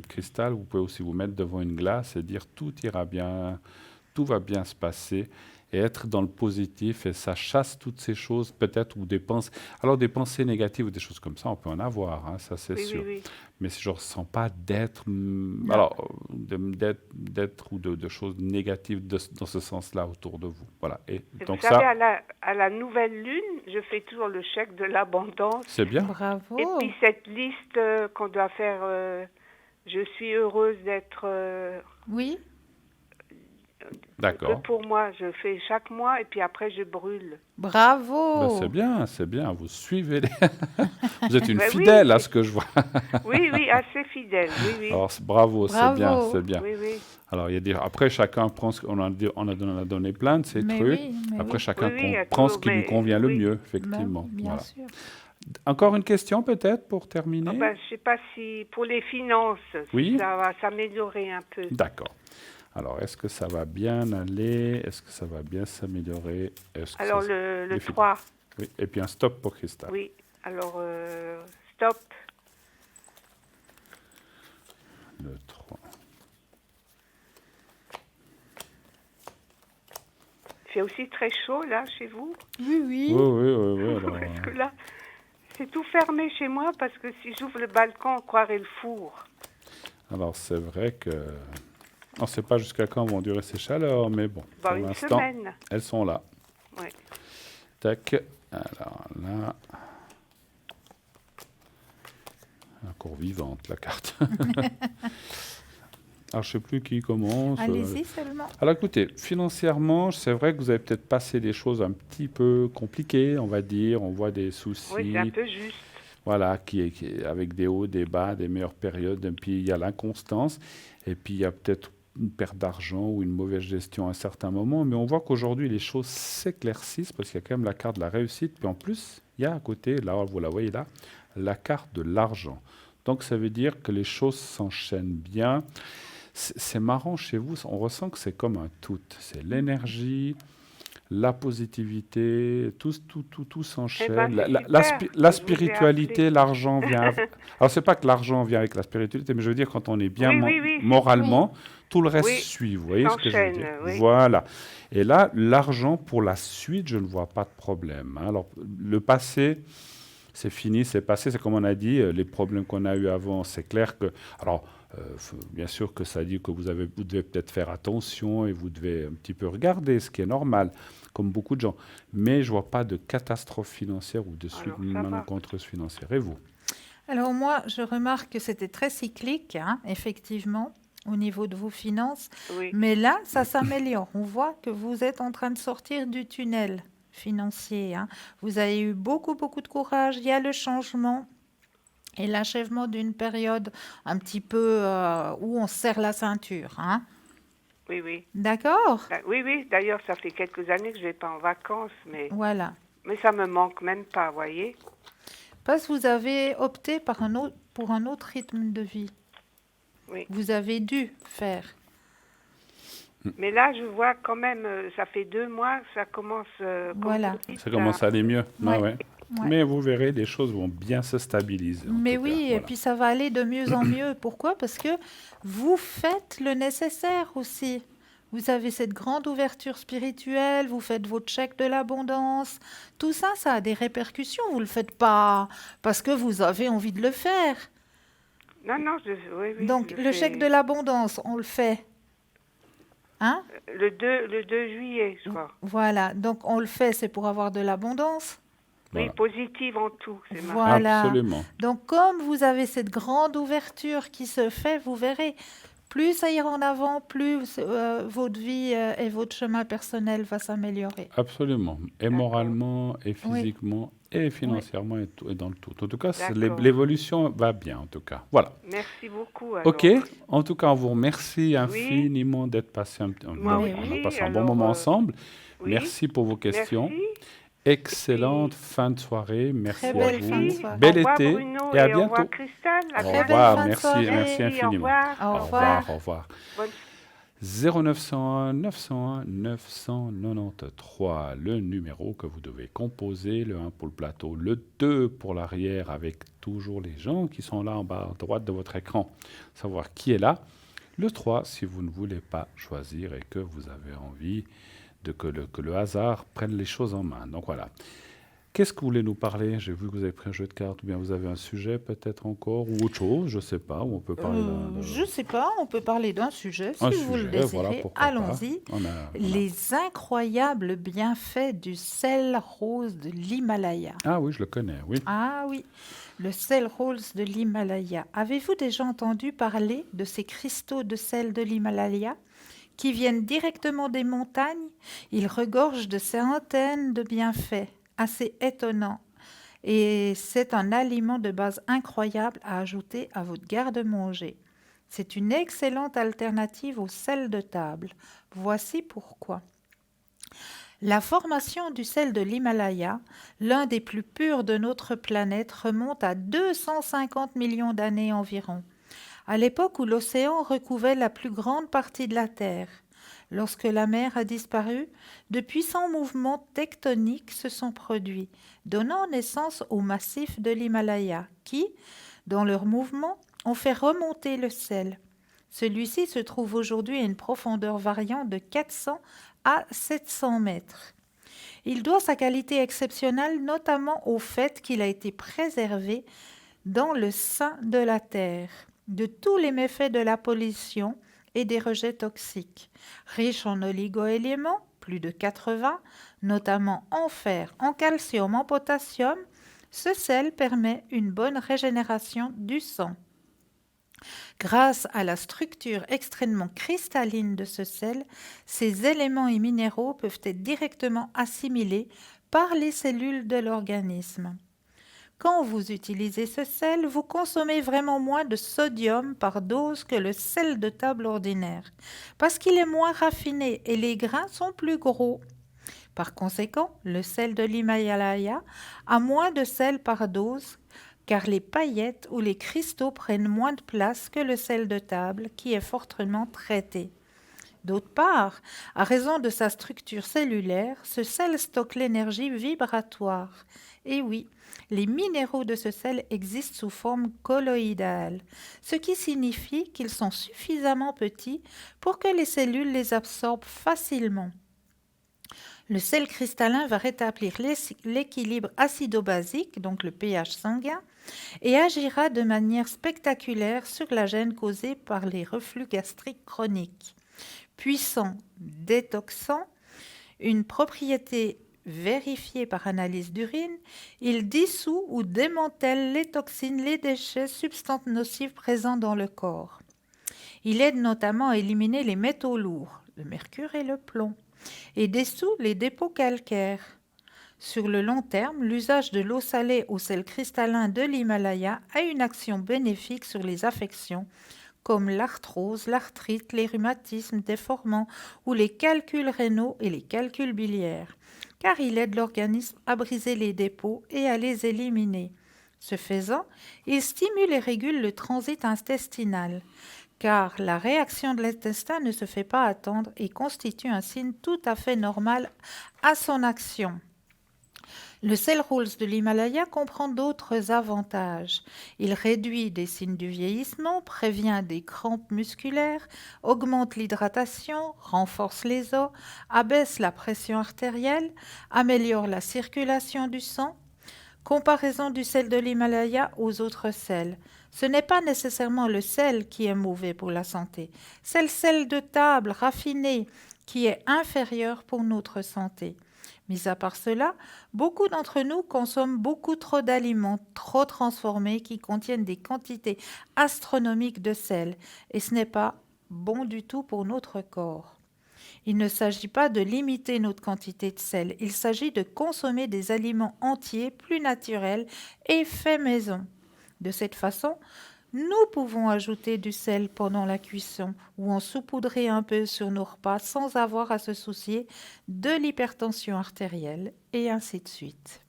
Cristal, vous pouvez aussi vous mettre devant une glace et dire tout ira bien, tout va bien se passer et être dans le positif et ça chasse toutes ces choses peut-être ou des pensées. Alors des pensées négatives ou des choses comme ça, on peut en avoir, hein, ça c'est Oui, sûr. oui, oui. Mais si je ne ressens pas d'être, Non. alors d'être ou de choses négatives dans ce sens-là autour de vous. Voilà. Et Et donc vous savez, ça, à la nouvelle lune, je fais toujours le chèque de l'abondance. c'est bien. Bravo. Et puis cette liste qu'on doit faire, je suis heureuse d'être... Oui. D'accord. pour moi, je fais chaque mois et puis après je brûle. Bravo. Ben, c'est bien, vous suivez les... Vous êtes une Ben oui. fidèle à ce que je vois. Oui, oui, assez fidèle, oui, oui. Alors, bravo, c'est Bravo. bien, c'est bien. Oui, oui. Alors, il y a après, chacun prend ce qu'on on a donné plein de ces Mais trucs. oui, mais Après, oui. chacun Oui, oui, il y a prend toujours- ce qui lui mais- convient le oui. mieux, Ben, effectivement. bien Voilà. sûr. Encore une question, peut-être, pour terminer? Oh, ben, je sais pas si pour les finances, Oui. si ça va s'améliorer un peu. D'accord. Alors, est-ce que ça va bien aller? Est-ce que ça va bien s'améliorer? Est-ce que Alors ça- le les finances. 3, Oui. Et puis un stop pour Christophe. oui. Alors stop. Le 3. Il fait aussi très chaud là chez vous. Oui, oui. Oui. Alors, Parce que là, c'est tout fermé chez moi parce que si j'ouvre le balcon, on croirait le four. alors, c'est vrai que... On ne sait pas jusqu'à quand vont durer ces chaleurs, mais bon, Bon, pour une l'instant, semaine. elles sont là. Oui. Tac. Alors là... Encore vivante, la carte. Alors, je ne sais plus qui commence. Allez-y seulement. Alors, écoutez, financièrement, c'est vrai que vous avez peut-être passé des choses un petit peu compliquées, on va dire. On voit des soucis. Oui, c'est un peu juste. Voilà, avec des hauts, des bas, des meilleures périodes. Et puis, il y a l'inconstance. Et puis, il y a peut-être une perte d'argent ou une mauvaise gestion à un certain moment. Mais on voit qu'aujourd'hui, les choses s'éclaircissent parce qu'il y a quand même la carte de la réussite. Puis en plus, il y a à côté, là, vous la voyez là, la carte de l'argent. Donc, ça veut dire que les choses s'enchaînent bien. C'est marrant chez vous, on ressent que c'est comme un tout. C'est l'énergie, la positivité, tout s'enchaîne. Eh ben, c'est La super. Je la vous ai spiritualité, appelé. l'argent vient. Alors, c'est pas que l'argent vient avec la spiritualité, mais je veux dire, quand on est bien Oui, moralement, tout le reste Oui, suit. Vous voyez ce que je veux dire? s'enchaîne, oui. Voilà. Et là, l'argent, pour la suite, je ne vois pas de problème, hein. Alors, le passé, c'est fini, c'est passé. C'est comme on a dit, les problèmes qu'on a eus avant, c'est clair que... Alors, bien sûr que ça dit que vous devez peut-être faire attention et vous devez un petit peu regarder, ce qui est normal, comme beaucoup de gens. Mais je ne vois pas de catastrophe financière ou de Alors, ça malencontreuse financière. Et vous? Alors moi, je remarque que c'était très cyclique, hein, effectivement, au niveau de vos finances. Oui. Mais là, ça s'améliore. On voit que vous êtes en train de sortir du tunnel financier, hein. Vous avez eu beaucoup de courage. Il y a le changement et l'achèvement d'une période un petit peu où on serre la ceinture, hein. Oui, oui. D'accord? Oui, oui. D'ailleurs, ça fait quelques années que je ne vais pas en vacances, mais Voilà. ça me manque même pas, vous voyez. Parce que vous avez opté pour un autre rythme de vie. Oui. Vous avez dû faire. Mais là, je vois quand même, ça fait 2 mois que ça commence. Comme Voilà. vous dites, Ça commence à aller mieux. Ouais. Ouais. Ouais. Mais vous verrez, les choses vont bien se stabiliser. en Mais tout oui, cas. et Voilà. puis ça va aller de mieux en mieux. Pourquoi? Parce que vous faites le nécessaire aussi. Vous avez cette grande ouverture spirituelle, vous faites votre chèque de l'abondance. Tout ça, ça a des répercussions. Vous ne le faites pas parce que vous avez envie de le faire. Non, oui. Donc, le chèque de l'abondance, on le fait. Hein? Le 2 juillet, je crois. Voilà, donc on le fait, c'est pour avoir de l'abondance. Oui, positive en tout, c'est marrant. Voilà. Absolument. Donc, comme vous avez cette grande ouverture qui se fait, vous verrez, plus ça ira en avant, plus votre vie et votre chemin personnel va s'améliorer. Absolument. Et moralement, et physiquement, et financièrement, et dans le tout. En tout cas, l'évolution va bien, en tout cas. Voilà. Merci beaucoup. Alors. OK. En tout cas, on vous remercie infiniment d'être passé on a passé un bon moment ensemble. Merci pour vos questions. Merci. Excellente fin de soirée. Merci à vous. Bel été. Bruno, et à bientôt. Au revoir, Christelle. Au revoir. Merci infiniment. Au revoir. Au revoir. 0901 901 993, le numéro que vous devez composer, le 1 pour le plateau, le 2 pour l'arrière, avec toujours les gens qui sont là en bas à droite de votre écran, savoir qui est là, le 3 si vous ne voulez pas choisir et que vous avez envie que le hasard prenne les choses en main. Donc voilà. Qu'est-ce que vous voulez nous parler? J'ai vu que vous avez pris un jeu de cartes, ou bien vous avez un sujet peut-être encore, ou autre chose, je ne sais pas, ou on peut parler Je ne sais pas, on peut parler d'un sujet, si vous le désirez. Voilà, allons-y. Les incroyables bienfaits du sel rose de l'Himalaya. Ah oui, je le connais, oui. Ah oui, le sel rose de l'Himalaya. Avez-vous déjà entendu parler de ces cristaux de sel de l'Himalaya qui viennent directement des montagnes? Ils regorgent de centaines de bienfaits. Assez étonnant. Et c'est un aliment de base incroyable à ajouter à votre garde-manger. C'est une excellente alternative au sel de table. Voici pourquoi. La formation du sel de l'Himalaya, l'un des plus purs de notre planète, remonte à 250 millions d'années environ, à l'époque où l'océan recouvrait la plus grande partie de la Terre. Lorsque la mer a disparu, de puissants mouvements tectoniques se sont produits, donnant naissance au massif de l'Himalaya, qui, dans leur mouvement, ont fait remonter le sel. Celui-ci se trouve aujourd'hui à une profondeur variant de 400 à 700 mètres. Il doit sa qualité exceptionnelle notamment au fait qu'il a été préservé dans le sein de la Terre de tous les méfaits de la pollution et des rejets toxiques. Riche en oligo-éléments, plus de 80, notamment en fer, en calcium, en potassium, ce sel permet une bonne régénération du sang. Grâce à la structure extrêmement cristalline de ce sel, ces éléments et minéraux peuvent être directement assimilés par les cellules de l'organisme. Quand vous utilisez ce sel, vous consommez vraiment moins de sodium par dose que le sel de table ordinaire, parce qu'il est moins raffiné et les grains sont plus gros. Par conséquent, le sel de l'Himalaya a moins de sel par dose, car les paillettes ou les cristaux prennent moins de place que le sel de table, qui est fortement traité. D'autre part, à raison de sa structure cellulaire, ce sel stocke l'énergie vibratoire. Et oui, les minéraux de ce sel existent sous forme colloïdale, ce qui signifie qu'ils sont suffisamment petits pour que les cellules les absorbent facilement. Le sel cristallin va rétablir l'équilibre acido-basique, donc le pH sanguin, et agira de manière spectaculaire sur la gêne causée par les reflux gastriques chroniques. Puissant, détoxant, une propriété vérifiée par analyse d'urine, il dissout ou démantèle les toxines, les déchets, substances nocives présents dans le corps. Il aide notamment à éliminer les métaux lourds, le mercure et le plomb, et dissout les dépôts calcaires. Sur le long terme, l'usage de l'eau salée au sel cristallin de l'Himalaya a une action bénéfique sur les affections comme l'arthrose, l'arthrite, les rhumatismes déformants ou les calculs rénaux et les calculs biliaires, car il aide l'organisme à briser les dépôts et à les éliminer. Ce faisant, il stimule et régule le transit intestinal, car la réaction de l'intestin ne se fait pas attendre et constitue un signe tout à fait normal à son action. Le sel rose de l'Himalaya comprend d'autres avantages. Il réduit des signes du vieillissement, prévient des crampes musculaires, augmente l'hydratation, renforce les os, abaisse la pression artérielle, améliore la circulation du sang, Comparaison du sel de l'Himalaya aux autres sels. Ce n'est pas nécessairement le sel qui est mauvais pour la santé, c'est le sel de table raffiné qui est inférieur pour notre santé. Mis à part cela, beaucoup d'entre nous consomment beaucoup trop d'aliments trop transformés qui contiennent des quantités astronomiques de sel et ce n'est pas bon du tout pour notre corps. Il ne s'agit pas de limiter notre quantité de sel, il s'agit de consommer des aliments entiers plus naturels et faits maison. De cette façon, nous pouvons ajouter du sel pendant la cuisson ou en saupoudrer un peu sur nos repas sans avoir à se soucier de l'hypertension artérielle et ainsi de suite.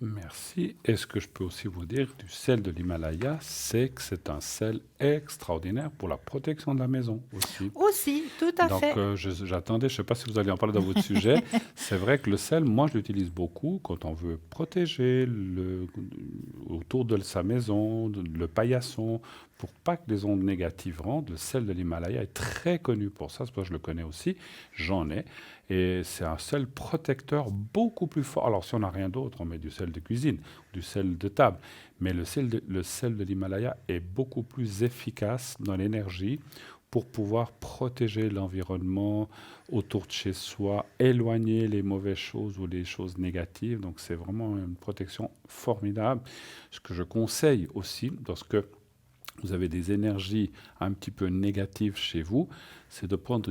Merci. Et ce que je peux aussi vous dire du sel de l'Himalaya, c'est que c'est un sel extraordinaire pour la protection de la maison aussi. Aussi, tout à fait. Donc, j'attendais, je ne sais pas si vous allez en parler dans votre sujet. C'est vrai que le sel, moi, je l'utilise beaucoup quand on veut protéger autour de sa maison, le paillasson, pour pas que les ondes négatives rentrent. Le sel de l'Himalaya est très connu pour ça, c'est parce que je le connais aussi, j'en ai. Et c'est un sel protecteur beaucoup plus fort. Alors, si on n'a rien d'autre, on met du sel de cuisine, du sel de table. Mais le sel de l'Himalaya est beaucoup plus efficace dans l'énergie pour pouvoir protéger l'environnement autour de chez soi, éloigner les mauvaises choses ou les choses négatives. Donc, c'est vraiment une protection formidable. Ce que je conseille aussi, lorsque vous avez des énergies un petit peu négatives chez vous, c'est de prendre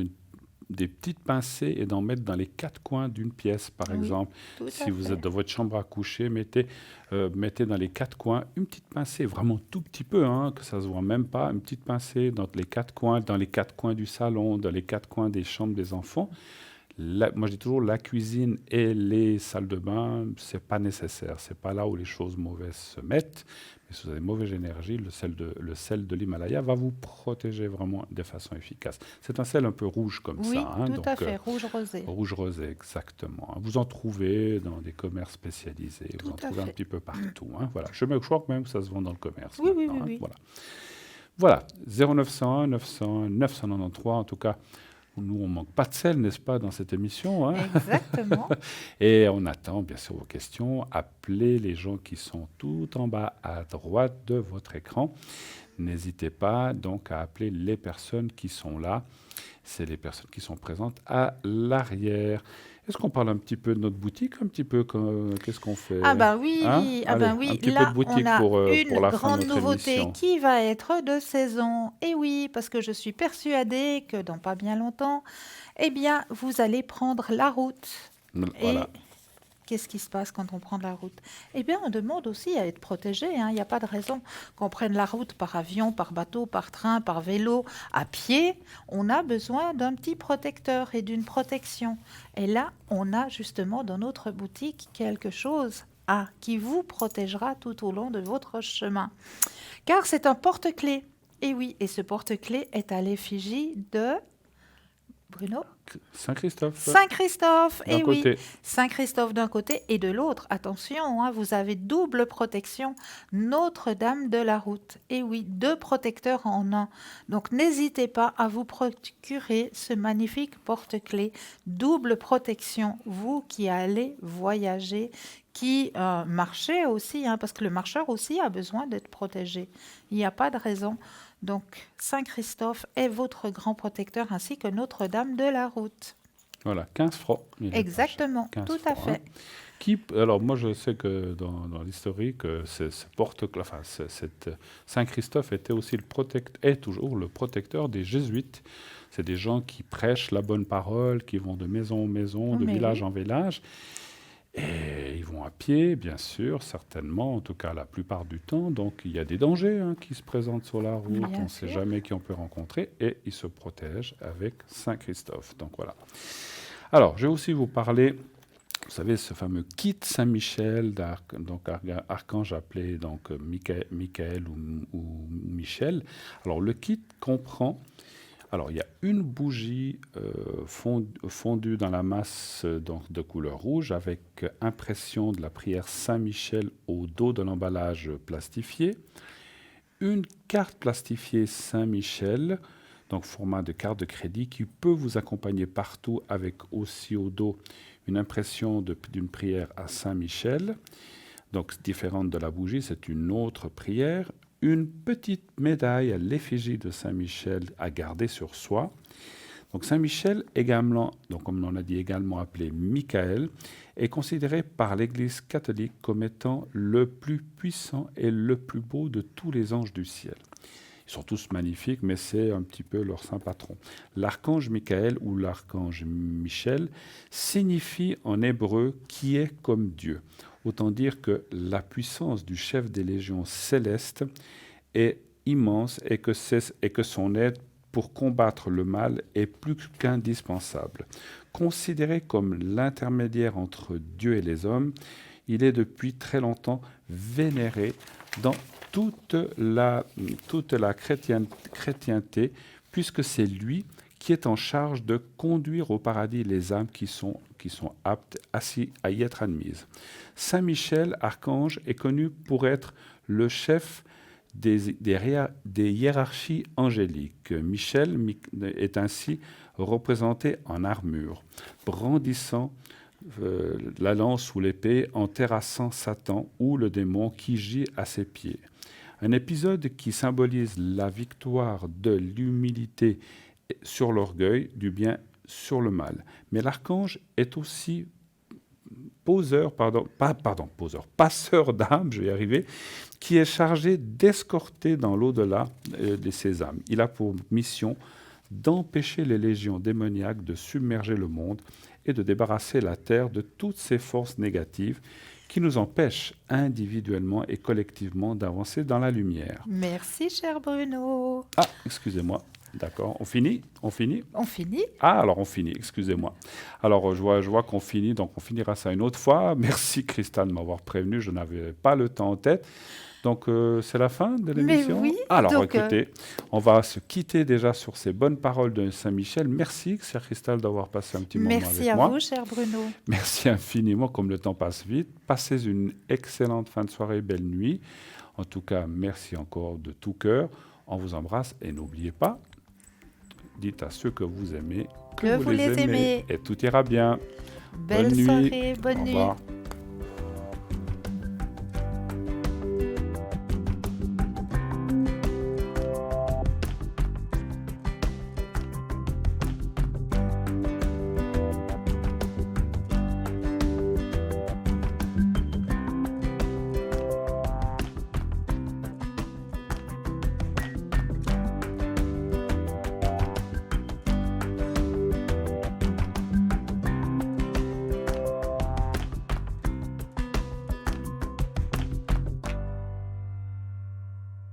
des petites pincées et d'en mettre dans les 4 coins d'une pièce, par exemple. Si vous êtes dans votre chambre à coucher, mettez dans les 4 coins une petite pincée, vraiment tout petit peu, que ça ne se voit même pas, une petite pincée dans les 4 coins du salon, dans les 4 coins des chambres des enfants. Moi, je dis toujours, la cuisine et les salles de bain, ce n'est pas nécessaire. Ce n'est pas là où les choses mauvaises se mettent. Mais si vous avez une mauvaise énergie, le sel de l'Himalaya va vous protéger vraiment de façon efficace. C'est un sel un peu rouge comme ça. Oui, tout à fait, rouge rosé. Rouge rosé, exactement. Vous en trouvez dans des commerces spécialisés. Vous en trouvez un petit peu partout. Voilà. Je crois que même ça se vend dans le commerce. Oui. Voilà. 0901 901 993, en tout cas. Nous, on ne manque pas de sel, n'est-ce pas, dans cette émission. Exactement. Et on attend, bien sûr, vos questions. Appelez les gens qui sont tout en bas à droite de votre écran. N'hésitez pas donc à appeler les personnes qui sont là. C'est les personnes qui sont présentes à l'arrière. Est-ce qu'on parle un petit peu de notre boutique, un petit peu qu'est-ce qu'on fait? Ah ben oui, Allez, un petit là peu de boutique on a pour une la fin grande de notre nouveauté émission. qui va être de saison. Et oui, parce que je suis persuadée que dans pas bien longtemps, eh bien, vous allez prendre la route. Voilà. Et qu'est-ce qui se passe quand on prend la route? Eh bien, on demande aussi à être protégé. Il n'y a pas de raison qu'on prenne la route par avion, par bateau, par train, par vélo, à pied. On a besoin d'un petit protecteur et d'une protection. Et là, on a justement dans notre boutique quelque chose qui vous protégera tout au long de votre chemin. Car c'est un porte-clés. Et oui, et ce porte-clés est à l'effigie de... Bruno? Saint-Christophe. Saint-Christophe, D'un et oui. côté. Saint-Christophe d'un côté et de l'autre. Attention, vous avez double protection. Notre-Dame de la Route. Et oui, 2 protecteurs en un. Donc n'hésitez pas à vous procurer ce magnifique porte-clés. Double protection, vous qui allez voyager, qui marchez aussi, parce que le marcheur aussi a besoin d'être protégé. Il n'y a pas de raison. Donc, Saint-Christophe est votre grand protecteur ainsi que Notre-Dame de la Route. Voilà, 15 francs. Exactement, tout à fait. Alors, moi, je sais que dans l'historique, Saint-Christophe était aussi est toujours le protecteur des jésuites. C'est des gens qui prêchent la bonne parole, qui vont de maison en maison, de village en village. Et ils vont à pied, bien sûr, certainement, en tout cas la plupart du temps. Donc il y a des dangers qui se présentent sur la route, on ne sait jamais qui on peut rencontrer, et ils se protègent avec Saint-Christophe. Donc voilà. Alors, je vais aussi vous parler, vous savez, ce fameux kit Saint-Michel, donc archange appelé donc Michael ou Michel. Alors le kit comprend... Alors, il y a une bougie fondue dans la masse de couleur rouge avec impression de la prière Saint-Michel au dos de l'emballage plastifié. Une carte plastifiée Saint-Michel, donc format de carte de crédit, qui peut vous accompagner partout avec aussi au dos une impression d'une prière à Saint-Michel. donc différente de la bougie, c'est une autre prière. Une petite médaille à l'effigie de Saint Michel à garder sur soi. Donc Saint Michel, également, donc comme on l'a dit, également appelé Michael, est considéré par l'Église catholique comme étant le plus puissant et le plus beau de tous les anges du ciel. Ils sont tous magnifiques, mais c'est un petit peu leur saint patron. L'archange Michael ou l'archange Michel signifie en hébreu « qui est comme Dieu ». Autant dire que la puissance du chef des légions célestes est immense et que son aide pour combattre le mal est plus qu'indispensable. Considéré comme l'intermédiaire entre Dieu et les hommes, il est depuis très longtemps vénéré dans toute la chrétienté, puisque c'est lui qui est en charge de conduire au paradis les âmes qui sont aptes à y être admises. Saint Michel, archange, est connu pour être le chef des hiérarchies angéliques. Michel est ainsi représenté en armure, brandissant la lance ou l'épée en terrassant Satan ou le démon qui gît à ses pieds. Un épisode qui symbolise la victoire de l'humilité sur l'orgueil, du bien sur le mal. Mais l'archange est aussi passeur d'âmes, je vais y arriver, qui est chargé d'escorter dans l'au-delà de ces âmes. Il a pour mission d'empêcher les légions démoniaques de submerger le monde et de débarrasser la terre de toutes ces forces négatives qui nous empêchent individuellement et collectivement d'avancer dans la lumière. Merci, cher Bruno. Ah, excusez-moi. D'accord, on finit. On finit. Ah, alors on finit, excusez-moi. Alors, je vois qu'on finit, donc on finira ça une autre fois. Merci, Christelle, de m'avoir prévenu, je n'avais pas le temps en tête. Donc, c'est la fin de l'émission. Mais oui. Alors, écoutez, on va se quitter déjà sur ces bonnes paroles de Saint-Michel. Merci, chère Christelle, d'avoir passé un petit moment avec moi. Merci à vous, cher Bruno. Merci infiniment, comme le temps passe vite. Passez une excellente fin de soirée, belle nuit. En tout cas, merci encore de tout cœur. On vous embrasse et n'oubliez pas, dites à ceux que vous aimez que vous les aimez. Et tout ira bien. Belle bonne nuit. soirée, bonne nuit. Au revoir.